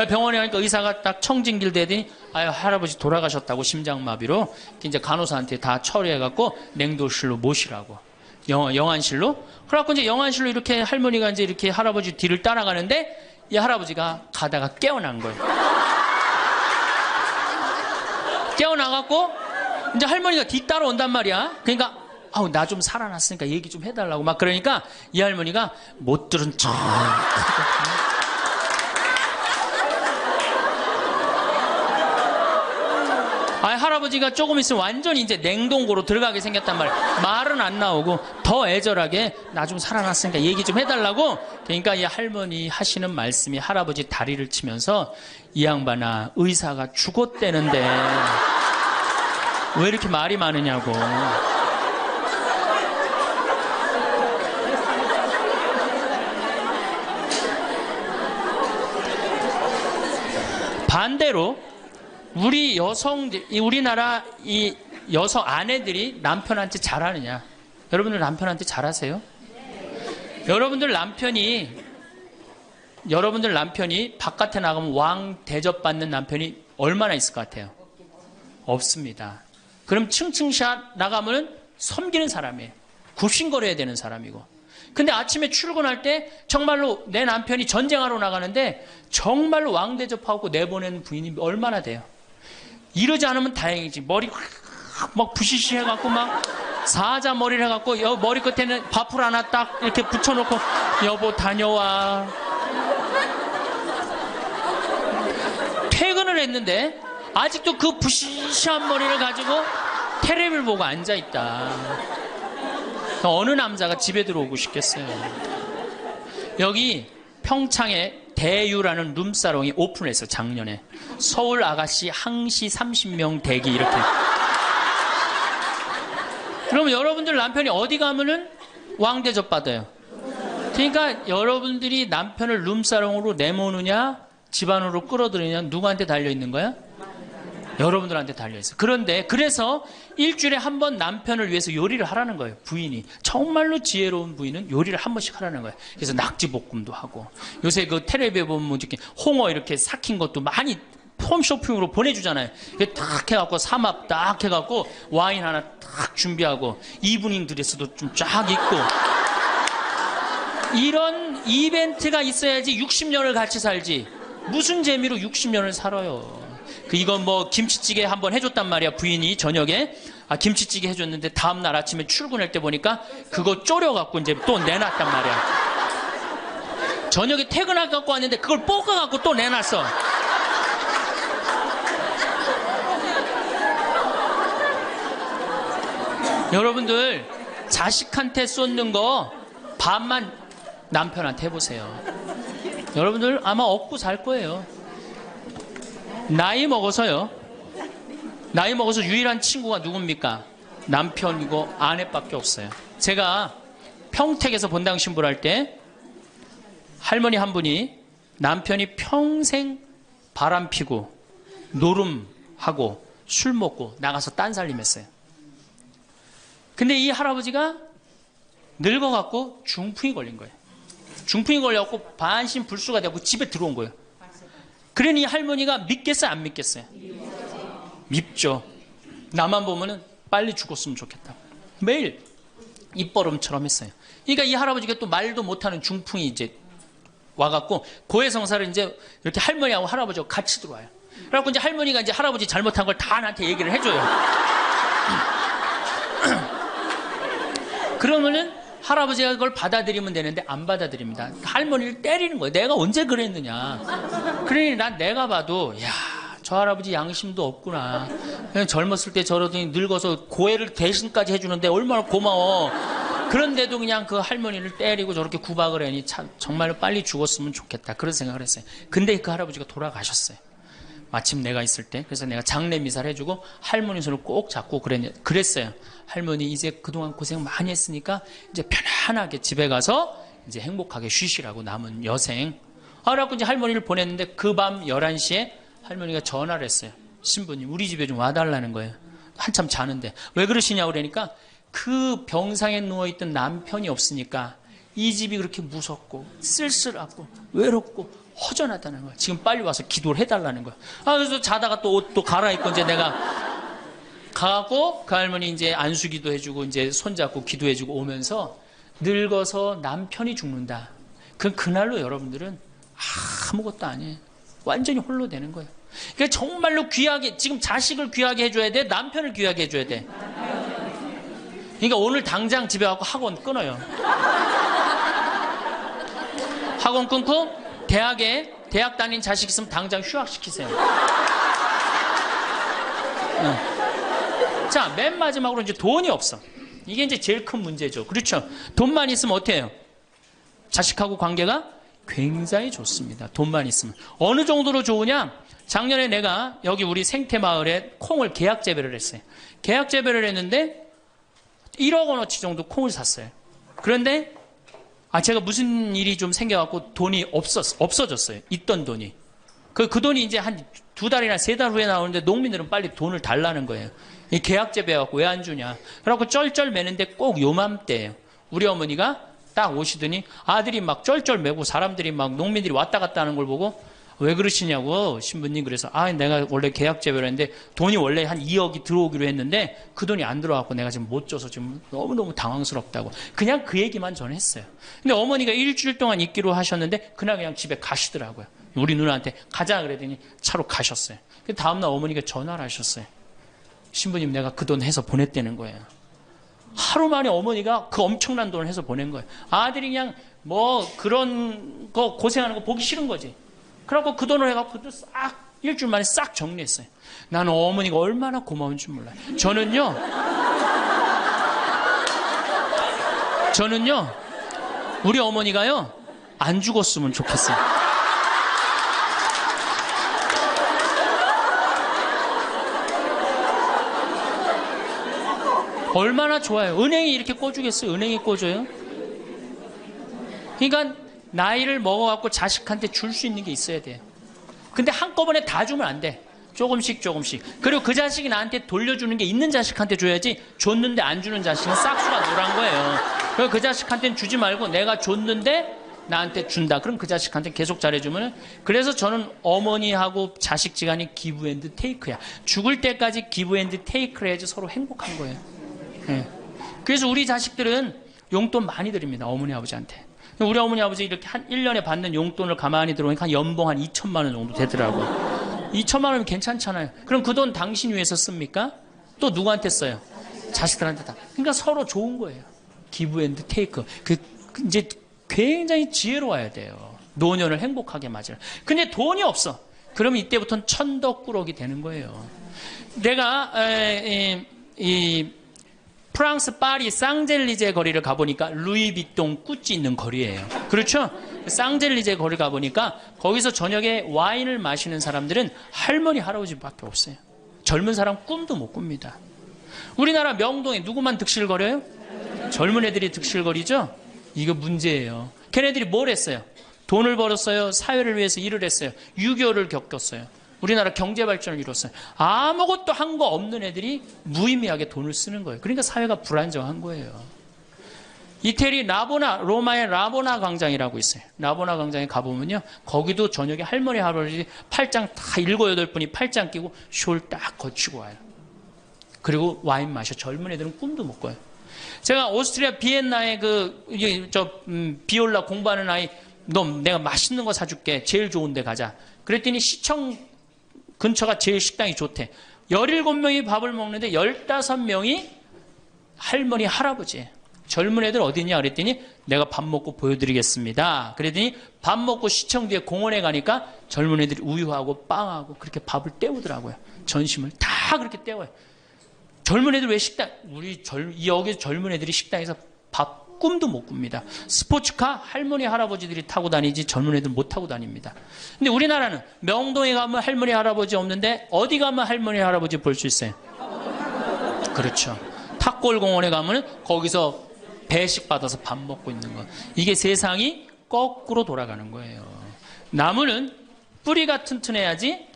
S1: 병원에 가니까 의사가 딱 청진길 대더니 할아버지 돌아가셨다고 심장마비로. 이제 간호사한테 다 처리해갖고 냉동실로 모시라고. 영안실로. 그래갖고 이제 영안실로 이렇게 할머니가 이제 이렇게 할아버지 뒤를 따라가는데 이 할아버지가 가다가 깨어난 거예요. 깨어나갖고 이제 할머니가 뒤 따라온단 말이야. 그러니까 아우 나 좀 살아났으니까 얘기 좀 해달라고 막 그러니까 이 할머니가 못 들은 척. 할아버지가 조금 있으면 완전히 이제 냉동고로 들어가게 생겼단 말이야. 말은 안 나오고 더 애절하게 나 좀 살아났으니까 얘기 좀 해달라고. 그러니까 이 할머니 하시는 말씀이 할아버지 다리를 치면서 이 양반아 의사가 죽었대는데 왜 이렇게 말이 많으냐고. 반대로 우리나라 이 여성 아내들이 남편한테 잘하느냐? 여러분들 남편한테 잘하세요? 여러분들 남편이 바깥에 나가면 왕 대접받는 남편이 얼마나 있을 것 같아요? 없습니다. 그럼 층층샷 나가면 섬기는 사람이에요. 굽신거려야 되는 사람이고. 근데 아침에 출근할 때 정말로 내 남편이 전쟁하러 나가는데 정말로 왕 대접하고 내보내는 부인이 얼마나 돼요? 이러지 않으면 다행이지. 머리 막 부시시 해갖고 막 사자 머리를 해갖고 머리 끝에는 밥풀 하나 딱 이렇게 붙여놓고 여보 다녀와. 퇴근을 했는데 아직도 그 부시시한 머리를 가지고 테레비를 보고 앉아있다. 어느 남자가 집에 들어오고 싶겠어요. 여기 평창에 대유라는 룸사롱이 오픈했어. 작년에. 서울 아가씨 항시 30명 대기 이렇게. 그러면 여러분들 남편이 어디 가면은 왕대접 받아요. 그러니까 여러분들이 남편을 룸사롱으로 내모느냐 집안으로 끌어들이느냐 누구한테 달려있는 거야? 여러분들한테 달려있어요. 그런데 그래서 일주일에 한 번 남편을 위해서 요리를 하라는 거예요. 부인이. 정말로 지혜로운 부인은 요리를 한 번씩 하라는 거예요. 그래서 낙지볶음도 하고 요새 그 텔레비에 보면 이렇게 홍어 이렇게 삭힌 것도 많이 홈쇼핑으로 보내주잖아요. 딱 해갖고 삼합 딱 해갖고 와인 하나 딱 준비하고 이브닝 드레스도 좀 쫙 입고 이런 이벤트가 있어야지 60년을 같이 살지. 무슨 재미로 60년을 살아요. 이건 뭐 김치찌개 한번 해줬단 말이야. 부인이 저녁에 김치찌개 해줬는데 다음날 아침에 출근할 때 보니까 그거 졸여갖고 이제 또 내놨단 말이야. 저녁에 퇴근할 갖고 왔는데 그걸 볶아갖고 또 내놨어. 여러분들 자식한테 쏟는 거 반만 남편한테 해보세요. 여러분들 아마 얻고 살 거예요. 나이 먹어서 유일한 친구가 누굽니까? 남편이고 아내밖에 없어요. 제가 평택에서 본당 신부를 할 때 할머니 한 분이 남편이 평생 바람 피고 노름하고 술 먹고 나가서 딴살림했어요. 근데 이 할아버지가 늙어갖고 중풍이 걸린 거예요. 중풍이 걸려갖고 반신불수가 되고 집에 들어온 거예요. 그러니 할머니가 믿겠어요? 안 믿겠어요? 밉죠. 나만 보면은 빨리 죽었으면 좋겠다. 매일 입버름처럼 했어요. 그러니까 이 할아버지가 또 말도 못하는 중풍이 이제 와갖고 고해성사를 이제 이렇게 할머니하고 할아버지하고 같이 들어와요. 그래갖고 이제 할머니가 이제 할아버지 잘못한 걸 다 나한테 얘기를 해줘요. 그러면은 할아버지가 그걸 받아들이면 되는데 안 받아들입니다. 할머니를 때리는 거예요. 내가 언제 그랬느냐. 그러니 난 내가 봐도 야, 저 할아버지 양심도 없구나. 그냥 젊었을 때 저러더니 늙어서 고해를 대신까지 해주는데 얼마나 고마워. 그런데도 그냥 그 할머니를 때리고 저렇게 구박을 하니 참 정말로 빨리 죽었으면 좋겠다. 그런 생각을 했어요. 근데 그 할아버지가 돌아가셨어요. 마침 내가 있을 때. 그래서 내가 장례 미사를 해주고 할머니 손을 꼭 잡고 그랬어요. 할머니 이제 그동안 고생 많이 했으니까 이제 편안하게 집에 가서 이제 행복하게 쉬시라고 남은 여생. 그래갖고 이제 할머니를 보냈는데 그 밤 11시에 할머니가 전화를 했어요. 신부님 우리 집에 좀 와달라는 거예요. 한참 자는데. 왜 그러시냐고 그러니까 그 병상에 누워있던 남편이 없으니까 이 집이 그렇게 무섭고 쓸쓸하고 외롭고 허전하다는 거야. 지금 빨리 와서 기도를 해달라는 거야. 그래서 자다가 또 옷도 갈아입고 이제 내가 가고 그 할머니 이제 안수기도 해주고 이제 손잡고 기도해주고 오면서 늙어서 남편이 죽는다. 그날로 여러분들은 아무것도 아니에요. 완전히 홀로 되는 거예요. 그러니까 정말로 귀하게, 지금 자식을 귀하게 해줘야 돼? 남편을 귀하게 해줘야 돼? 그러니까 오늘 당장 집에 가고 학원 끊어요. 학원 끊고 대학 다닌 자식 있으면 당장 휴학시키세요. 자, 맨 마지막으로 이제 돈이 없어. 이게 이제 제일 큰 문제죠. 그렇죠? 돈만 있으면 어때요? 해요? 자식하고 관계가 굉장히 좋습니다. 돈만 있으면. 어느 정도로 좋으냐? 작년에 내가 여기 우리 생태마을에 콩을 계약 재배를 했어요. 계약 재배를 했는데 1억 원어치 정도 콩을 샀어요. 그런데 제가 무슨 일이 좀 생겨갖고 돈이 없어졌어요. 있던 돈이. 그 돈이 이제 한 2달이나 3달 후에 나오는데 농민들은 빨리 돈을 달라는 거예요. 이 계약 재배해갖고 왜 안 주냐. 그래갖고 쩔쩔 매는데 꼭 요맘때예요. 우리 어머니가 딱 오시더니 아들이 막 쩔쩔 매고 사람들이 막 농민들이 왔다 갔다 하는 걸 보고 왜 그러시냐고 신부님. 그래서 내가 원래 계약 재배를 했는데 돈이 원래 한 2억이 들어오기로 했는데 그 돈이 안 들어와갖고 내가 지금 못 줘서 지금 너무너무 당황스럽다고. 그냥 그 얘기만 저는 했어요. 근데 어머니가 일주일 동안 있기로 하셨는데 그날 그냥 집에 가시더라고요. 우리 누나한테 가자 그랬더니 차로 가셨어요. 다음날 어머니가 전화를 하셨어요. 신부님, 내가 그 돈 해서 보냈다는 거예요. 하루 만에 어머니가 그 엄청난 돈을 해서 보낸 거예요. 아들이 그냥 뭐 그런 거 고생하는 거 보기 싫은 거지. 그래갖고 그 돈을 해갖고 싹 일주일 만에 싹 정리했어요. 나는 어머니가 얼마나 고마운 줄 몰라요. 저는요 우리 어머니가요 안 죽었으면 좋겠어요. 얼마나 좋아요. 은행이 이렇게 꿔주겠어요? 은행이 꿔줘요? 그러니까 나이를 먹어갖고 자식한테 줄 수 있는 게 있어야 돼요. 근데 한꺼번에 다 주면 안 돼. 조금씩. 그리고 그 자식이 나한테 돌려주는 게 있는 자식한테 줘야지, 줬는데 안 주는 자식은 싹수가 노란 거예요. 그래서 그 자식한테는 주지 말고 내가 줬는데 나한테 준다. 그럼 그 자식한테 계속 잘해주면. 그래서 저는 어머니하고 자식 지간이 기브 앤드 테이크야. 죽을 때까지 기브 앤드 테이크를 해야지 서로 행복한 거예요. 네. 그래서 우리 자식들은 용돈 많이 드립니다. 어머니 아버지한테. 우리 어머니 아버지 이렇게 한 1년에 받는 용돈을 가만히 들어보니까 한 연봉 한 2천만 원 정도 되더라고요. 2천만 원이면 괜찮잖아요. 그럼 그 돈 당신 위해서 씁니까? 또 누구한테 써요? 자식들한테 다. 그러니까 서로 좋은 거예요. 기브 앤드 테이크. 이제 굉장히 지혜로워야 돼요. 노년을 행복하게 맞아요. 근데 돈이 없어. 그러면 이때부터는 천덕꾸러기 되는 거예요. 내가 프랑스 파리 쌍젤리제 거리를 가보니까 루이비통 꾸찌 있는 거리예요. 그렇죠? 쌍젤리제 거리 가보니까 거기서 저녁에 와인을 마시는 사람들은 할머니 할아버지밖에 없어요. 젊은 사람 꿈도 못 꿉니다. 우리나라 명동에 누구만 득실거려요? 젊은 애들이 득실거리죠? 이거 문제예요. 걔네들이 뭘 했어요? 돈을 벌었어요. 사회를 위해서 일을 했어요. 6.25를 겪었어요. 우리나라 경제 발전을 이뤘어요. 아무것도 한 거 없는 애들이 무의미하게 돈을 쓰는 거예요. 그러니까 사회가 불안정한 거예요. 이태리 로마의 라보나 광장이라고 있어요. 라보나 광장에 가보면요, 거기도 저녁에 할머니 할아버지 팔짱 다 7, 8분이 팔짱 끼고 숄 딱 거치고 와요. 그리고 와인 마셔. 젊은 애들은 꿈도 못 꿔요. 제가 오스트리아 비엔나에 비올라 공부하는 아이, 너 내가 맛있는 거 사줄게. 제일 좋은 데 가자. 그랬더니 시청 근처가 제일 식당이 좋대. 17명이 밥을 먹는데 15명이 할머니 할아버지예요. 젊은 애들 어디냐 그랬더니 내가 밥 먹고 보여드리겠습니다. 그랬더니 밥 먹고 시청 뒤에 공원에 가니까 젊은 애들이 우유하고 빵하고 그렇게 밥을 때우더라고요. 전심을 다 그렇게 때워요. 젊은 애들 왜 여기 젊은 애들이 식당에서 밥 꿈도 못 꿉니다. 스포츠카 할머니 할아버지들이 타고 다니지 젊은 애들 못 타고 다닙니다. 근데 우리나라는 명동에 가면 할머니 할아버지 없는데 어디 가면 할머니 할아버지 볼 수 있어요? 그렇죠. 탑골공원에 가면 거기서 배식 받아서 밥 먹고 있는 거. 이게 세상이 거꾸로 돌아가는 거예요. 나무는 뿌리가 튼튼해야지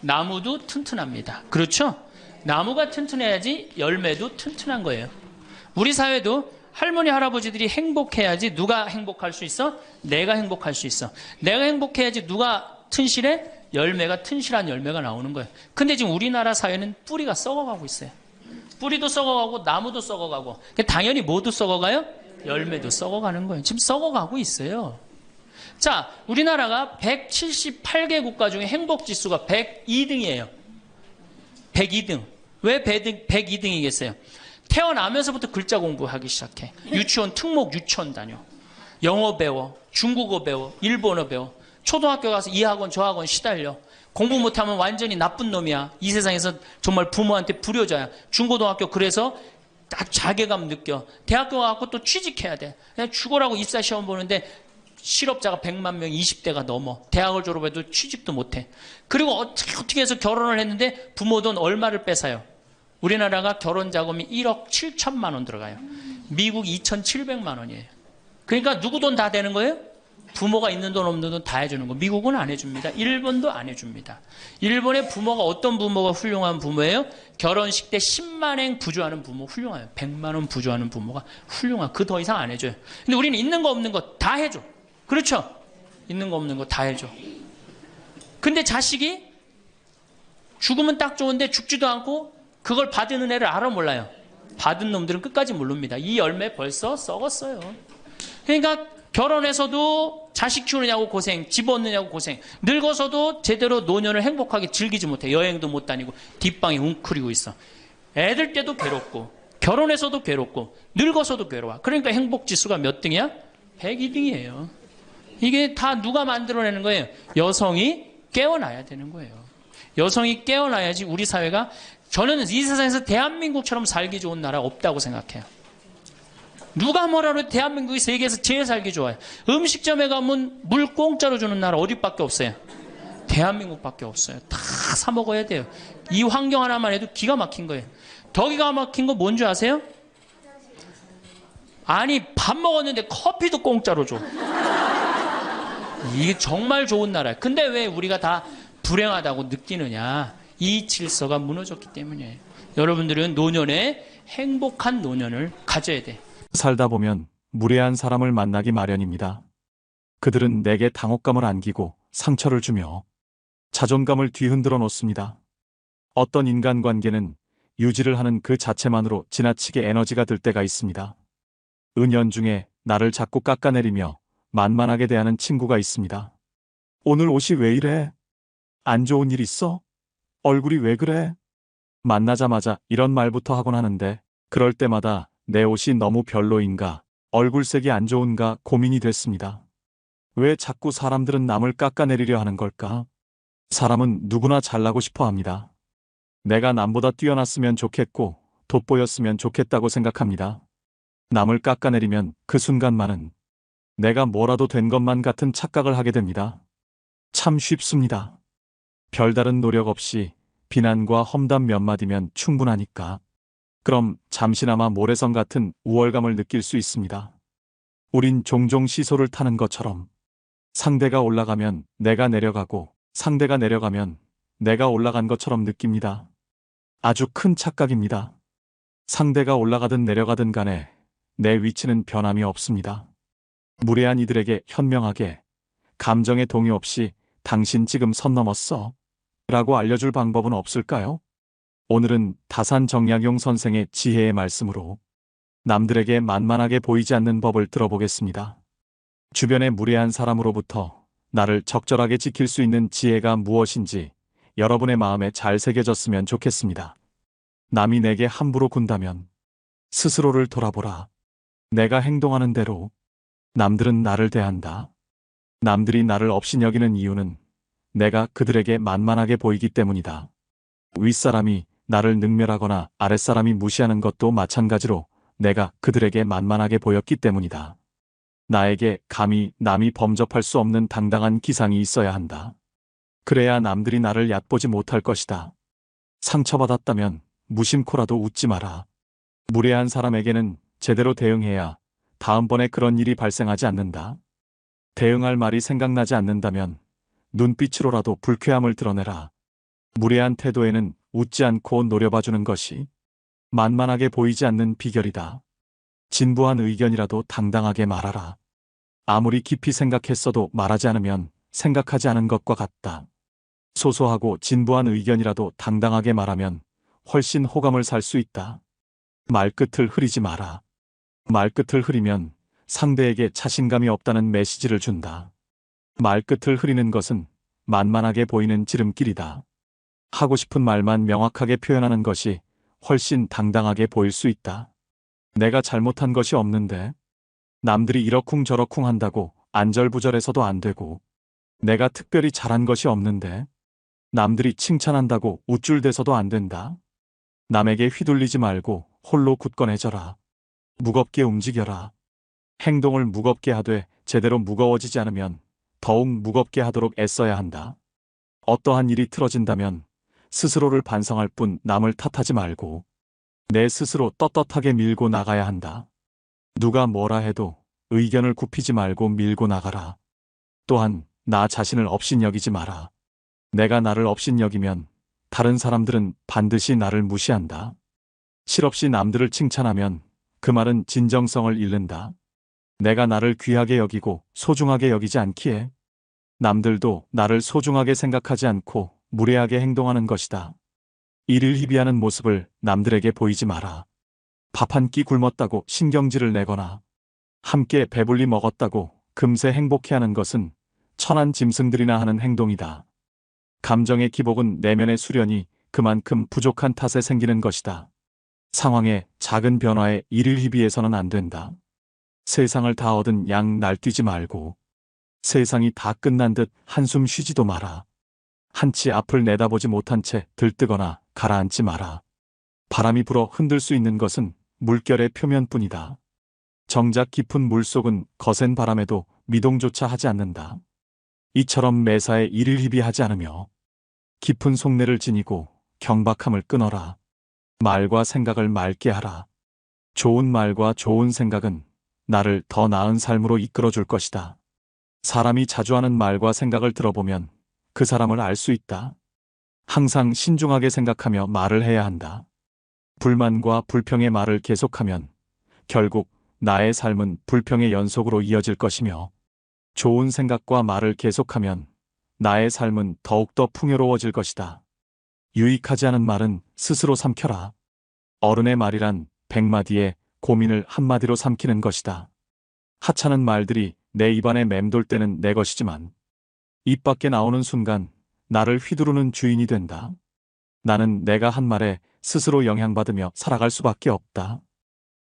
S1: 나무도 튼튼합니다. 그렇죠? 나무가 튼튼해야지 열매도 튼튼한 거예요. 우리 사회도 할머니 할아버지들이 행복해야지 누가 행복할 수 있어? 내가 행복할 수 있어. 내가 행복해야지 누가 튼실해? 튼실한 열매가 나오는 거예요. 근데 지금 우리나라 사회는 뿌리가 썩어가고 있어요. 뿌리도 썩어가고 나무도 썩어가고 당연히 뭐도 썩어가요? 열매도 썩어가는 거예요. 지금 썩어가고 있어요. 자, 우리나라가 178개 국가 중에 행복지수가 102등이에요. 102등. 왜 102등이겠어요? 태어나면서부터 글자 공부하기 시작해. 유치원 특목 유치원 다녀. 영어 배워, 중국어 배워, 일본어 배워. 초등학교 가서 이 학원 저 학원 시달려. 공부 못하면 완전히 나쁜 놈이야. 이 세상에서 정말 부모한테 불효자야. 중고등학교 그래서 딱 자괴감 느껴. 대학교 가서 또 취직해야 돼. 그냥 죽어라고 입사 시험 보는데 실업자가 100만 명 20대가 넘어. 대학을 졸업해도 취직도 못해. 그리고 어떻게 해서 결혼을 했는데 부모 돈 얼마를 뺏어요. 우리나라가 결혼 자금이 1억 7천만 원 들어가요. 미국 2,700만 원이에요. 그러니까 누구 돈 다 되는 거예요? 부모가 있는 돈 없는 돈 다 해주는 거. 미국은 안 해줍니다. 일본도 안 해줍니다. 일본의 부모가 어떤 부모가 훌륭한 부모예요? 결혼식 때 10만엔 부조하는 부모 훌륭해요. 100만 원 부조하는 부모가 훌륭한. 그 더 이상 안 해줘요. 근데 우리는 있는 거 없는 거 다 해줘. 그렇죠? 있는 거 없는 거 다 해줘. 근데 자식이 죽으면 딱 좋은데 죽지도 않고 그걸 받은 은혜를 알아 몰라요. 받은 놈들은 끝까지 모릅니다. 이 열매 벌써 썩었어요. 그러니까 결혼해서도 자식 키우느냐고 고생, 집 얻느냐고 고생, 늙어서도 제대로 노년을 행복하게 즐기지 못해. 여행도 못 다니고 뒷방에 웅크리고 있어. 애들 때도 괴롭고 결혼해서도 괴롭고 늙어서도 괴로워. 그러니까 행복지수가 몇 등이야? 102등이에요. 이게 다 누가 만들어내는 거예요? 여성이 깨어나야 되는 거예요. 여성이 깨어나야지 우리 사회가, 저는 이 세상에서 대한민국처럼 살기 좋은 나라 없다고 생각해요. 누가 뭐라 해도 대한민국이 세계에서 제일 살기 좋아요. 음식점에 가면 물 공짜로 주는 나라 어디밖에 없어요? 대한민국밖에 없어요. 다 사 먹어야 돼요. 이 환경 하나만 해도 기가 막힌 거예요. 더 기가 막힌 거 뭔지 아세요? 아니, 밥 먹었는데 커피도 공짜로 줘. 이게 정말 좋은 나라예요. 근데 왜 우리가 다 불행하다고 느끼느냐? 이 질서가 무너졌기 때문이에요. 여러분들은 노년에 행복한 노년을 가져야 돼.
S2: 살다 보면 무례한 사람을 만나기 마련입니다. 그들은 내게 당혹감을 안기고 상처를 주며 자존감을 뒤흔들어 놓습니다. 어떤 인간관계는 유지를 하는 그 자체만으로 지나치게 에너지가 들 때가 있습니다. 은연중에 나를 자꾸 깎아내리며 만만하게 대하는 친구가 있습니다. 오늘 옷이 왜 이래? 안 좋은 일 있어? 얼굴이 왜 그래? 만나자마자 이런 말부터 하곤 하는데, 그럴 때마다 내 옷이 너무 별로인가, 얼굴색이 안 좋은가 고민이 됐습니다. 왜 자꾸 사람들은 남을 깎아내리려 하는 걸까? 사람은 누구나 잘나고 싶어 합니다. 내가 남보다 뛰어났으면 좋겠고 돋보였으면 좋겠다고 생각합니다. 남을 깎아내리면 그 순간만은 내가 뭐라도 된 것만 같은 착각을 하게 됩니다. 참 쉽습니다. 별다른 노력 없이 비난과 험담 몇 마디면 충분하니까. 그럼 잠시나마 모래성 같은 우월감을 느낄 수 있습니다. 우린 종종 시소를 타는 것처럼 상대가 올라가면 내가 내려가고 상대가 내려가면 내가 올라간 것처럼 느낍니다. 아주 큰 착각입니다. 상대가 올라가든 내려가든 간에 내 위치는 변함이 없습니다. 무례한 이들에게 현명하게 감정의 동의 없이 당신 지금 선 넘었어 라고 알려줄 방법은 없을까요? 오늘은 다산 정약용 선생의 지혜의 말씀으로 남들에게 만만하게 보이지 않는 법을 들어보겠습니다. 주변의 무례한 사람으로부터 나를 적절하게 지킬 수 있는 지혜가 무엇인지 여러분의 마음에 잘 새겨졌으면 좋겠습니다. 남이 내게 함부로 군다면 스스로를 돌아보라. 내가 행동하는 대로 남들은 나를 대한다. 남들이 나를 업신여기는 이유는 내가 그들에게 만만하게 보이기 때문이다. 윗사람이 나를 능멸하거나 아랫사람이 무시하는 것도 마찬가지로 내가 그들에게 만만하게 보였기 때문이다. 나에게 감히 남이 범접할 수 없는 당당한 기상이 있어야 한다. 그래야 남들이 나를 얕보지 못할 것이다. 상처받았다면 무심코라도 웃지 마라. 무례한 사람에게는 제대로 대응해야 다음번에 그런 일이 발생하지 않는다. 대응할 말이 생각나지 않는다면 눈빛으로라도 불쾌함을 드러내라. 무례한 태도에는 웃지 않고 노려봐주는 것이 만만하게 보이지 않는 비결이다. 진부한 의견이라도 당당하게 말하라. 아무리 깊이 생각했어도 말하지 않으면 생각하지 않은 것과 같다. 소소하고 진부한 의견이라도 당당하게 말하면 훨씬 호감을 살 수 있다. 말끝을 흐리지 마라. 말끝을 흐리면 상대에게 자신감이 없다는 메시지를 준다. 말끝을 흐리는 것은 만만하게 보이는 지름길이다. 하고 싶은 말만 명확하게 표현하는 것이 훨씬 당당하게 보일 수 있다. 내가 잘못한 것이 없는데 남들이 이러쿵저러쿵 한다고 안절부절해서도 안 되고, 내가 특별히 잘한 것이 없는데 남들이 칭찬한다고 우쭐대서도 안 된다. 남에게 휘둘리지 말고 홀로 굳건해져라. 무겁게 움직여라. 행동을 무겁게 하되 제대로 무거워지지 않으면 더욱 무겁게 하도록 애써야 한다. 어떠한 일이 틀어진다면 스스로를 반성할 뿐 남을 탓하지 말고 내 스스로 떳떳하게 밀고 나가야 한다. 누가 뭐라 해도 의견을 굽히지 말고 밀고 나가라. 또한 나 자신을 업신여기지 마라. 내가 나를 업신여기면 다른 사람들은 반드시 나를 무시한다. 실없이 남들을 칭찬하면 그 말은 진정성을 잃는다. 내가 나를 귀하게 여기고 소중하게 여기지 않기에 남들도 나를 소중하게 생각하지 않고 무례하게 행동하는 것이다. 이를 희비하는 모습을 남들에게 보이지 마라. 밥 한 끼 굶었다고 신경질을 내거나 함께 배불리 먹었다고 금세 행복해하는 것은 천한 짐승들이나 하는 행동이다. 감정의 기복은 내면의 수련이 그만큼 부족한 탓에 생기는 것이다. 상황의 작은 변화에 이를 희비해서는 안 된다. 세상을 다 얻은 양 날뛰지 말고 세상이 다 끝난 듯 한숨 쉬지도 마라. 한치 앞을 내다보지 못한 채 들뜨거나 가라앉지 마라. 바람이 불어 흔들 수 있는 것은 물결의 표면뿐이다. 정작 깊은 물속은 거센 바람에도 미동조차 하지 않는다. 이처럼 매사에 이를 희비하지 않으며 깊은 속내를 지니고 경박함을 끊어라. 말과 생각을 맑게 하라. 좋은 말과 좋은 생각은 나를 더 나은 삶으로 이끌어줄 것이다. 사람이 자주 하는 말과 생각을 들어보면 그 사람을 알 수 있다. 항상 신중하게 생각하며 말을 해야 한다. 불만과 불평의 말을 계속하면 결국 나의 삶은 불평의 연속으로 이어질 것이며, 좋은 생각과 말을 계속하면 나의 삶은 더욱더 풍요로워질 것이다. 유익하지 않은 말은 스스로 삼켜라. 어른의 말이란 100마디에 고민을 한마디로 삼키는 것이다. 하찮은 말들이 내 입안에 맴돌 때는 내 것이지만 입 밖에 나오는 순간 나를 휘두르는 주인이 된다. 나는 내가 한 말에 스스로 영향받으며 살아갈 수밖에 없다.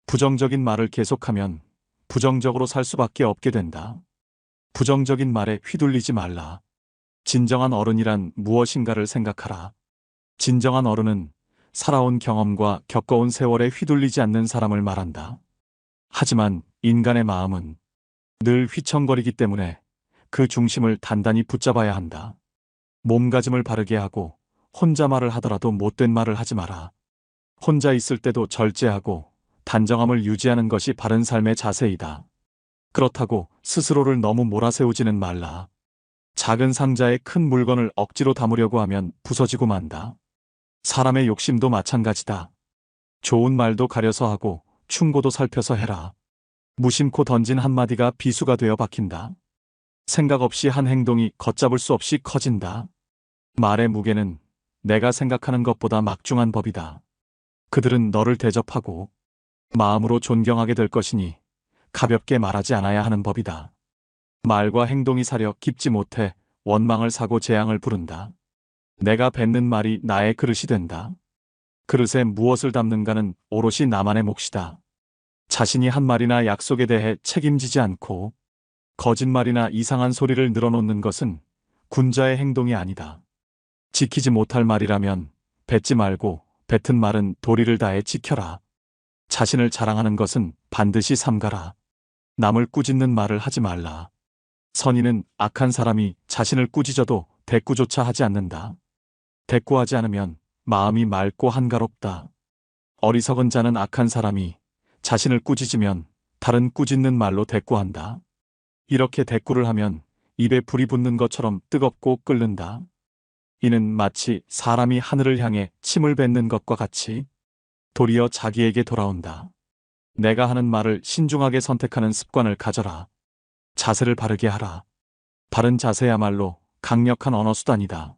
S2: 부정적인 말을 계속하면 부정적으로 살 수밖에 없게 된다. 부정적인 말에 휘둘리지 말라. 진정한 어른이란 무엇인가를 생각하라. 진정한 어른은 살아온 경험과 겪어온 세월에 휘둘리지 않는 사람을 말한다. 하지만 인간의 마음은 늘 휘청거리기 때문에 그 중심을 단단히 붙잡아야 한다. 몸가짐을 바르게 하고 혼자 말을 하더라도 못된 말을 하지 마라. 혼자 있을 때도 절제하고 단정함을 유지하는 것이 바른 삶의 자세이다. 그렇다고 스스로를 너무 몰아세우지는 말라. 작은 상자에 큰 물건을 억지로 담으려고 하면 부서지고 만다. 사람의 욕심도 마찬가지다. 좋은 말도 가려서 하고 충고도 살펴서 해라. 무심코 던진 한마디가 비수가 되어 박힌다. 생각 없이 한 행동이 걷잡을 수 없이 커진다. 말의 무게는 내가 생각하는 것보다 막중한 법이다. 그들은 너를 대접하고 마음으로 존경하게 될 것이니 가볍게 말하지 않아야 하는 법이다. 말과 행동이 사려 깊지 못해 원망을 사고 재앙을 부른다. 내가 뱉는 말이 나의 그릇이 된다. 그릇에 무엇을 담는가는 오롯이 나만의 몫이다. 자신이 한 말이나 약속에 대해 책임지지 않고 거짓말이나 이상한 소리를 늘어놓는 것은 군자의 행동이 아니다. 지키지 못할 말이라면 뱉지 말고 뱉은 말은 도리를 다해 지켜라. 자신을 자랑하는 것은 반드시 삼가라. 남을 꾸짖는 말을 하지 말라. 선인은 악한 사람이 자신을 꾸짖어도 대꾸조차 하지 않는다. 대꾸하지 않으면 마음이 맑고 한가롭다. 어리석은 자는 악한 사람이 자신을 꾸짖으면 다른 꾸짖는 말로 대꾸한다. 이렇게 대꾸를 하면 입에 불이 붙는 것처럼 뜨겁고 끓는다. 이는 마치 사람이 하늘을 향해 침을 뱉는 것과 같이 도리어 자기에게 돌아온다. 내가 하는 말을 신중하게 선택하는 습관을 가져라. 자세를 바르게 하라. 바른 자세야말로 강력한 언어수단이다.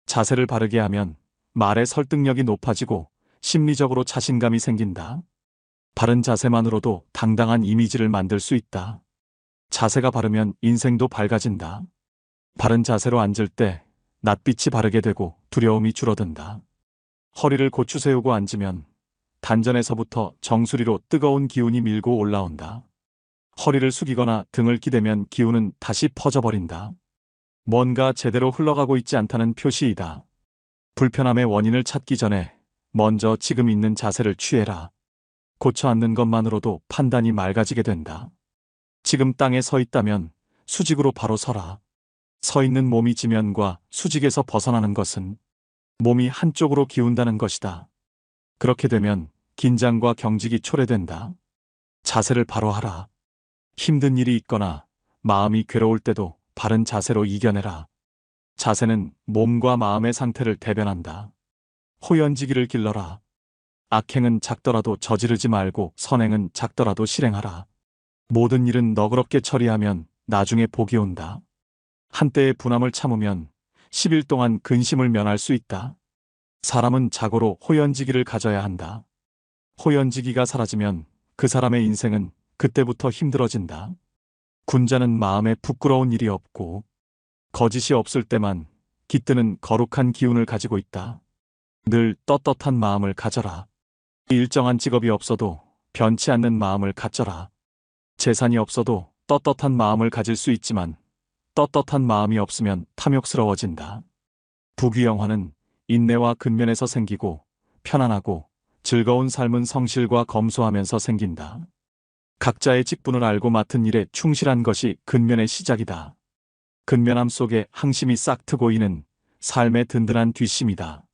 S2: 자세를 바르게 하면 말의 설득력이 높아지고 심리적으로 자신감이 생긴다. 바른 자세만으로도 당당한 이미지를 만들 수 있다. 자세가 바르면 인생도 밝아진다. 바른 자세로 앉을 때 낯빛이 바르게 되고 두려움이 줄어든다. 허리를 고추 세우고 앉으면 단전에서부터 정수리로 뜨거운 기운이 밀고 올라온다. 허리를 숙이거나 등을 기대면 기운은 다시 퍼져버린다. 뭔가 제대로 흘러가고 있지 않다는 표시이다. 불편함의 원인을 찾기 전에 먼저 지금 있는 자세를 취해라. 고쳐 앉는 것만으로도 판단이 맑아지게 된다. 지금 땅에 서 있다면 수직으로 바로 서라. 서 있는 몸이 지면과 수직에서 벗어나는 것은 몸이 한쪽으로 기운다는 것이다. 그렇게 되면 긴장과 경직이 초래된다. 자세를 바로 하라. 힘든 일이 있거나 마음이 괴로울 때도 바른 자세로 이겨내라. 자세는 몸과 마음의 상태를 대변한다. 호연지기를 길러라. 악행은 작더라도 저지르지 말고 선행은 작더라도 실행하라. 모든 일은 너그럽게 처리하면 나중에 복이 온다. 한때의 분함을 참으면 10일 동안 근심을 면할 수 있다. 사람은 자고로 호연지기를 가져야 한다. 호연지기가 사라지면 그 사람의 인생은 그때부터 힘들어진다. 군자는 마음에 부끄러운 일이 없고 거짓이 없을 때만 깃드는 거룩한 기운을 가지고 있다. 늘 떳떳한 마음을 가져라. 일정한 직업이 없어도 변치 않는 마음을 갖져라. 재산이 없어도 떳떳한 마음을 가질 수 있지만 떳떳한 마음이 없으면 탐욕스러워진다. 부귀영화는 인내와 근면에서 생기고 편안하고 즐거운 삶은 성실과 검소하면서 생긴다. 각자의 직분을 알고 맡은 일에 충실한 것이 근면의 시작이다. 근면함 속에 항심이 싹 트고 이는 삶의 든든한 뒷심이다.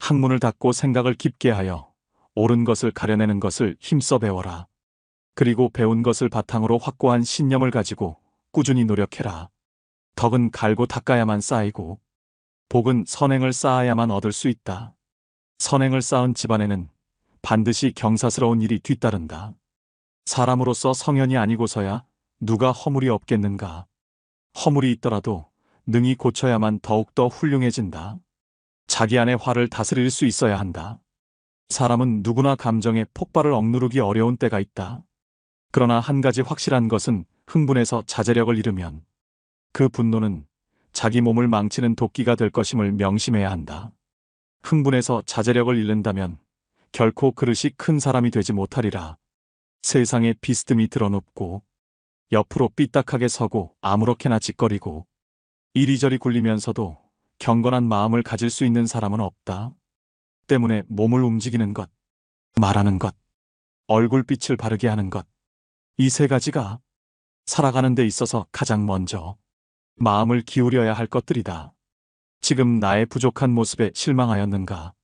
S2: 학문을 닫고 생각을 깊게 하여 옳은 것을 가려내는 것을 힘써 배워라. 그리고 배운 것을 바탕으로 확고한 신념을 가지고 꾸준히 노력해라. 덕은 갈고 닦아야만 쌓이고 복은 선행을 쌓아야만 얻을 수 있다. 선행을 쌓은 집안에는 반드시 경사스러운 일이 뒤따른다. 사람으로서 성현이 아니고서야 누가 허물이 없겠는가. 허물이 있더라도 능히 고쳐야만 더욱더 훌륭해진다. 자기 안의 화를 다스릴 수 있어야 한다. 사람은 누구나 감정의 폭발을 억누르기 어려운 때가 있다. 그러나 한 가지 확실한 것은 흥분해서 자제력을 잃으면 그 분노는 자기 몸을 망치는 도끼가 될 것임을 명심해야 한다. 흥분해서 자제력을 잃는다면 결코 그릇이 큰 사람이 되지 못하리라. 세상에 비스듬히 드러눕고 옆으로 삐딱하게 서고 아무렇게나 짓거리고 이리저리 굴리면서도 경건한 마음을 가질 수 있는 사람은 없다. 때문에 몸을 움직이는 것, 말하는 것, 얼굴빛을 바르게 하는 것, 이 세 가지가 살아가는 데 있어서 가장 먼저 마음을 기울여야 할 것들이다. 지금 나의 부족한 모습에 실망하였는가?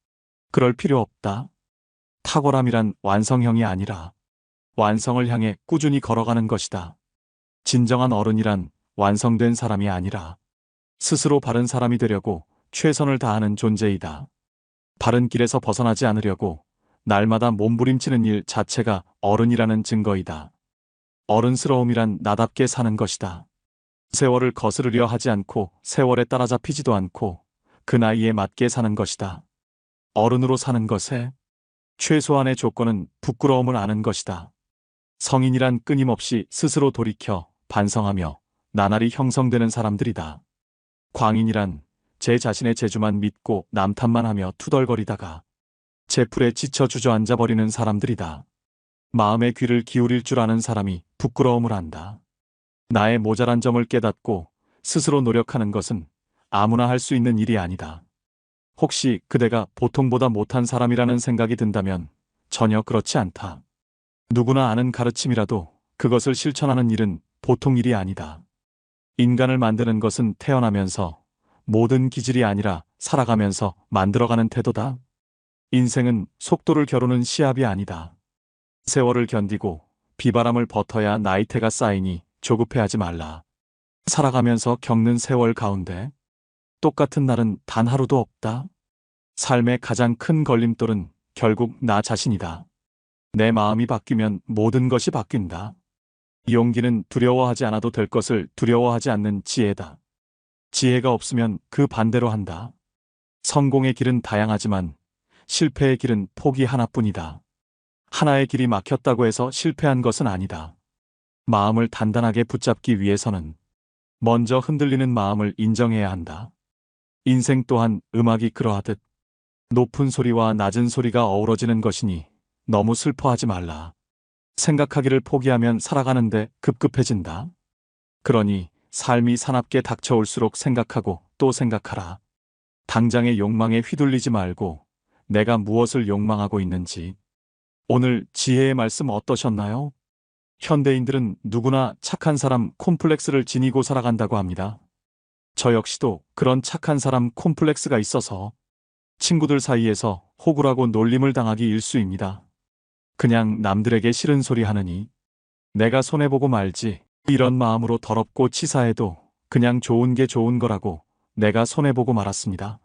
S2: 그럴 필요 없다. 탁월함이란 완성형이 아니라 완성을 향해 꾸준히 걸어가는 것이다. 진정한 어른이란 완성된 사람이 아니라 스스로 바른 사람이 되려고 최선을 다하는 존재이다. 바른 길에서 벗어나지 않으려고 날마다 몸부림치는 일 자체가 어른이라는 증거이다. 어른스러움이란 나답게 사는 것이다. 세월을 거스르려 하지 않고 세월에 따라잡히지도 않고 그 나이에 맞게 사는 것이다. 어른으로 사는 것에 최소한의 조건은 부끄러움을 아는 것이다. 성인이란 끊임없이 스스로 돌이켜 반성하며 나날이 형성되는 사람들이다. 광인이란 제 자신의 재주만 믿고 남탓만 하며 투덜거리다가 제풀에 지쳐 주저앉아 버리는 사람들이다. 마음의 귀를 기울일 줄 아는 사람이 부끄러움을 안다. 나의 모자란 점을 깨닫고 스스로 노력하는 것은 아무나 할 수 있는 일이 아니다. 혹시 그대가 보통보다 못한 사람이라는 생각이 든다면 전혀 그렇지 않다. 누구나 아는 가르침이라도 그것을 실천하는 일은 보통 일이 아니다. 인간을 만드는 것은 태어나면서 모든 기질이 아니라 살아가면서 만들어가는 태도다. 인생은 속도를 겨루는 시합이 아니다. 세월을 견디고 비바람을 버텨야 나이테가 쌓이니 조급해하지 말라. 살아가면서 겪는 세월 가운데 똑같은 날은 단 하루도 없다. 삶의 가장 큰 걸림돌은 결국 나 자신이다. 내 마음이 바뀌면 모든 것이 바뀐다. 용기는 두려워하지 않아도 될 것을 두려워하지 않는 지혜다. 지혜가 없으면 그 반대로 한다. 성공의 길은 다양하지만 실패의 길은 포기 하나뿐이다. 하나의 길이 막혔다고 해서 실패한 것은 아니다. 마음을 단단하게 붙잡기 위해서는 먼저 흔들리는 마음을 인정해야 한다. 인생 또한 음악이 그러하듯 높은 소리와 낮은 소리가 어우러지는 것이니 너무 슬퍼하지 말라. 생각하기를 포기하면 살아가는데 급급해진다. 그러니 삶이 사납게 닥쳐올수록 생각하고 또 생각하라. 당장의 욕망에 휘둘리지 말고 내가 무엇을 욕망하고 있는지. 오늘 지혜의 말씀 어떠셨나요? 현대인들은 누구나 착한 사람 콤플렉스를 지니고 살아간다고 합니다. 저 역시도 그런 착한 사람 콤플렉스가 있어서 친구들 사이에서 호구라고 놀림을 당하기 일쑤입니다. 그냥 남들에게 싫은 소리 하느니 내가 손해보고 말지, 이런 마음으로 더럽고 치사해도 그냥 좋은 게 좋은 거라고 내가 손해보고 말았습니다.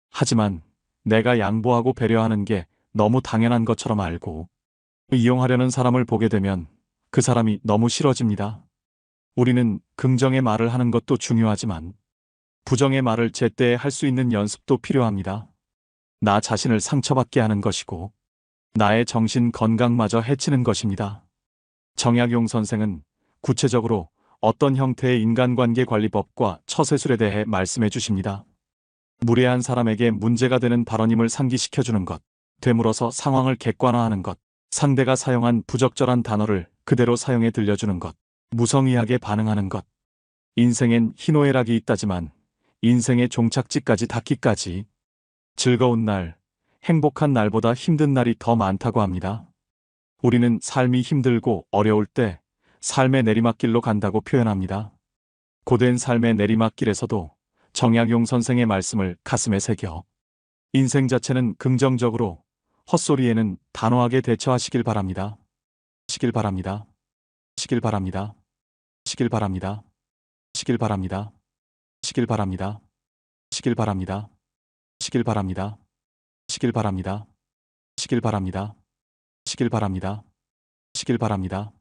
S2: 하지만 내가 양보하고 배려하는 게 너무 당연한 것처럼 알고 이용하려는 사람을 보게 되면 그 사람이 너무 싫어집니다. 우리는 긍정의 말을 하는 것도 중요하지만 부정의 말을 제때에 할 수 있는 연습도 필요합니다. 나 자신을 상처받게 하는 것이고 나의 정신 건강마저 해치는 것입니다. 정약용 선생은 구체적으로 어떤 형태의 인간관계 관리법과 처세술에 대해 말씀해 주십니다. 무례한 사람에게 문제가 되는 발언임을 상기시켜주는 것, 되물어서 상황을 객관화하는 것, 상대가 사용한 부적절한 단어를 그대로 사용해 들려주는 것, 무성의하게 반응하는 것. 인생엔 희노애락이 있다지만 인생의 종착지까지 닿기까지 즐거운 날, 행복한 날보다 힘든 날이 더 많다고 합니다. 우리는 삶이 힘들고 어려울 때 삶의 내리막길로 간다고 표현합니다. 고된 삶의 내리막길에서도 정약용 선생의 말씀을 가슴에 새겨 인생 자체는 긍정적으로, 헛소리에는 단호하게 대처하시길 바랍니다. 시길 바랍니다. 시길 바랍니다. 시길 바랍니다. 시길 바랍니다. 시길 바랍니다. 시길 바랍니다. 시길 바랍니다. 시길 바랍니다. 시길 바랍니다. 시길 바랍니다. 시길 바랍니다.